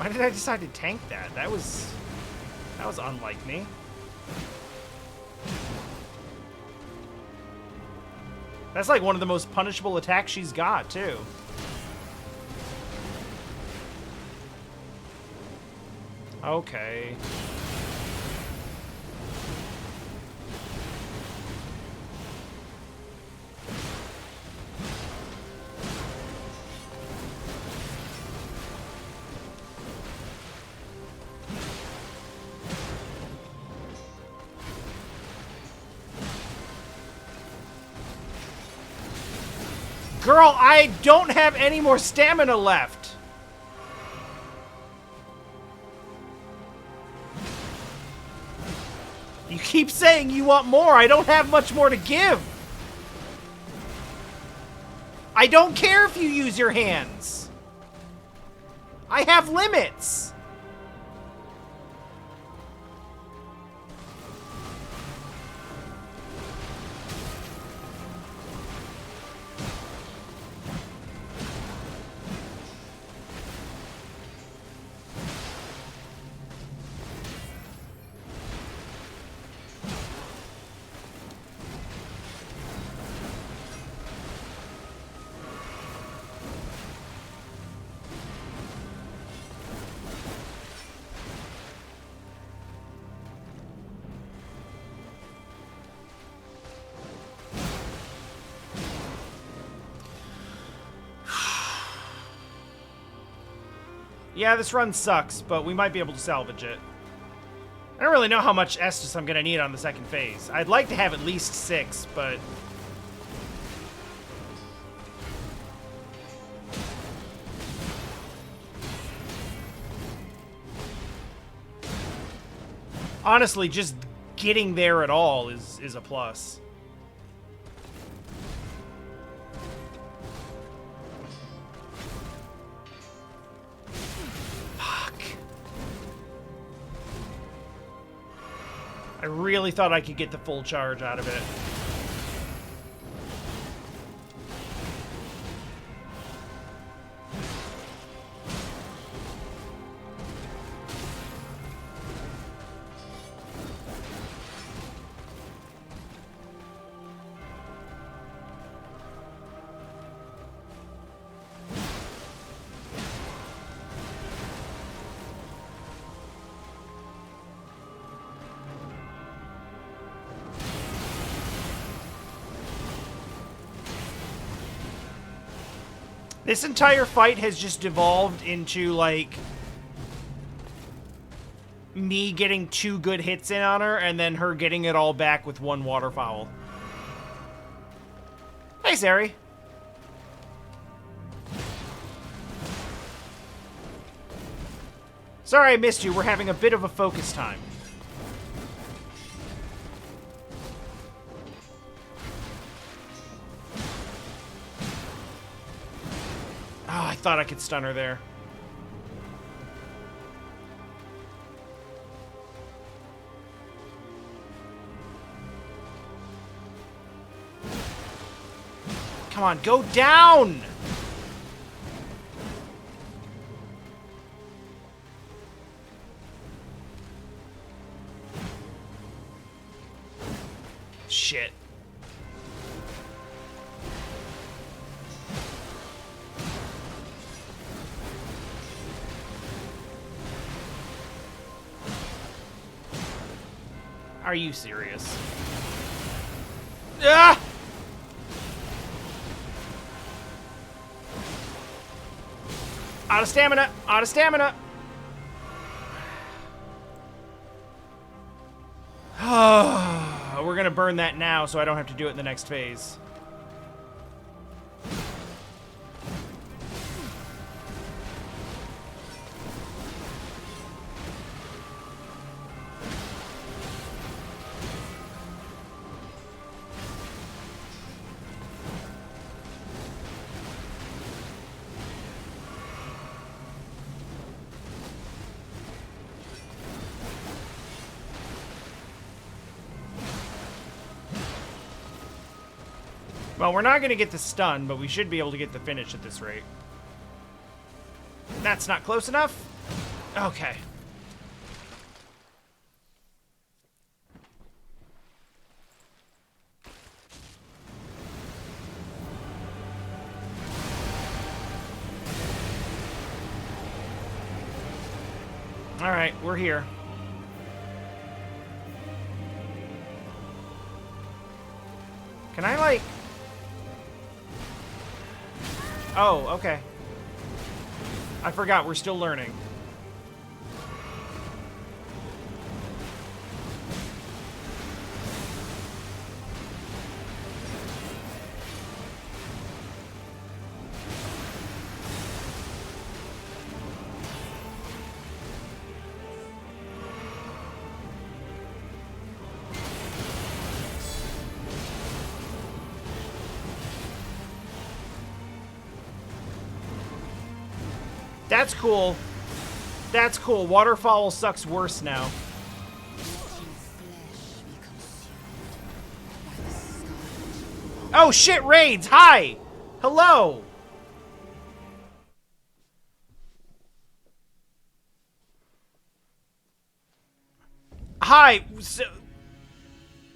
S1: Why did I decide to tank that? That was unlike me. That's like one of the most punishable attacks she's got, too. Okay. Girl, I don't have any more stamina left. You keep saying you want more. I don't have much more to give. I don't care if you use your hands. I have limits. Yeah, this run sucks, but we might be able to salvage it. I don't really know how much Estus I'm gonna need on the second phase. I'd like to have at least 6, but... honestly, just getting there at all is a plus. I really thought I could get the full charge out of it. This entire fight has just devolved into, like, me getting 2 good hits in on her, and then her getting it all back with 1 waterfowl. Hey, Sari. Sorry I missed you. We're having a bit of a focus time. Oh, I thought I could stun her there. Come on, go down! Shit. Are you serious? Ah! Out of stamina! Out of stamina! We're gonna burn that now so I don't have to do it in the next phase. Well, we're not going to get the stun, but we should be able to get the finish at this rate. That's not close enough. Okay. All right, we're here. Can I, like... Oh, okay. I forgot, we're still learning. That's cool. That's cool. Waterfowl sucks worse now. Oh shit, raids! Hi! Hello! Hi!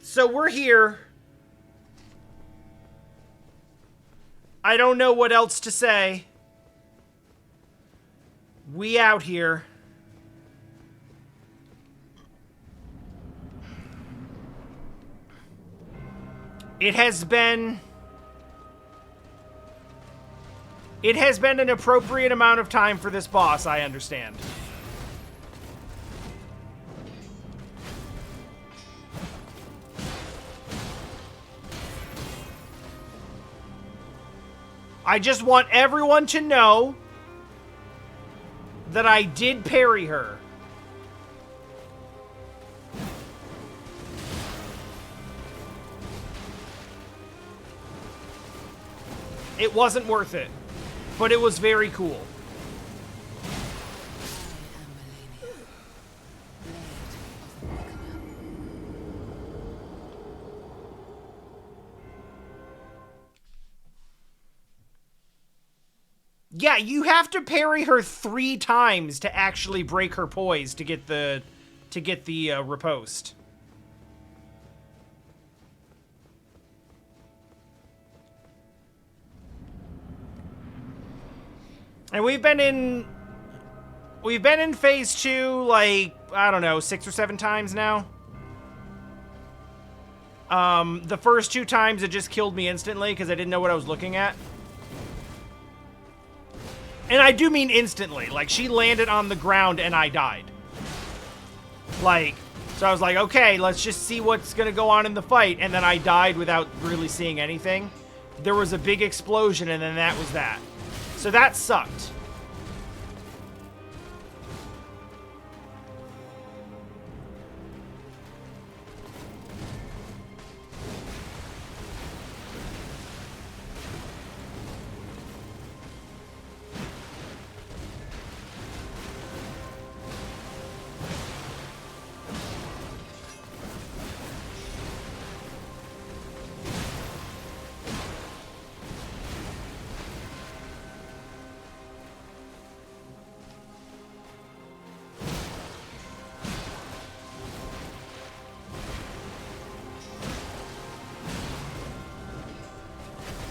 S1: So we're here. I don't know what else to say. We out here. It has been an appropriate amount of time for this boss, I understand. I just want everyone to know that I did parry her. It wasn't worth it, but it was very cool. Yeah, you have to parry her 3 times to actually break her poise to get the riposte. And we've been in phase 2 like, I don't know, 6 or 7 times now. The first 2 times it just killed me instantly because I didn't know what I was looking at. And I do mean instantly. Like, she landed on the ground and I died. Like, so I was like, okay, let's just see what's gonna go on in the fight. And then I died without really seeing anything. There was a big explosion and then that was that. So that sucked.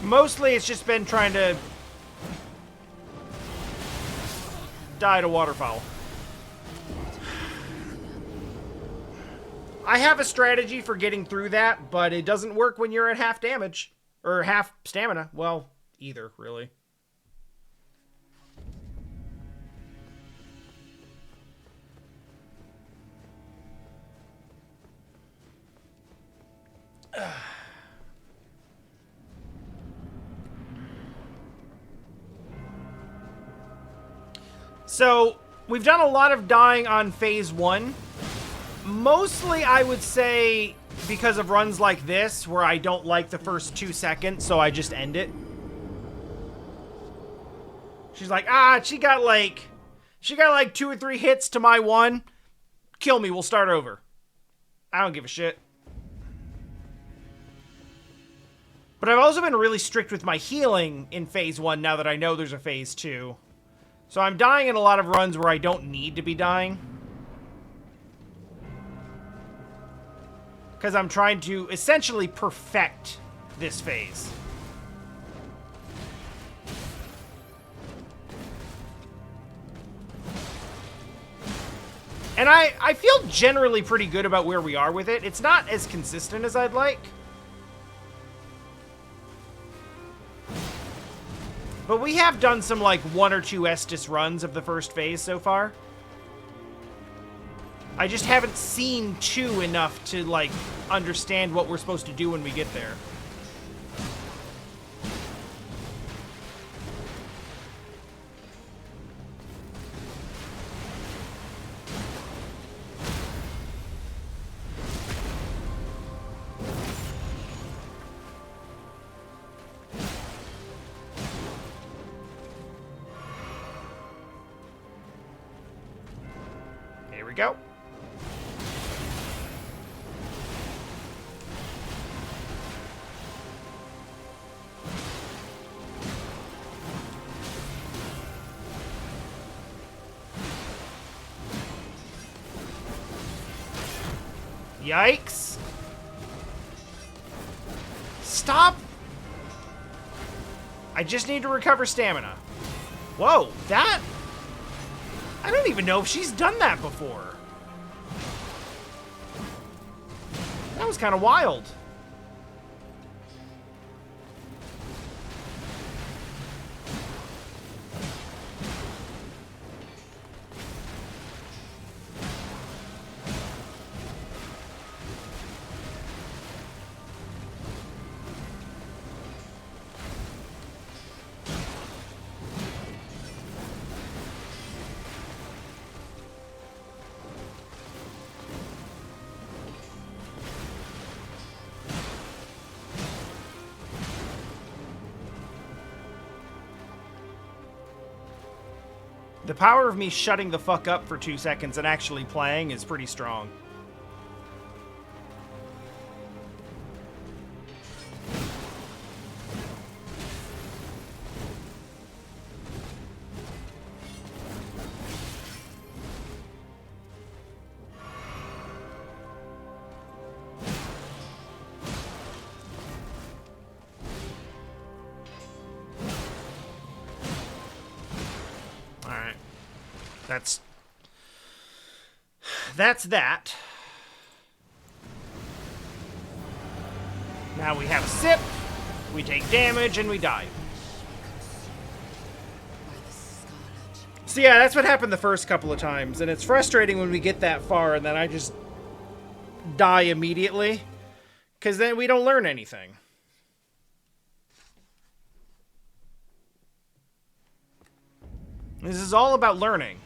S1: Mostly it's just been trying to die to waterfowl. I have a strategy for getting through that, but it doesn't work when you're at half damage. Or half stamina. Well, either, really. So, we've done a lot of dying on phase 1. Mostly, I would say, because of runs like this, where I don't like the first 2 seconds, so I just end it. She's like, she got like 2 or 3 hits to my 1. Kill me, we'll start over. I don't give a shit. But I've also been really strict with my healing in phase 1 now that I know there's a phase 2. So I'm dying in a lot of runs where I don't need to be dying. Because I'm trying to essentially perfect this phase. And I feel generally pretty good about where we are with it. It's not as consistent as I'd like. But we have done some, like, 1 or 2 Estus runs of the first phase so far. I just haven't seen 2 enough to, like, understand what we're supposed to do when we get there. Here we go. Yikes. Stop. I just need to recover stamina. Whoa, that... I don't even know if she's done that before. That was kind of wild. The power of me shutting the fuck up for 2 seconds and actually playing is pretty strong. That's that. Now we have a sip, we take damage, and we die. So yeah, that's what happened the first couple of times, and it's frustrating when we get that far and then I just die immediately, because then we don't learn anything. This is all about learning.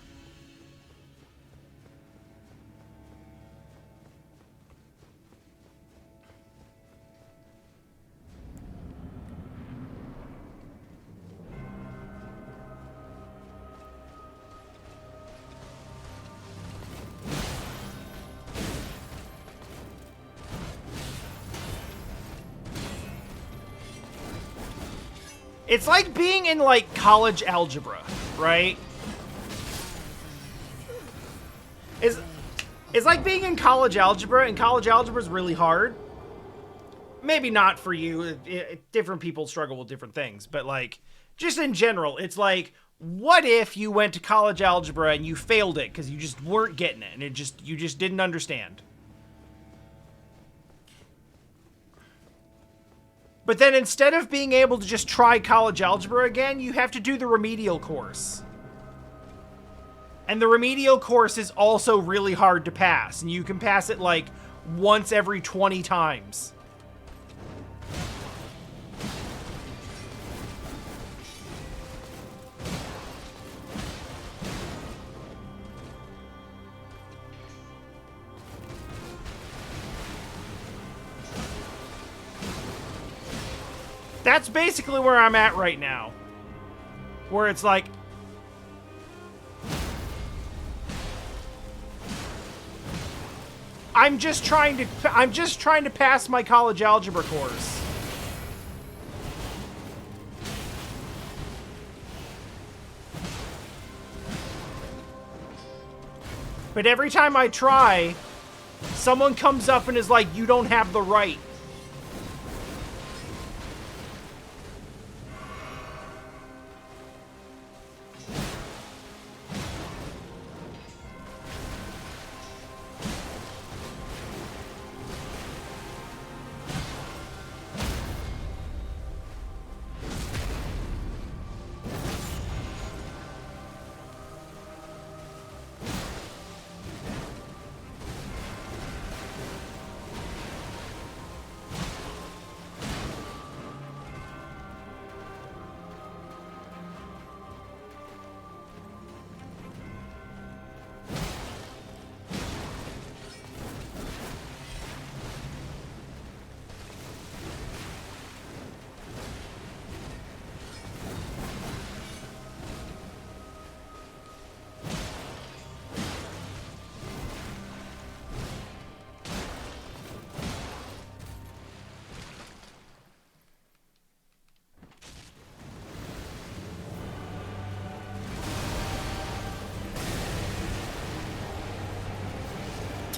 S1: It's like being in, like, college algebra, right? It's like being in college algebra, and college algebra is really hard. Maybe not for you. Different people struggle with different things. But, like, just in general, it's like, what if you went to college algebra and you failed it because you just weren't getting it, and you just didn't understand? But then instead of being able to just try college algebra again, you have to do the remedial course. And the remedial course is also really hard to pass. And you can pass it like once every 20 times. That's basically where I'm at right now. Where it's like, I'm just trying to pass my college algebra course. But every time I try, someone comes up and is like, you don't have the right.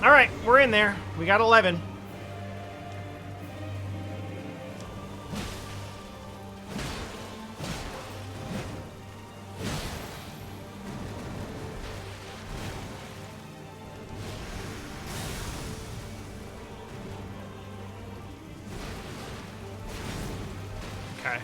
S1: All right, we're in there. We got 11. Okay.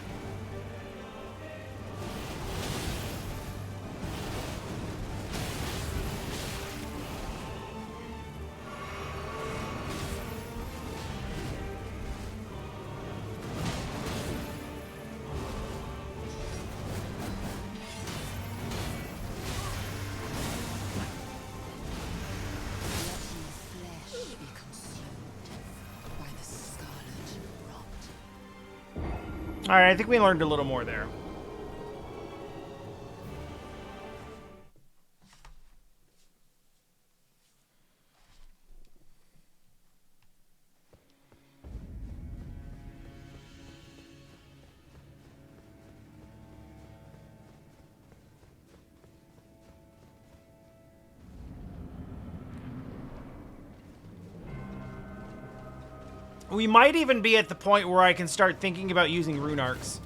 S1: All right, I think we learned a little more there. We might even be at the point where I can start thinking about using rune arcs.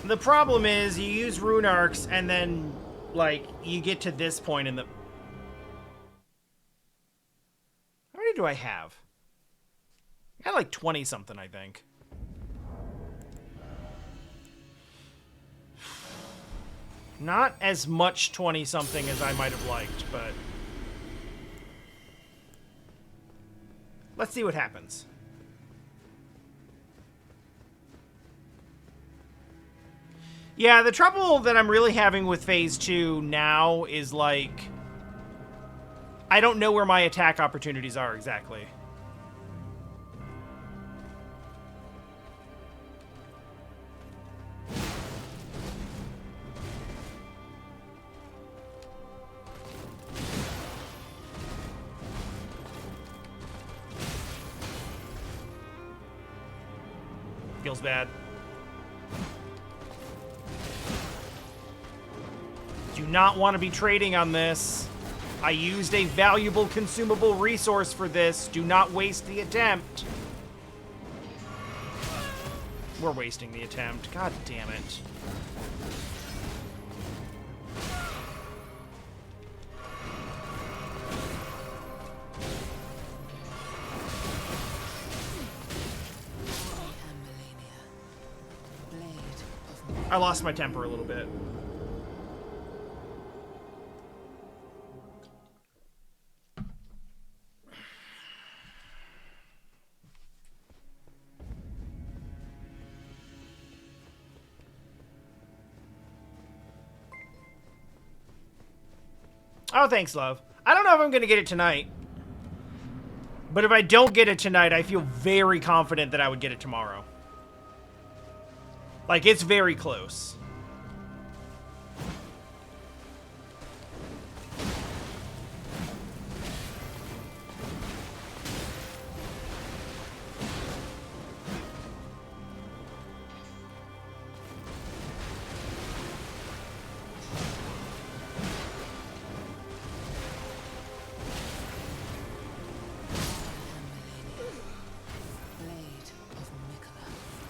S1: The problem is you use rune arcs and then, like, you get to this point in the... How many do I have? I got like 20 something, I think. Not as much 20 something as I might have liked, but let's see what happens. Yeah, the trouble that I'm really having with Phase 2 now is, like, I don't know where my attack opportunities are exactly. Feels bad. Do not want to be trading on this. I used a valuable consumable resource for this. Do not waste the attempt. We're wasting the attempt. God damn it. I lost my temper a little bit. Oh, thanks, love. I don't know if I'm going to get it tonight. But if I don't get it tonight, I feel very confident that I would get it tomorrow. Like, it's very close.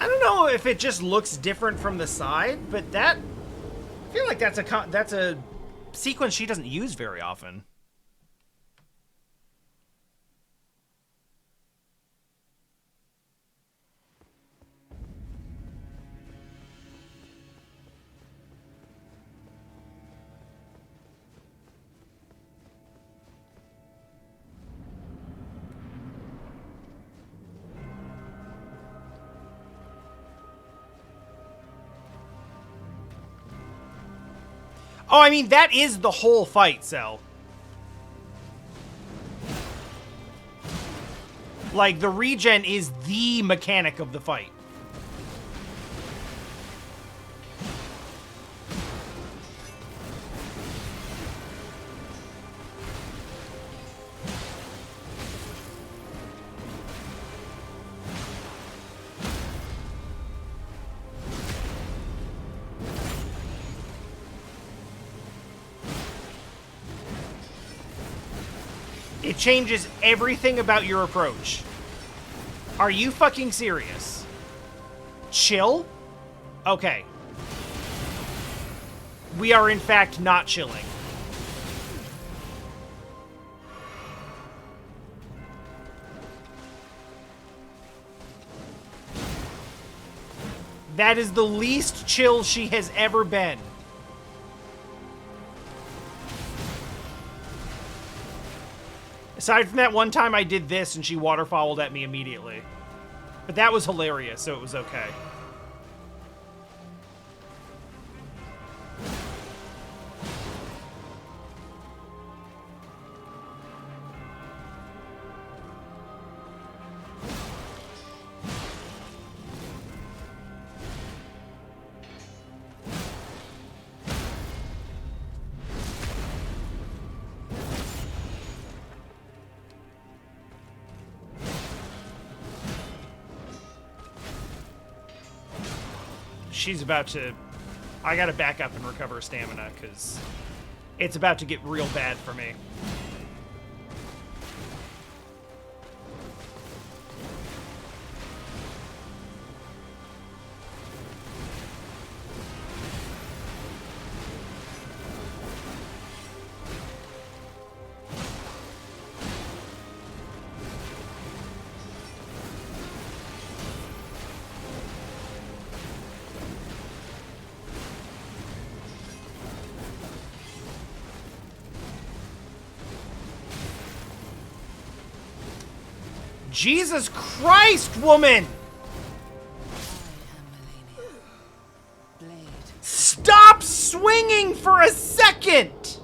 S1: I don't know if it just looks different from the side, but I feel like that's a sequence she doesn't use very often. Oh, I mean, that is the whole fight, Cell. Like, the regen is the mechanic of the fight. It changes everything about your approach. Are you fucking serious? Chill? Okay. We are in fact not chilling. That is the least chill she has ever been. Aside from that one time I did this and she waterfouled at me immediately. But that was hilarious, so it was okay. She's about to... I gotta back up and recover stamina, because it's about to get real bad for me. Jesus Christ, woman! Stop swinging for a second!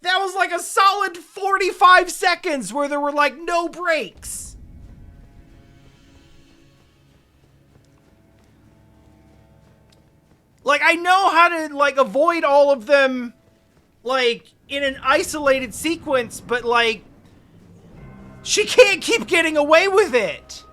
S1: That was like a solid 45 seconds where there were like no breaks. Like, I know how to like avoid all of them like in an isolated sequence, but like she can't keep getting away with it.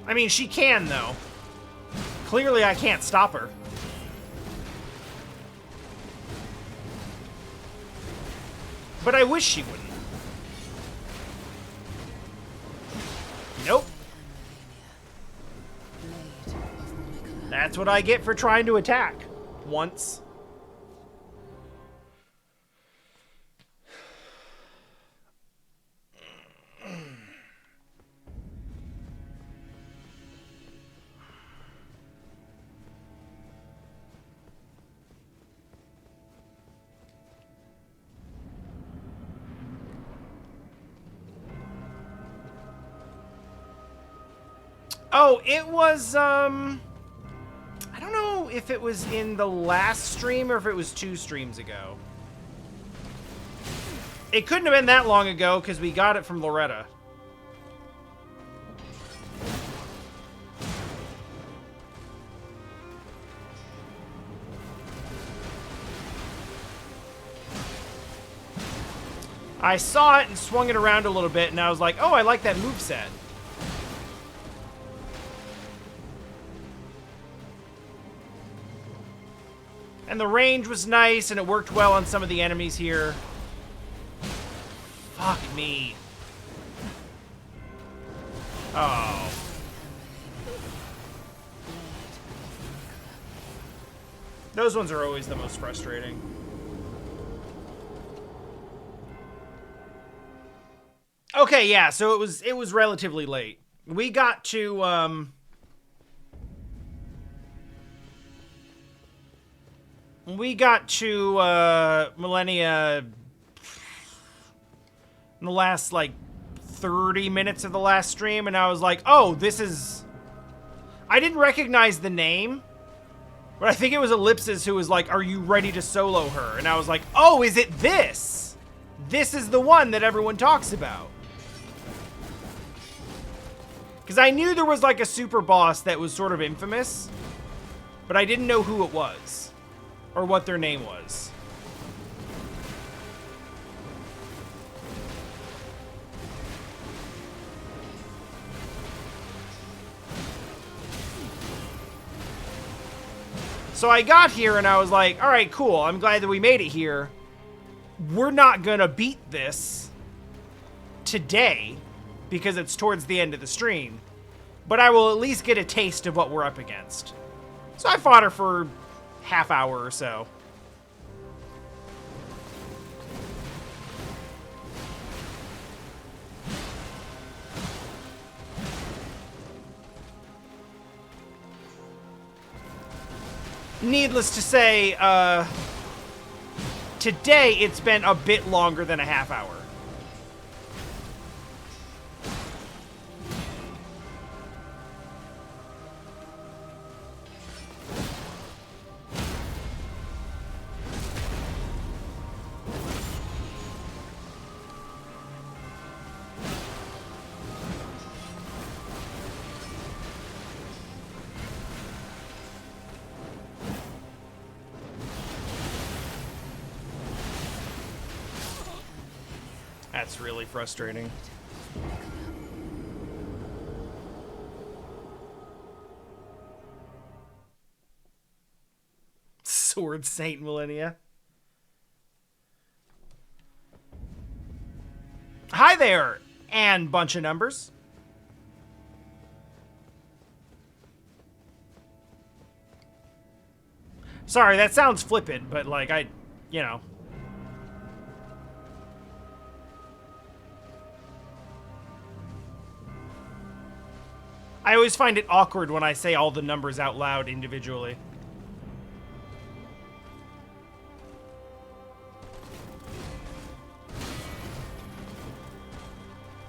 S1: I mean, she can, though. Clearly, I can't stop her. But I wish she wouldn't. Nope. That's what I get for trying to attack. Once. Oh, it was, I don't know if it was in the last stream or if it was 2 streams ago. It couldn't have been that long ago because we got it from Loretta. I saw it and swung it around a little bit, and I was like, oh, I like that moveset. And the range was nice, and it worked well on some of the enemies here. Fuck me. Oh. Those ones are always the most frustrating. Okay, yeah, so it was relatively late. We got to Malenia in the last like 30 minutes of the last stream, and I was like, oh, this is... I didn't recognize the name, but I think it was Ellipsis who was like, are you ready to solo her? And I was like, oh, is it this? This is the one that everyone talks about. Because I knew there was like a super boss that was sort of infamous, but I didn't know who it was or what their name was. So I got here and I was like, all right, cool. I'm glad that we made it here. We're not gonna beat this today because it's towards the end of the stream, but I will at least get a taste of what we're up against. So I fought her for half hour or so. Needless to say, today it's been a bit longer than a half hour. That's really frustrating. Sword Saint Malenia. Hi there, and bunch of numbers. Sorry, that sounds flippant, but like you know. I always find it awkward when I say all the numbers out loud individually.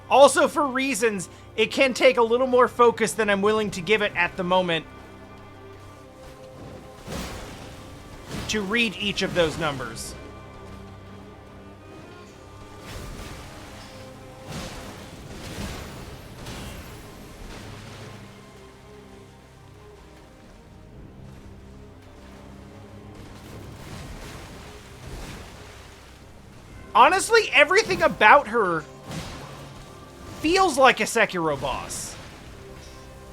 S1: Also, for reasons, it can take a little more focus than I'm willing to give it at the moment to read each of those numbers. Honestly, everything about her feels like a Sekiro boss.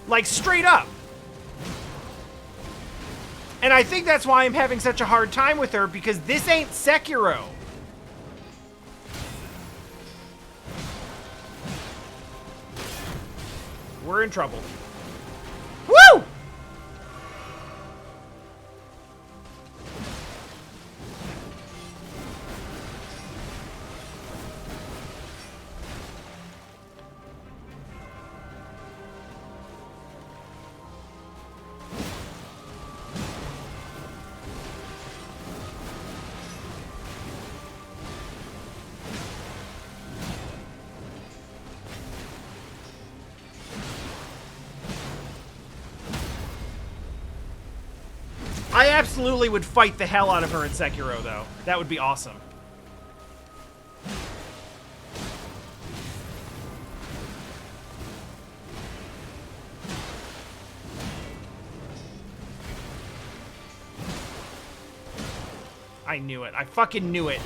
S1: Like, straight up. And I think that's why I'm having such a hard time with her, because this ain't Sekiro. We're in trouble. Woo! I absolutely would fight the hell out of her in Sekiro, though. That would be awesome. I knew it. I fucking knew it.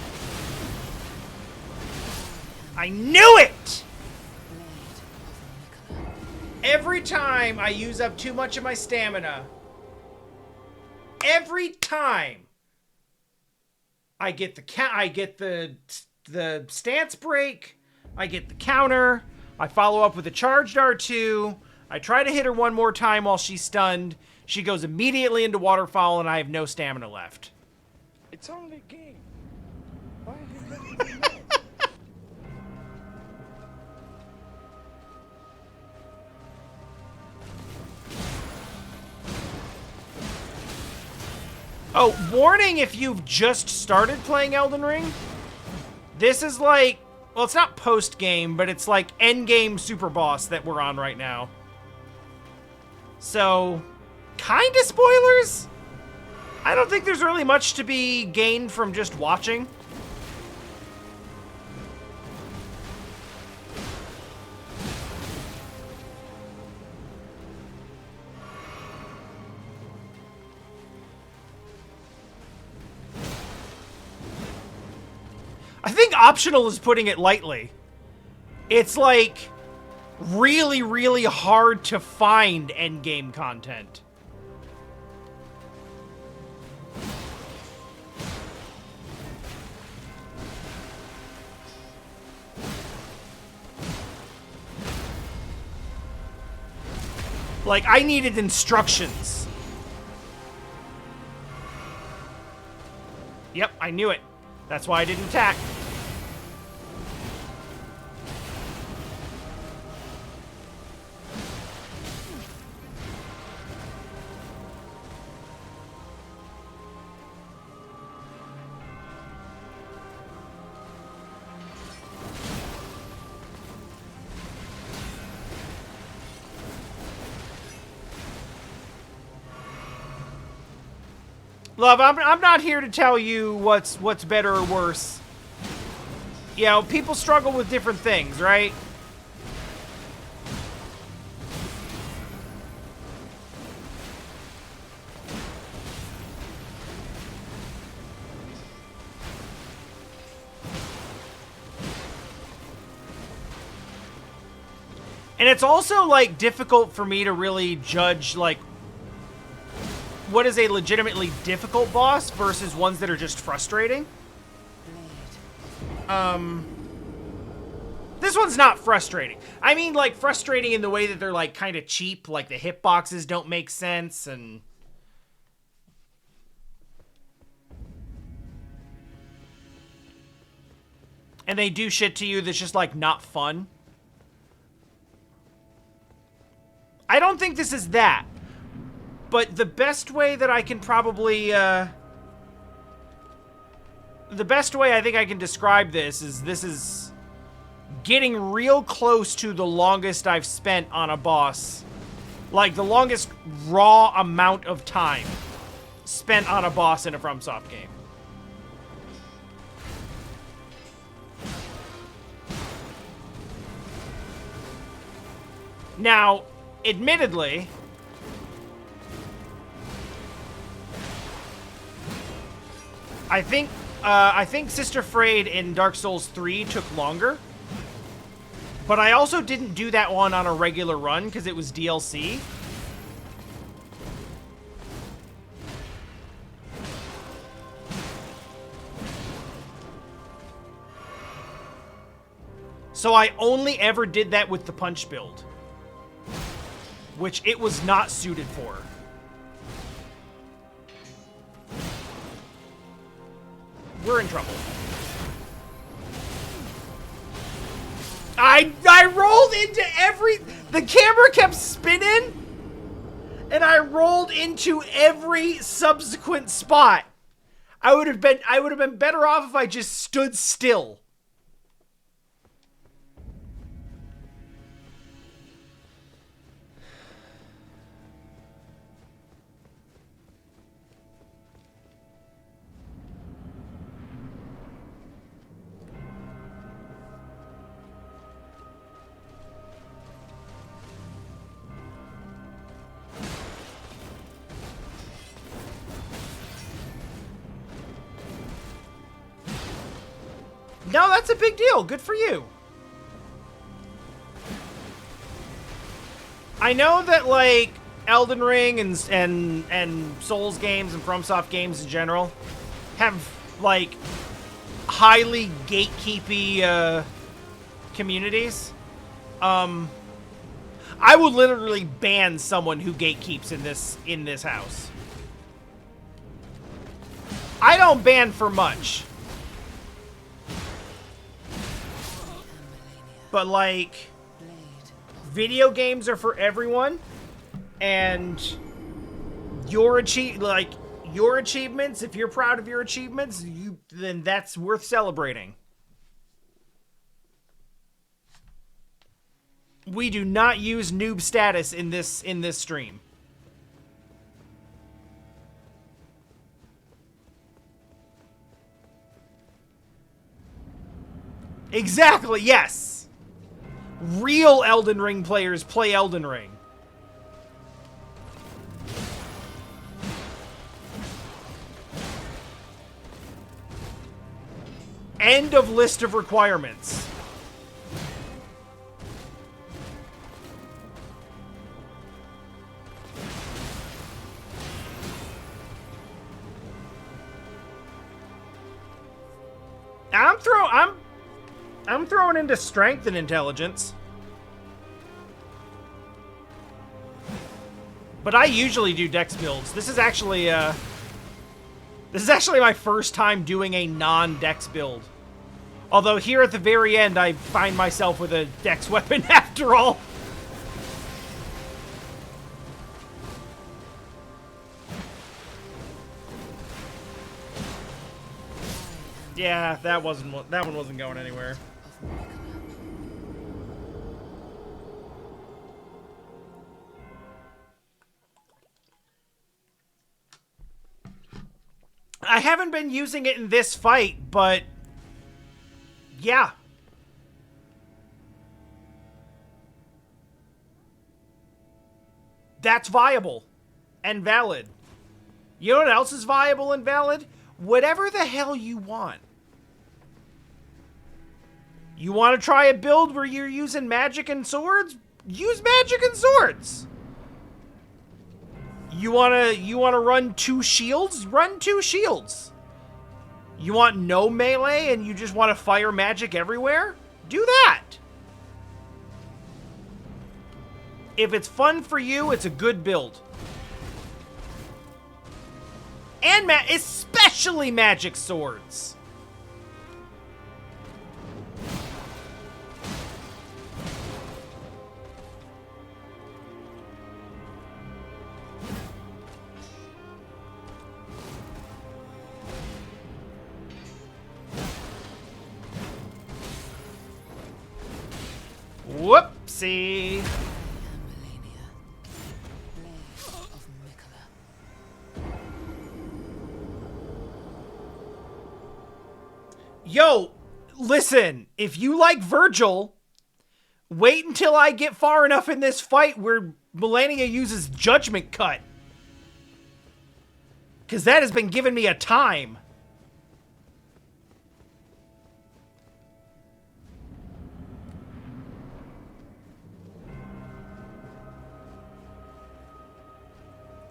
S1: I knew it!
S2: Blade of Nicola.
S1: Every time I use up too much of my stamina, every time I get the stance break, I get the counter, I follow up with a charged R2, I try to hit her one more time while she's stunned, she goes immediately into waterfall and I have no stamina left.
S3: It's only a game. Why are you getting me mad?
S1: Oh, warning if you've just started playing Elden Ring. This is like, well, it's not post-game, but it's like end-game super boss that we're on right now. So, kinda spoilers? I don't think there's really much to be gained from just watching. I think optional is putting it lightly. It's like really, really hard to find endgame content. Like, I needed instructions. Yep, I knew it. That's why I didn't attack. Love, I'm not here to tell you what's better or worse. You know, people struggle with different things, right? And it's also, like, difficult for me to really judge, like, what is a legitimately difficult boss versus ones that are just frustrating. This one's not frustrating. I mean, like, frustrating in the way that they're, like, kind of cheap, like the hitboxes don't make sense, and they do shit to you that's just, like, not fun. I don't think this is that. But the best way that I can probably, the best way I think I can describe this is getting real close to the longest I've spent on a boss. Like, the longest raw amount of time spent on a boss in a FromSoft game. Now, admittedly, I think Sister Frayed in Dark Souls 3 took longer. But I also didn't do that one on a regular run because it was DLC. So I only ever did that with the punch build, which it was not suited for. We're in trouble. I rolled into the camera kept spinning, and I rolled into every subsequent spot. I would have been better off if I just stood still. No, that's a big deal. Good for you. I know that, like, Elden Ring and Souls games and FromSoft games in general have, like, highly gatekeepy, communities. I would literally ban someone who gatekeeps in this house. I don't ban for much. But, like, video games are for everyone, and your achievements, if you're proud of your achievements, then that's worth celebrating. We do not use noob status in this stream. Exactly, yes. Real Elden Ring players play Elden Ring. End of list of requirements. I'm throwing into strength and intelligence. But I usually do dex builds. This is actually my first time doing a non-dex build. Although here at the very end, I find myself with a dex weapon after all. Yeah, that one wasn't going anywhere. I haven't been using it in this fight, but yeah. That's viable and valid. You know what else is viable and valid? Whatever the hell you want. You want to try a build where you're using magic and swords? Use magic and swords. You wanna run 2 shields? Run 2 shields. You want no melee and you just want to fire magic everywhere? Do that. If it's fun for you, it's a good build. And especially magic swords. Whoopsie. Yo, listen, if you like Virgil, wait until I get far enough in this fight where Malenia uses Judgment Cut. Because that has been giving me a time.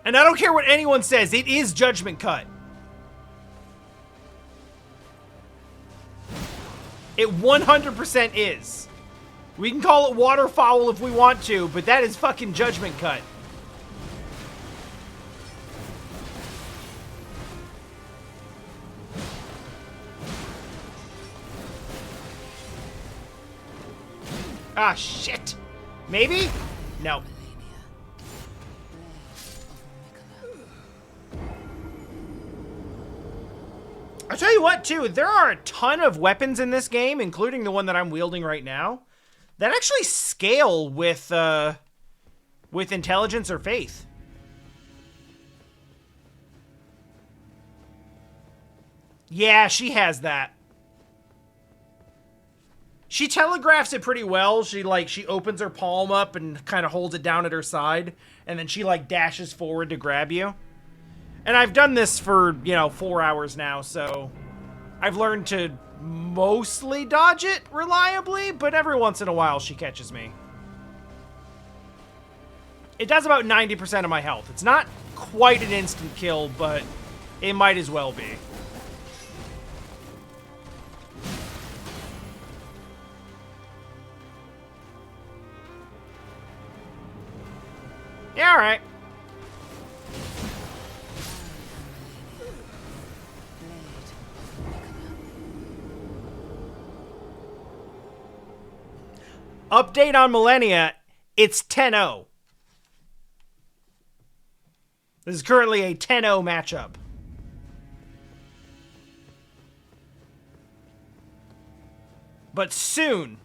S1: And I don't care what anyone says, it is Judgment Cut. It 100% is. We can call it Waterfowl if we want to, but that is fucking Judgment Cut. Ah, shit. Maybe? No. I'll tell you what, too, there are a ton of weapons in this game, including the one that I'm wielding right now, that actually scale with intelligence or faith. Yeah, she has that. She telegraphs it pretty well. She opens her palm up and kind of holds it down at her side, and then she, like, dashes forward to grab you. And I've done this for, 4 hours now, so I've learned to mostly dodge it reliably, but every once in a while she catches me. It does about 90% of my health. It's not quite an instant kill, but it might as well be. Yeah, alright. Update on Malenia, it's 10-0. This is currently a 10-0 matchup. But soon,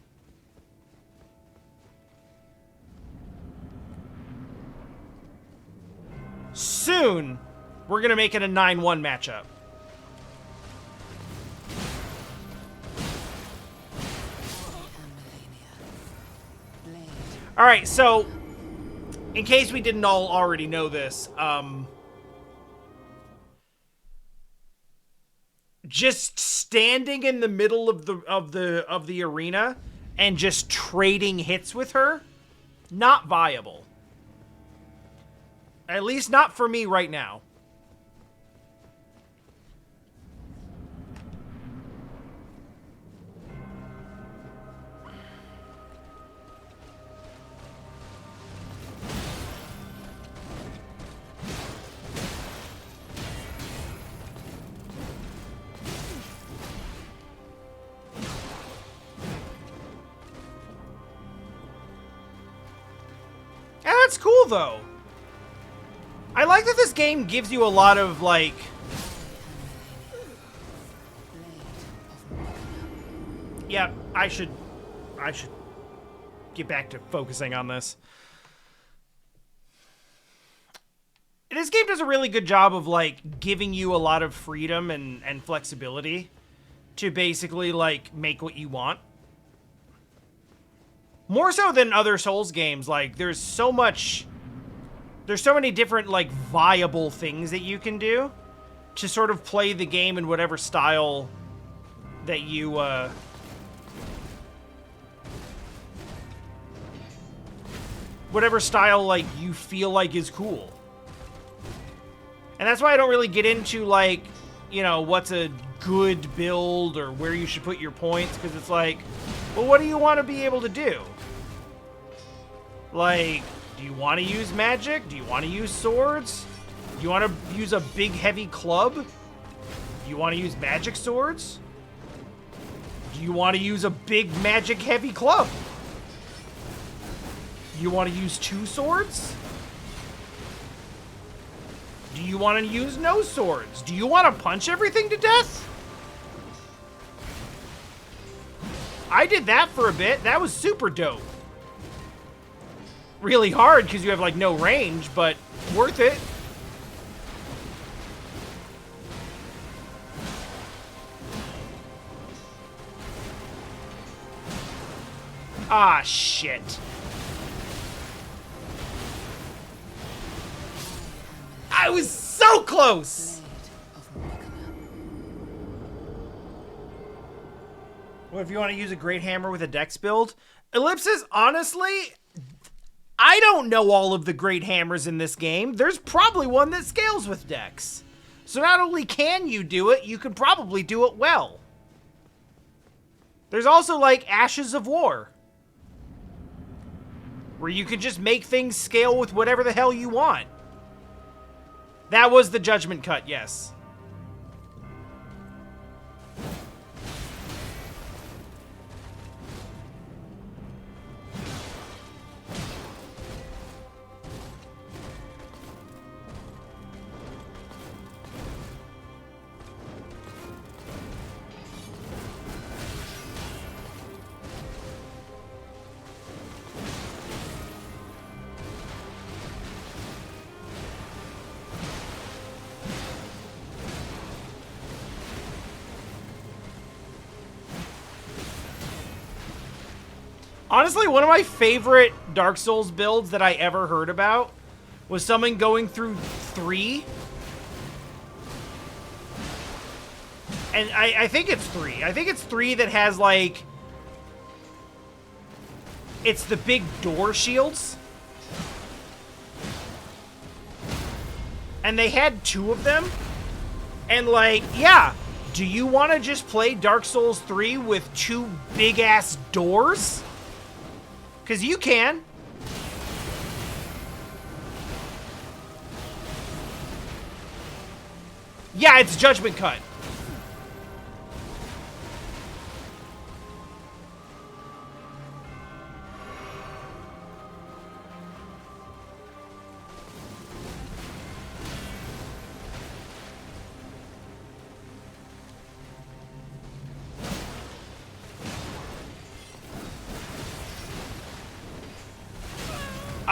S1: we're going to make it a 9-1 matchup. All right, so in case we didn't all already know this, just standing in the middle of the arena and just trading hits with her, not viable. At least not for me right now. Yeah, that's cool, though. I like that this game gives you a lot of, like... Yeah, I should get back to focusing on this. This game does a really good job of, like, giving you a lot of freedom and flexibility to basically, like, make what you want. More so than other Souls games, like, there's so many different, like, viable things that you can do to sort of play the game in whatever style that you, whatever style, like, you feel like is cool. And that's why I don't really get into, like, you know, what's a good build or where you should put your points, because it's like, well, what do you want to be able to do? Like, do you want to use magic? Do you want to use swords? Do you want to use a big heavy club? Do you want to use magic swords? Do you want to use a big magic heavy club? Do you want to use 2 swords? Do you want to use no swords? Do you want to punch everything to death? I did that for a bit. That was super dope. Really hard because you have, like, no range, but worth it. Ah, shit. I was so close! What if you want to use a great hammer with a dex build? Ellipsis, honestly, I don't know all of the great hammers in this game. There's probably one that scales with dex. So not only can you do it, you can probably do it well. There's also, like, Ashes of War, where you can just make things scale with whatever the hell you want. That was the judgment cut, yes. Honestly, one of my favorite Dark Souls builds that I ever heard about was someone going through 3. And I think it's 3. I think it's 3 that has, like... It's the big door shields. And they had 2 of them. And, like, yeah. Do you want to just play Dark Souls 3 with 2 big-ass doors? Because you can. Yeah, it's Judgment Cut.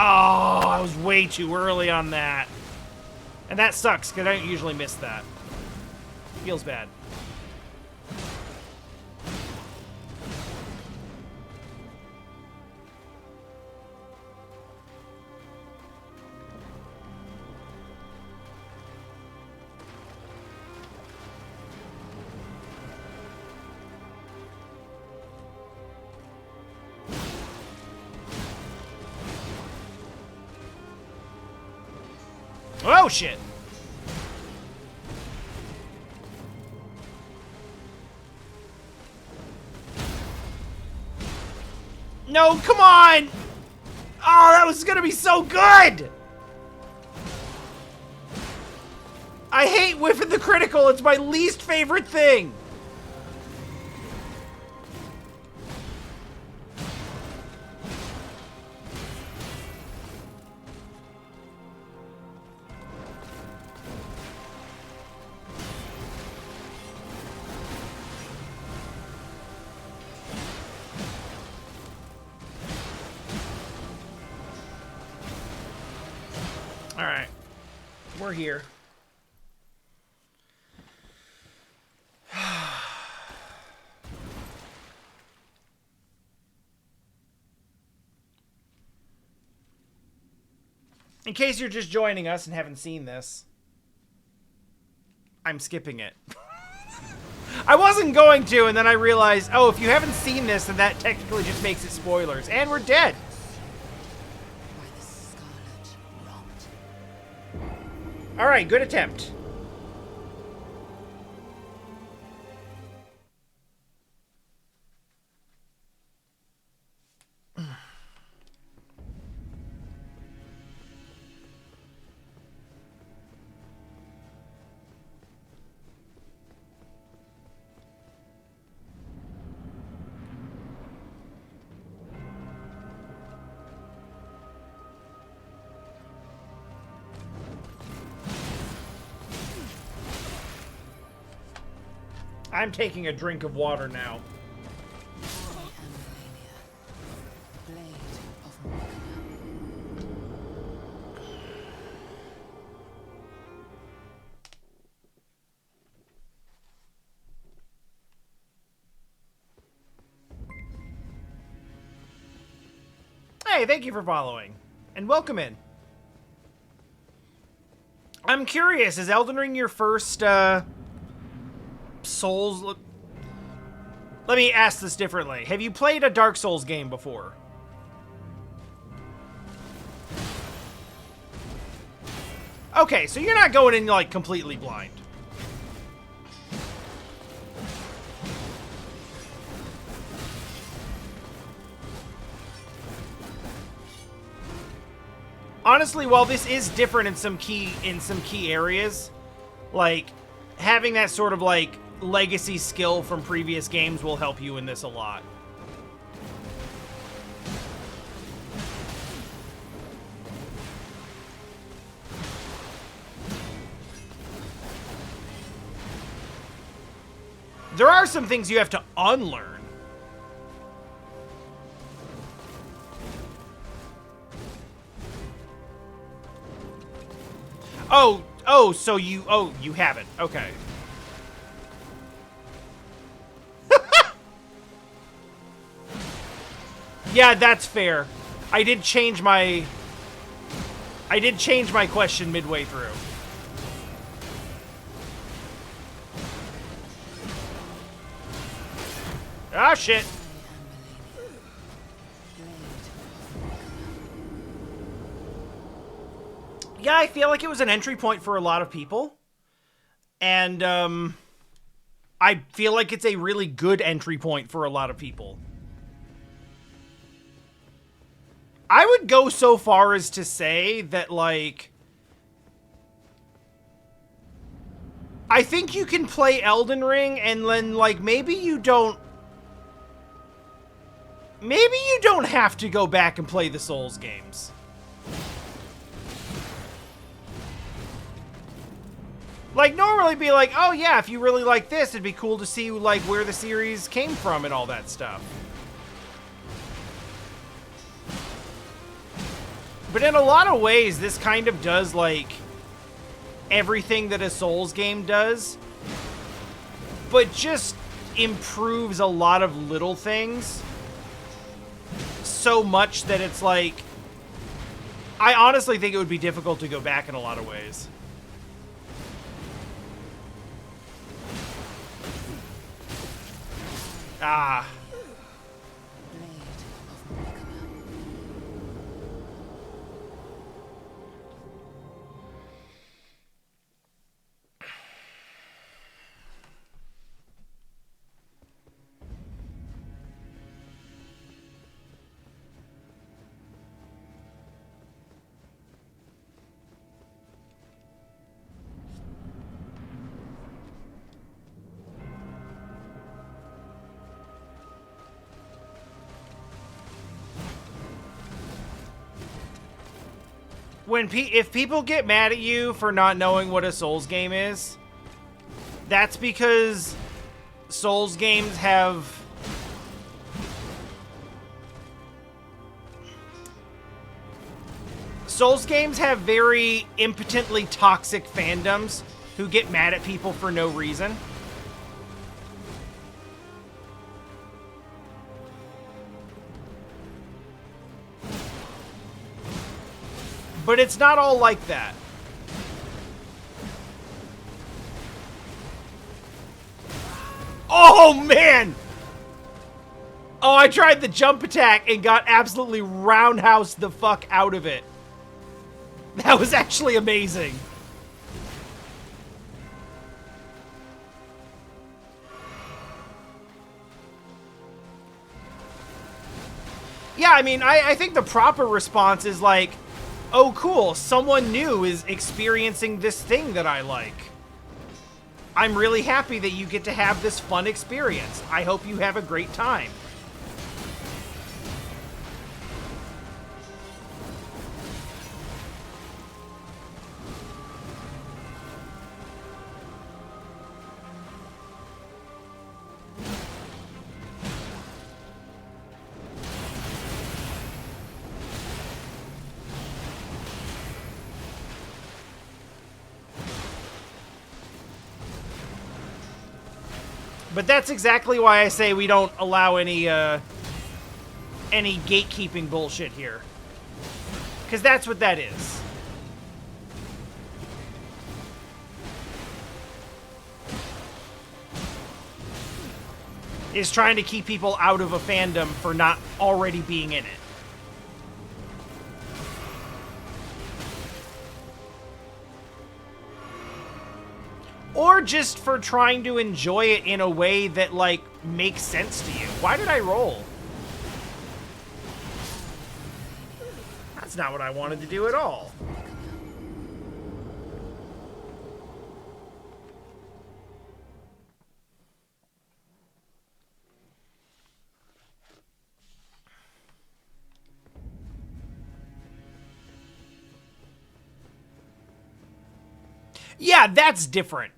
S1: Oh, I was way too early on that. And that sucks, because I don't usually miss that. Feels bad. Oh, shit. No, come on! Oh, that was gonna be so good! I hate whiffing the critical. It's my least favorite thing. All right, we're here. In case you're just joining us and haven't seen this, I'm skipping it. I wasn't going to, and then I realized, oh, if you haven't seen this, then that technically just makes it spoilers. And we're dead.
S2: By the scarlet rot.
S1: All right, good attempt. I'm taking a drink of water now.
S2: I am Malenia, blade of Malenia.
S1: Hey, thank you for following. And welcome in. I'm curious, is Elden Ring your first, Souls? Let me ask this differently. Have you played a Dark Souls game before? Okay, so you're not going in, like, completely blind. Honestly, while this is different in some key areas, like, having that sort of, like, legacy skill from previous games will help you in this a lot. There are some things you have to unlearn. So you haven't. Okay. Yeah, that's fair. I did change my question midway through. Ah, shit. Yeah, I feel like it was an entry point for a lot of people. And I feel like it's a really good entry point for a lot of people. I would go so far as to say that, like, I think you can play Elden Ring and then, like, maybe you don't have to go back and play the Souls games. Like, normally be like, oh yeah, if you really like this, it'd be cool to see, like, where the series came from and all that stuff. But in a lot of ways, this kind of does, like, everything that a Souls game does, but just improves a lot of little things so much that it's like, I honestly think it would be difficult to go back in a lot of ways. Ah. If people get mad at you for not knowing what a Souls game is, that's because Souls games have very impotently toxic fandoms who get mad at people for no reason. But it's not all like that. Oh, man! Oh, I tried the jump attack and got absolutely roundhoused the fuck out of it. That was actually amazing. Yeah, I mean, I think the proper response is like, oh, cool, someone new is experiencing this thing that I like. I'm really happy that you get to have this fun experience. I hope you have a great time. But that's exactly why I say we don't allow any gatekeeping bullshit here. Because that's what that is. Is trying to keep people out of a fandom for not already being in it. Or just for trying to enjoy it in a way that, like, makes sense to you. Why did I roll? That's not what I wanted to do at all. Yeah, that's different.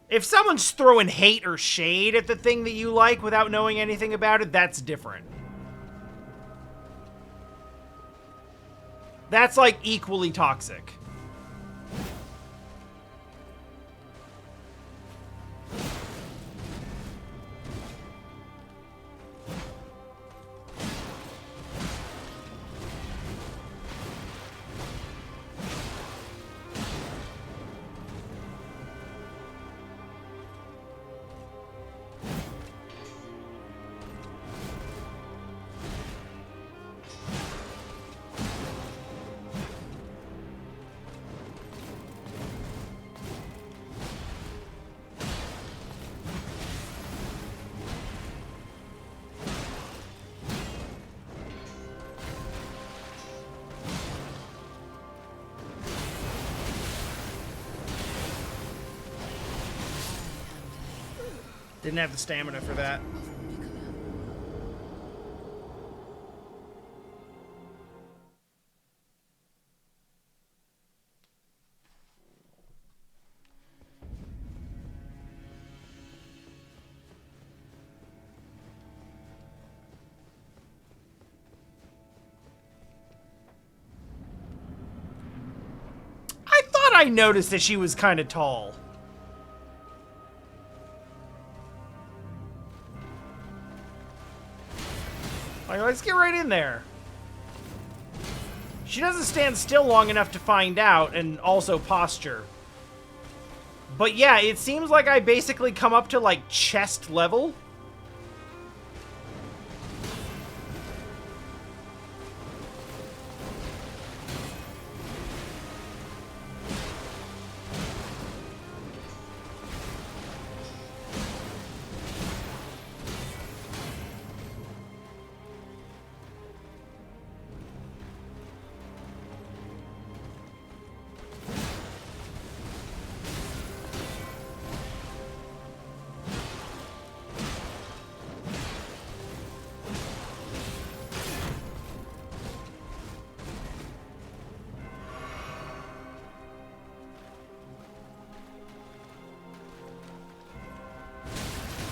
S1: If someone's throwing hate or shade at the thing that you like without knowing anything about it, that's different. That's, like, equally toxic. Didn't have the stamina for that. I thought I noticed that she was kind of tall. Like, let's get right in there. She doesn't stand still long enough to find out, and also posture. But yeah, it seems like I basically come up to, like, chest level.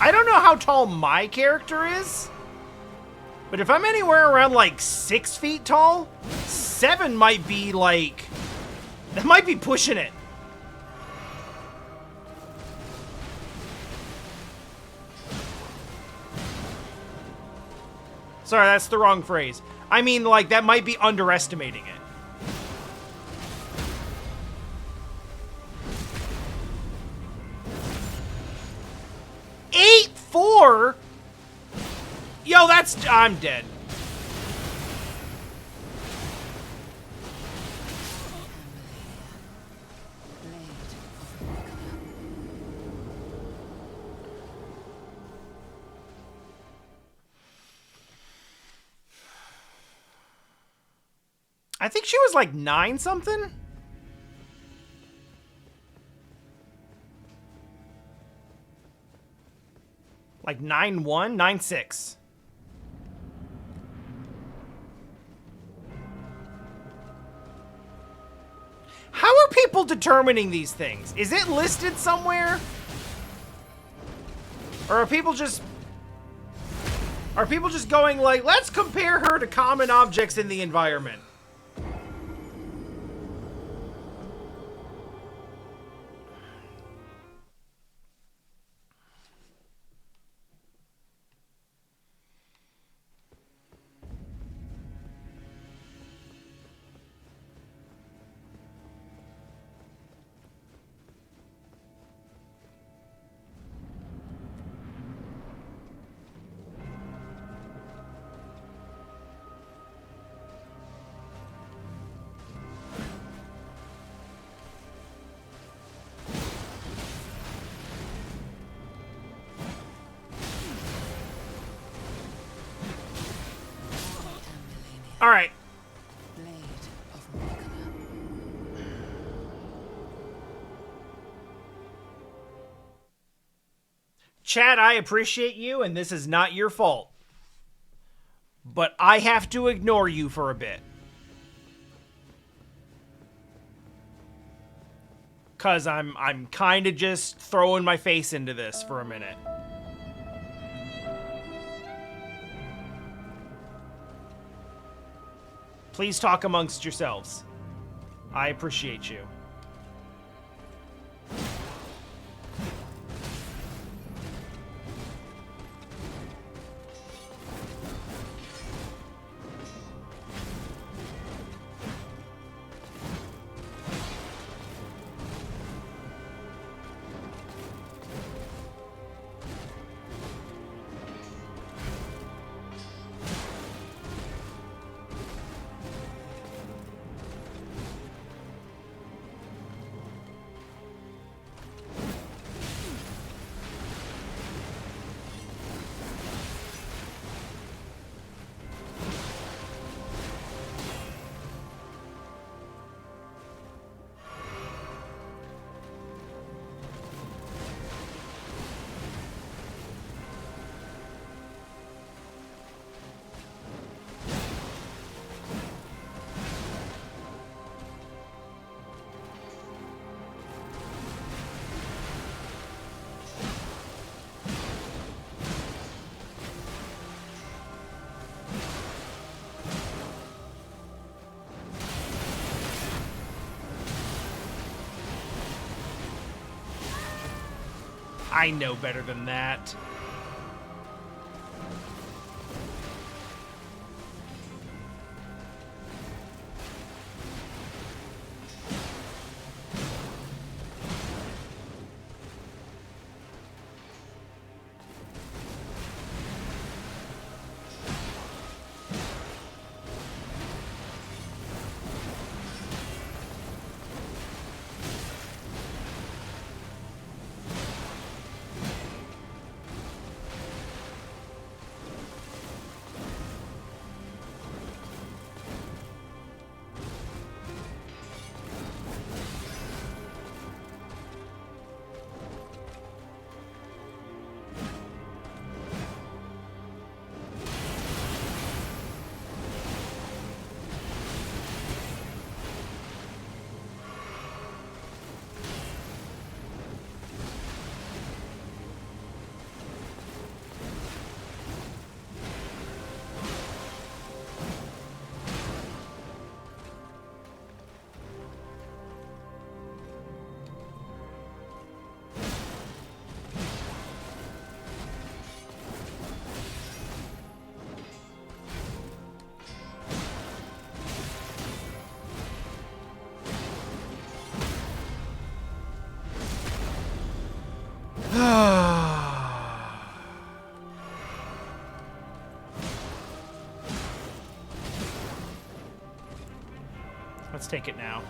S1: I don't know how tall my character is, but if I'm anywhere around like 6 feet tall, 7 might be like, that might be pushing it. Sorry, that's the wrong phrase. I mean, like, that might be underestimating it. Yo, I'm dead. I think she was like 9 something. Like 9'1", 9'6". How are people determining these things? Is it listed somewhere? Or are people just going like, let's compare her to common objects in the environment? All right. Chad, I appreciate you, and this is not your fault. But I have to ignore you for a bit. 'Cause I'm kind of just throwing my face into this for a minute. Please talk amongst yourselves. I appreciate you. I know better than that. Let's take it now.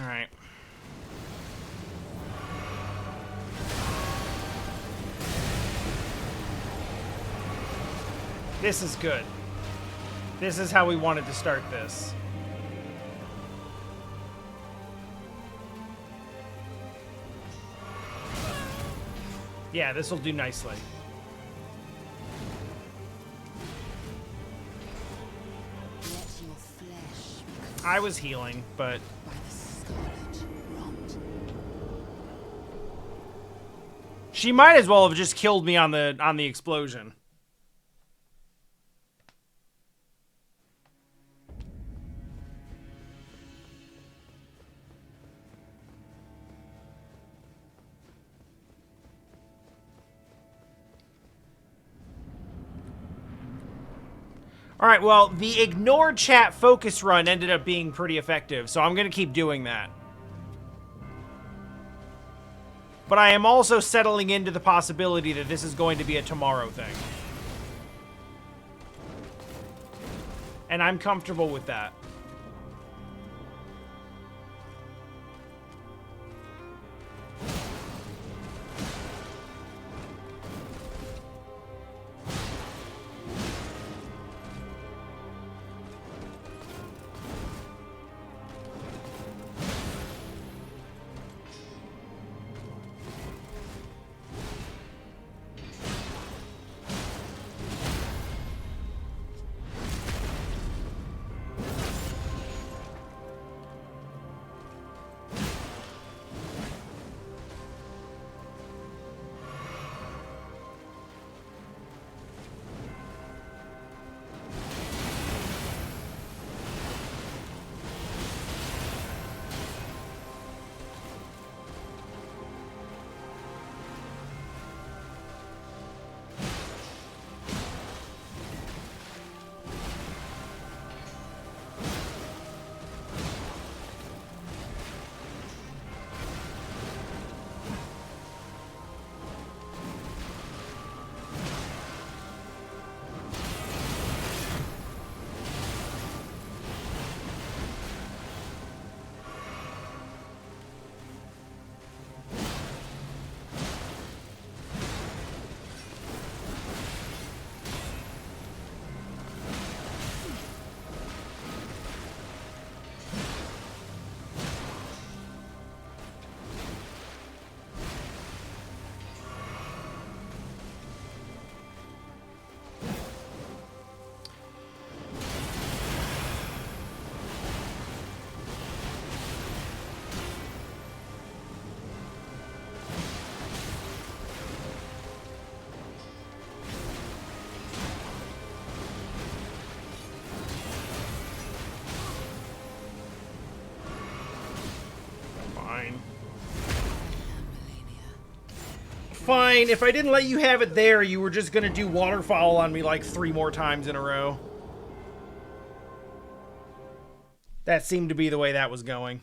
S1: All right. This is good. This is how we wanted to start this. Yeah, this will do nicely.
S2: Let your flesh be
S1: I was healing, but
S2: by the scarlet rot.
S1: she might as well have just killed me on the explosion. All right, well, the ignore chat focus run ended up being pretty effective, so I'm going to keep doing that. But I am also settling into the possibility that this is going to be a tomorrow thing. And I'm comfortable with that. Fine. Fine, if I didn't let you have it there, you were just gonna do waterfowl on me like 3 more times in a row. That seemed to be the way that was going.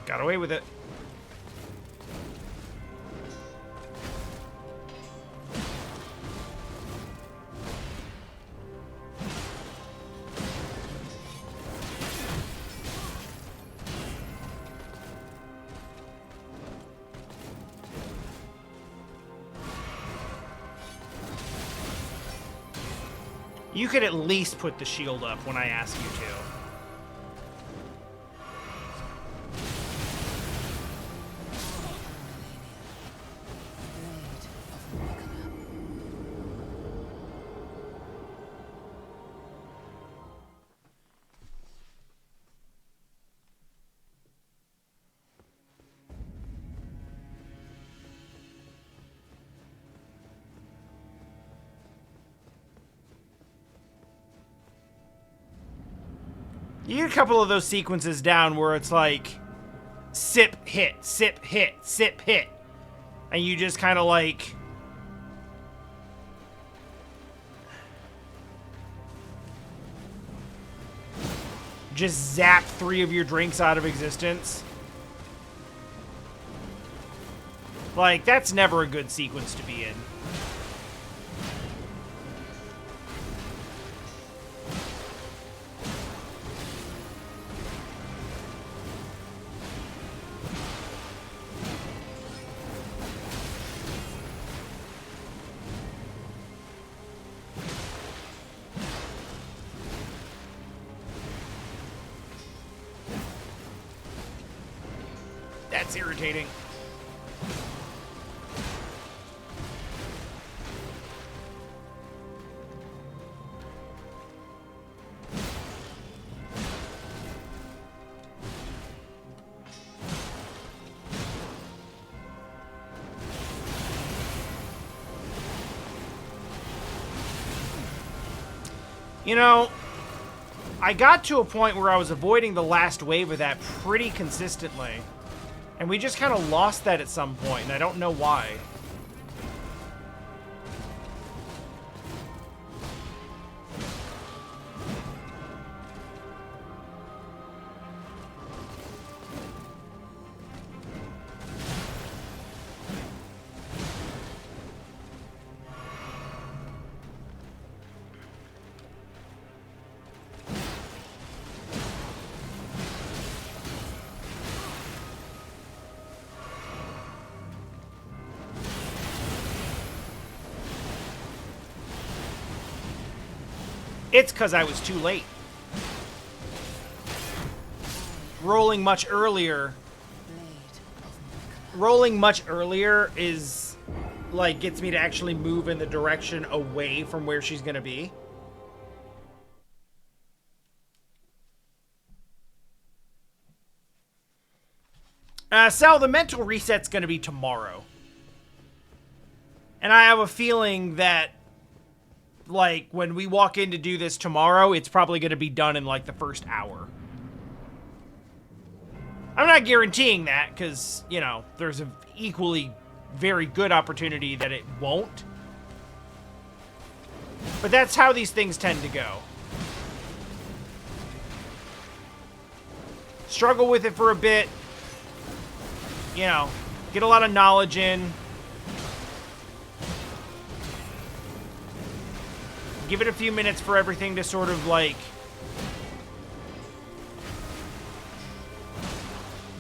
S1: Got away with it. You could at least put the shield up when I ask you to. You get a couple of those sequences down where it's like sip, hit, sip, hit, sip, hit. And you just kind of like just zap 3 of your drinks out of existence. Like, that's never a good sequence to be in. That's irritating. You know, I got to a point where I was avoiding the last wave of that pretty consistently. And we just kind of lost that at some point, and I don't know why. It's because I was too late. Rolling much earlier is, like, gets me to actually move in the direction away from where she's gonna be. Sal, the mental reset's gonna be tomorrow. And I have a feeling that, like, when we walk in to do this tomorrow, it's probably going to be done in, like, the first hour. I'm not guaranteeing that, because, you know, there's an equally very good opportunity that it won't. But that's how these things tend to go. Struggle with it for a bit. you know, get a lot of knowledge in. Give it a few minutes for everything to sort of, like...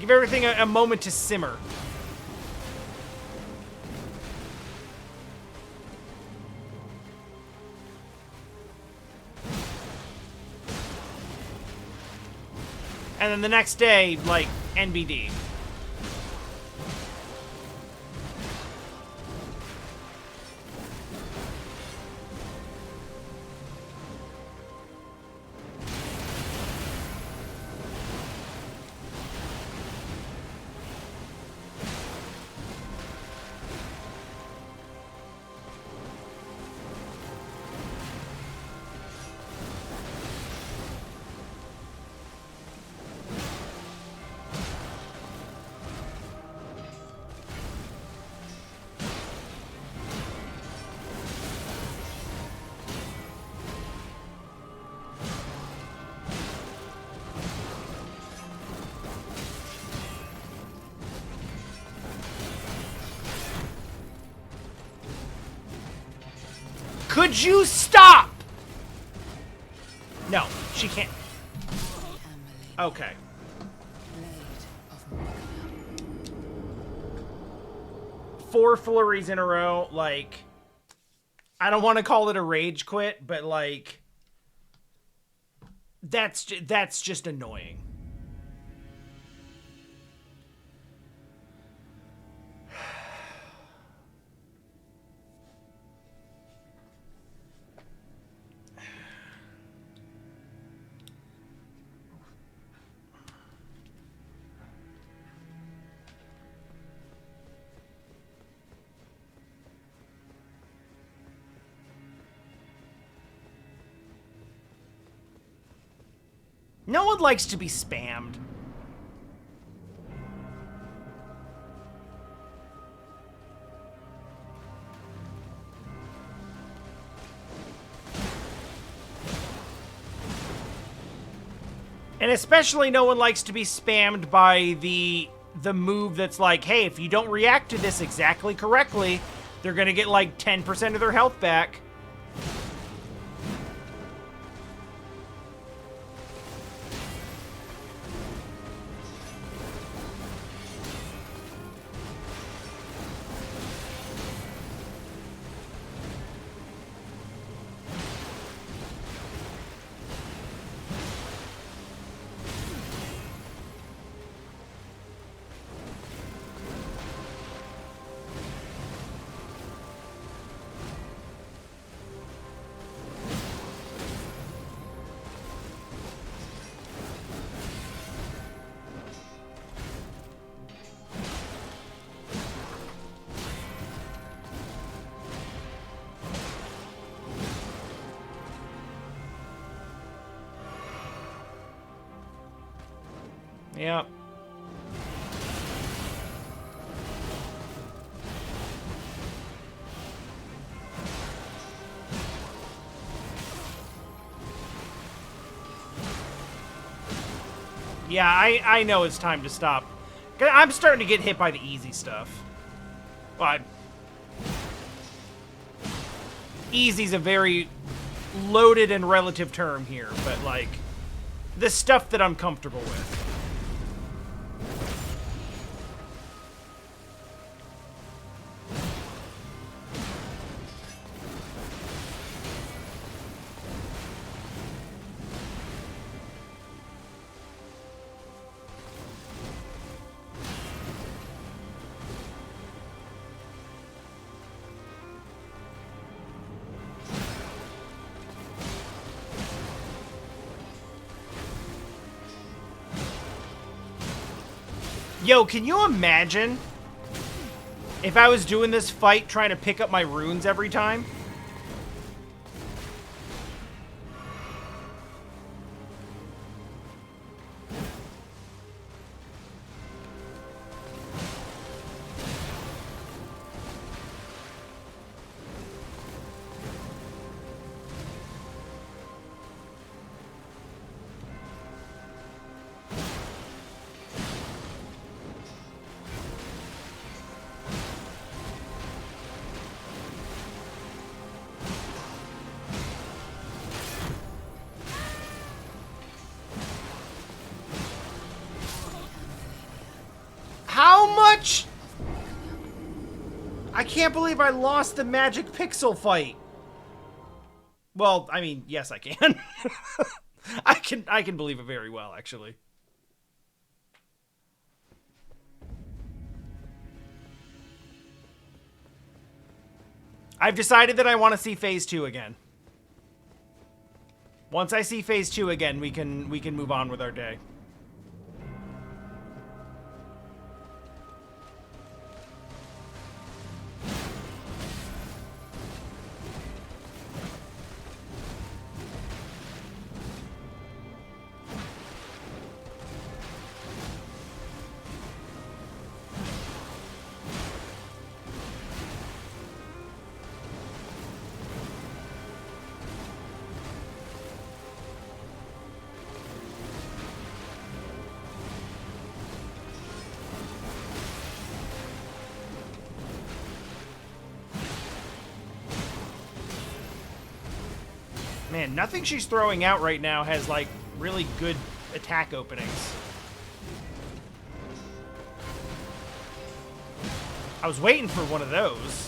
S1: Give everything a moment to simmer. And then the next day, like, NBD. Could you stop? No, she can't. Okay. Four flurries in a row, like... I don't want to call it a rage quit, but, like... That's just annoying. No one likes to be spammed. And especially no one likes to be spammed by the move that's like, hey, if you don't react to this exactly correctly, they're gonna get like 10% of their health back. Yep. Yeah, I know it's time to stop. I'm starting to get hit by the easy stuff. But easy's a very loaded and relative term here, but like the stuff that I'm comfortable with. Yo, can you imagine if I was doing this fight trying to pick up my runes every time? How much? I can't believe I lost the magic pixel fight. Well, I mean, yes, I can. I can believe it very well, actually. I've decided that I want to see phase 2 again. Once I see phase 2 again, we can move on with our day. Man, nothing she's throwing out right now has, like, really good attack openings. I was waiting for one of those.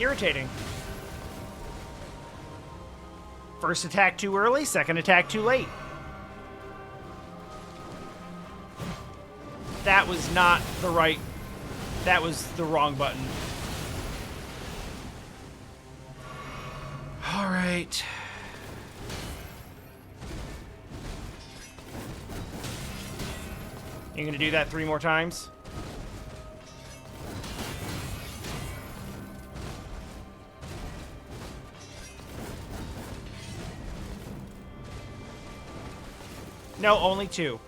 S1: Irritating. First attack too early, second attack too late. That was not the right... That was the wrong button. Alright. You're gonna do that 3 more times? No, only 2.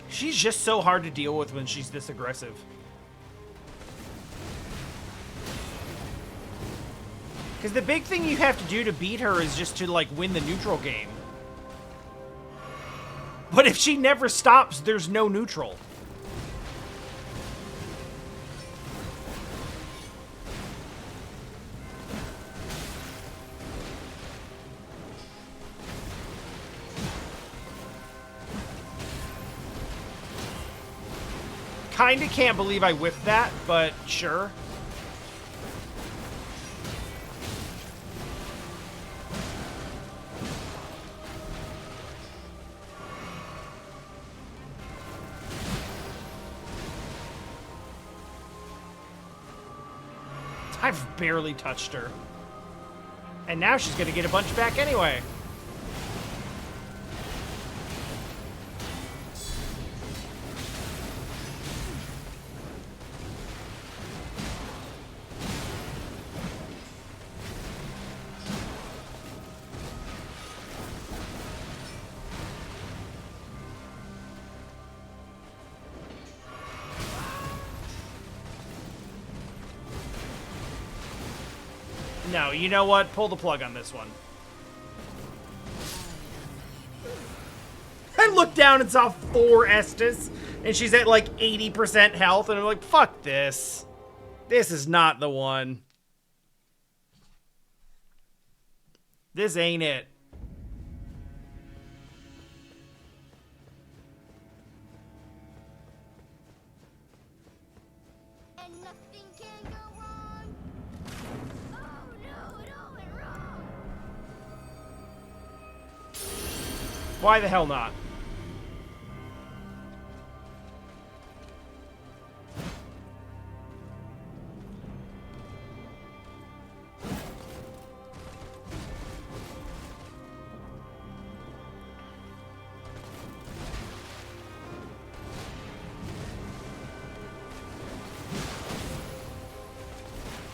S1: She's just so hard to deal with when she's this aggressive. Because the big thing you have to do to beat her is just to, like, win the neutral game. But if she never stops, there's no neutral. Kinda can't believe I whiffed that, but sure. I've barely touched her. And now she's gonna get a bunch back anyway. No, you know what? Pull the plug on this one. I looked down and saw 4 Estes, and she's at like 80% health, and I'm like, fuck this. This is not the one. This ain't it.
S4: And nothing can go wrong. Oh no, it all went wrong.
S1: Why the hell not?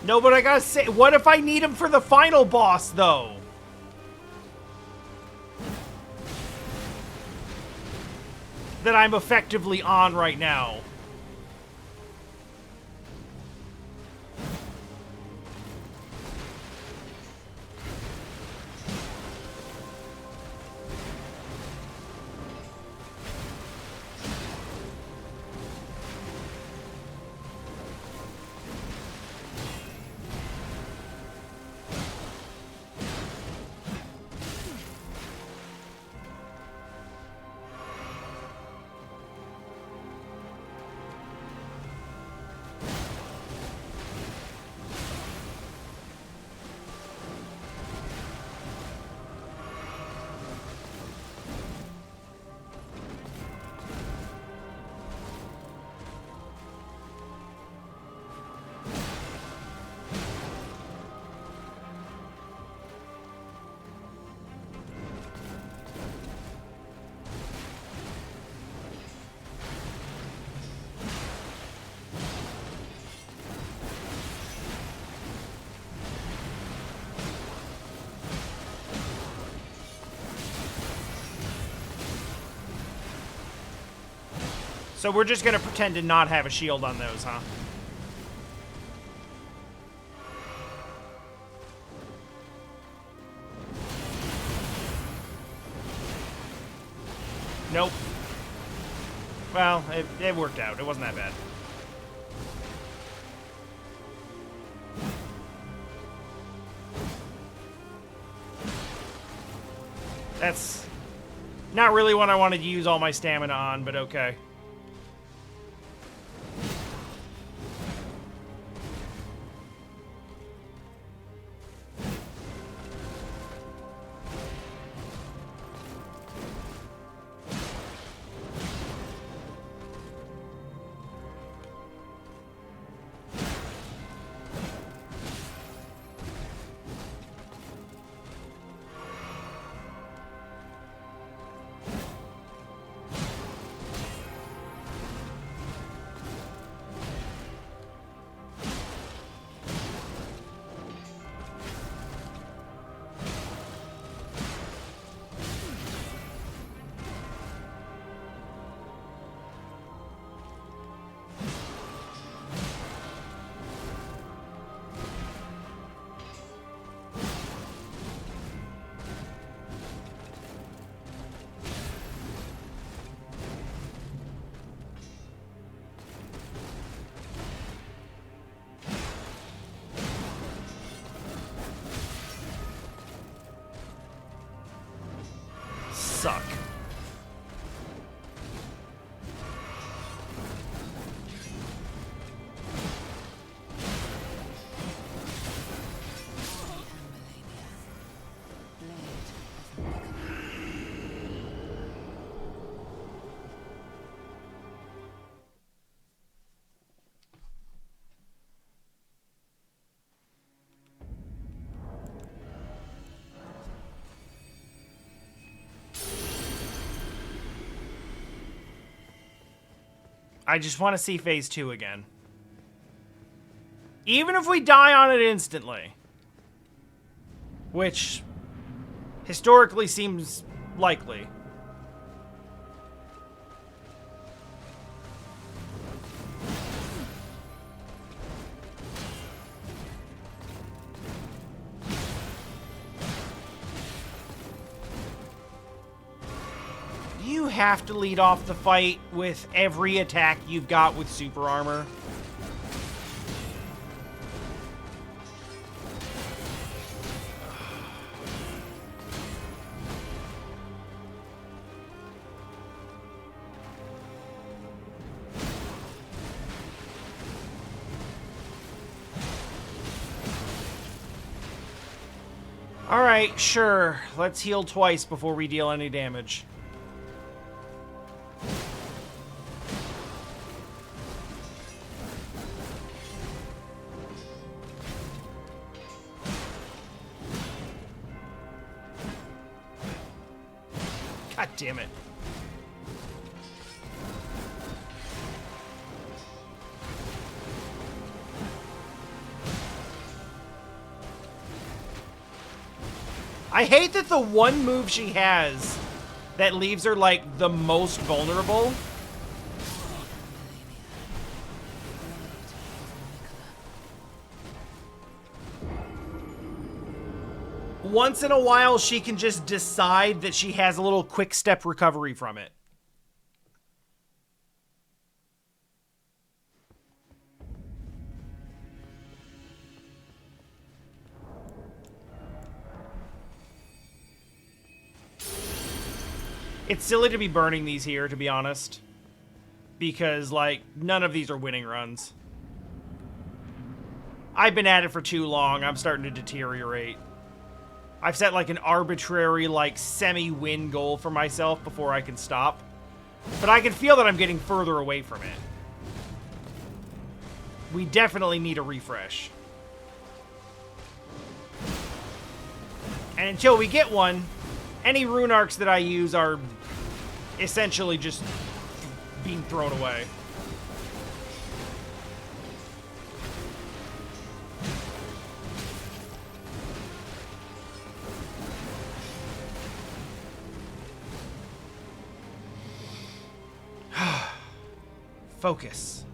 S1: No, but I gotta say, what if I need him for the final boss, though? That I'm effectively on right now. So we're just gonna pretend to not have a shield on those, huh? Nope. Well, it worked out. It wasn't that bad. That's not really what I wanted to use all my stamina on, but okay. Suck. I just want to see phase 2 again. Even if we die on it instantly. Which historically seems likely. You have to lead off the fight with every attack you've got with super armor. Alright, sure. Let's heal twice before we deal any damage. God damn it. I hate that the one move she has that leaves her, like, the most vulnerable once in a while, she can just decide that she has a little quick step recovery from it. It's silly to be burning these here, to be honest. Because, like, none of these are winning runs. I've been at it for too long. I'm starting to deteriorate. I've set, like, an arbitrary, like, semi-win goal for myself before I can stop. But I can feel that I'm getting further away from it. We definitely need a refresh. And until we get one, any rune arcs that I use are essentially just being thrown away. Focus.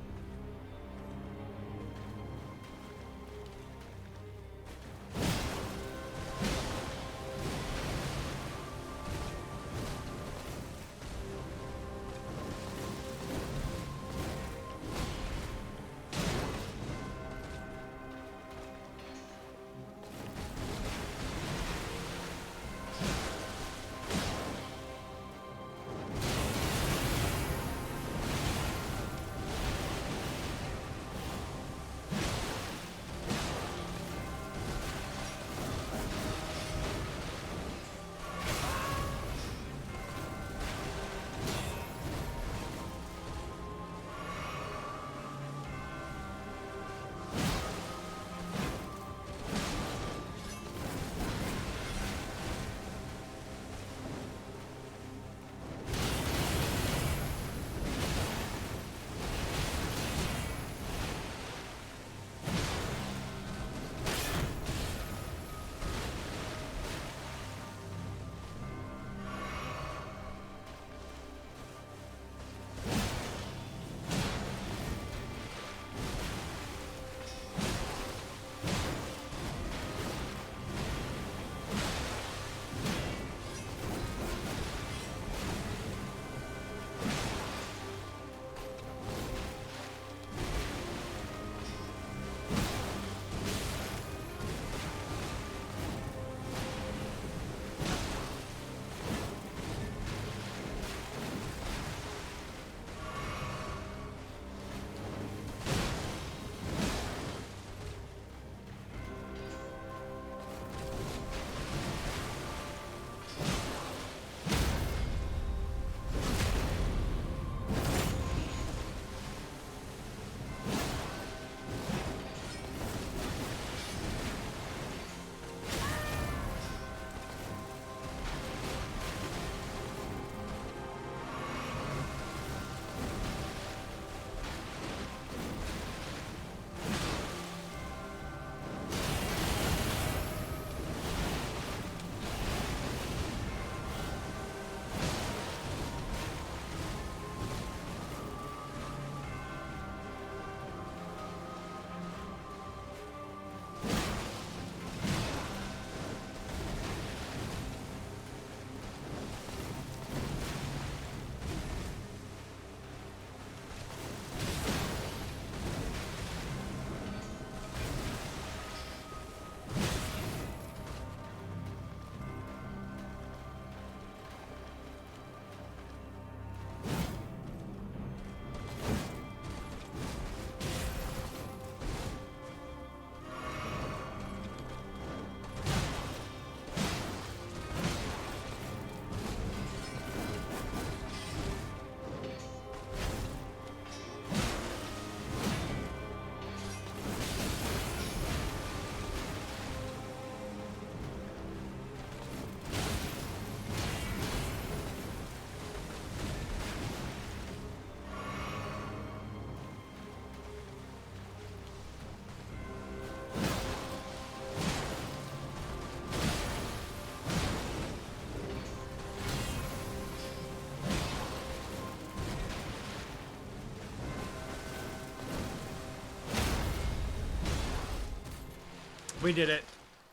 S1: We did it,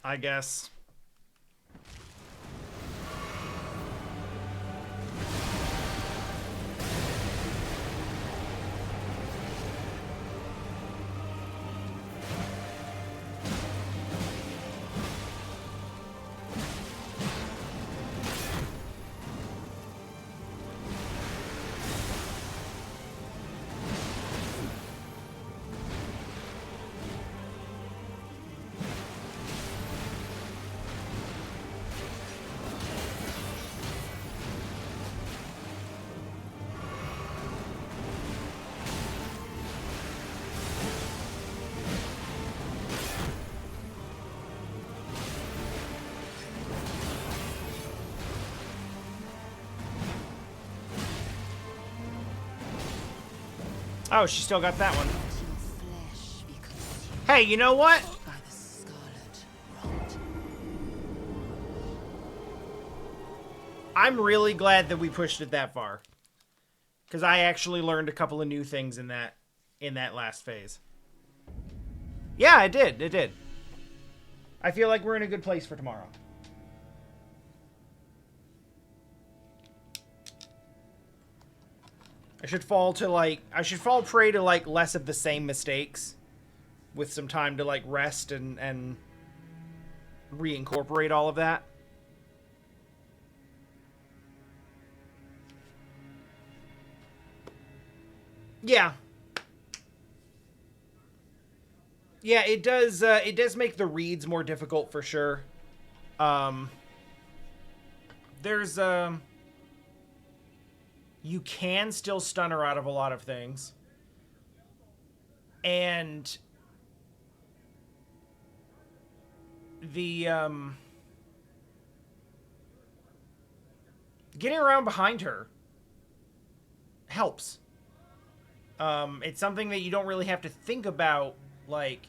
S1: I guess. Oh, she still got that one.
S2: Flesh be consumed
S1: Hey, you know what?
S2: by the scarlet rot.
S1: I'm really glad that we pushed it that far. Because I actually learned a couple of new things in that last phase. Yeah, it did. It did. I feel like we're in a good place for tomorrow. I should fall prey to like less of the same mistakes with some time to like rest and reincorporate all of that. Yeah. Yeah, it does make the reads more difficult for sure. There's you can still stun her out of a lot of things. And the getting around behind her helps. It's something that you don't really have to think about, like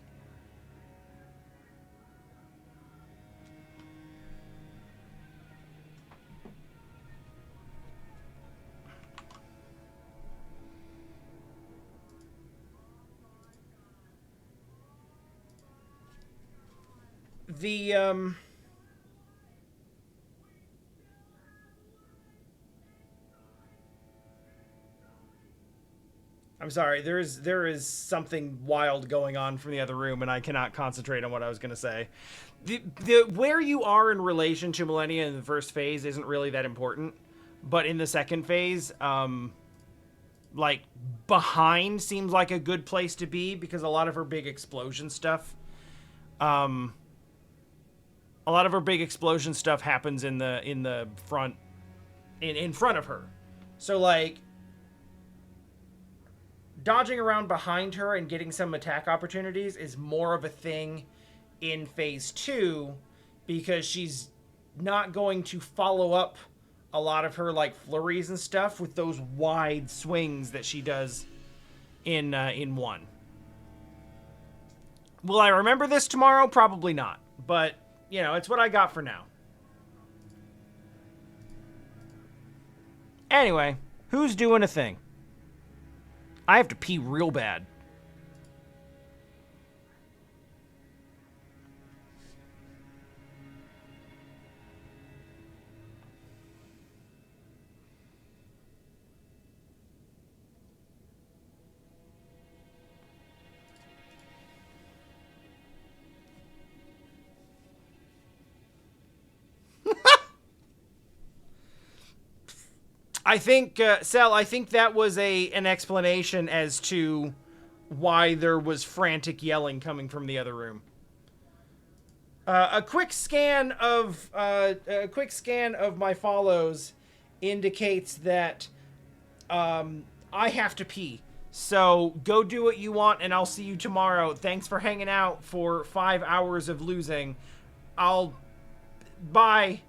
S1: the I'm sorry, there is something wild going on from the other room and I cannot concentrate on what I was going to say. The where you are in relation to Malenia in the first phase isn't really that important, but in the second phase, like behind seems like a good place to be because a lot of her big explosion stuff happens in the front in front of her. So like dodging around behind her and getting some attack opportunities is more of a thing in phase 2 because she's not going to follow up a lot of her like flurries and stuff with those wide swings that she does in 1. Will I remember this tomorrow? Probably not. But, you know, it's what I got for now. Anyway, who's doing a thing? I have to pee real bad. I think, Sal, I think that was an explanation as to why there was frantic yelling coming from the other room. A quick scan of my follows indicates that I have to pee. So go do what you want, and I'll see you tomorrow. Thanks for hanging out for 5 hours of losing. Bye.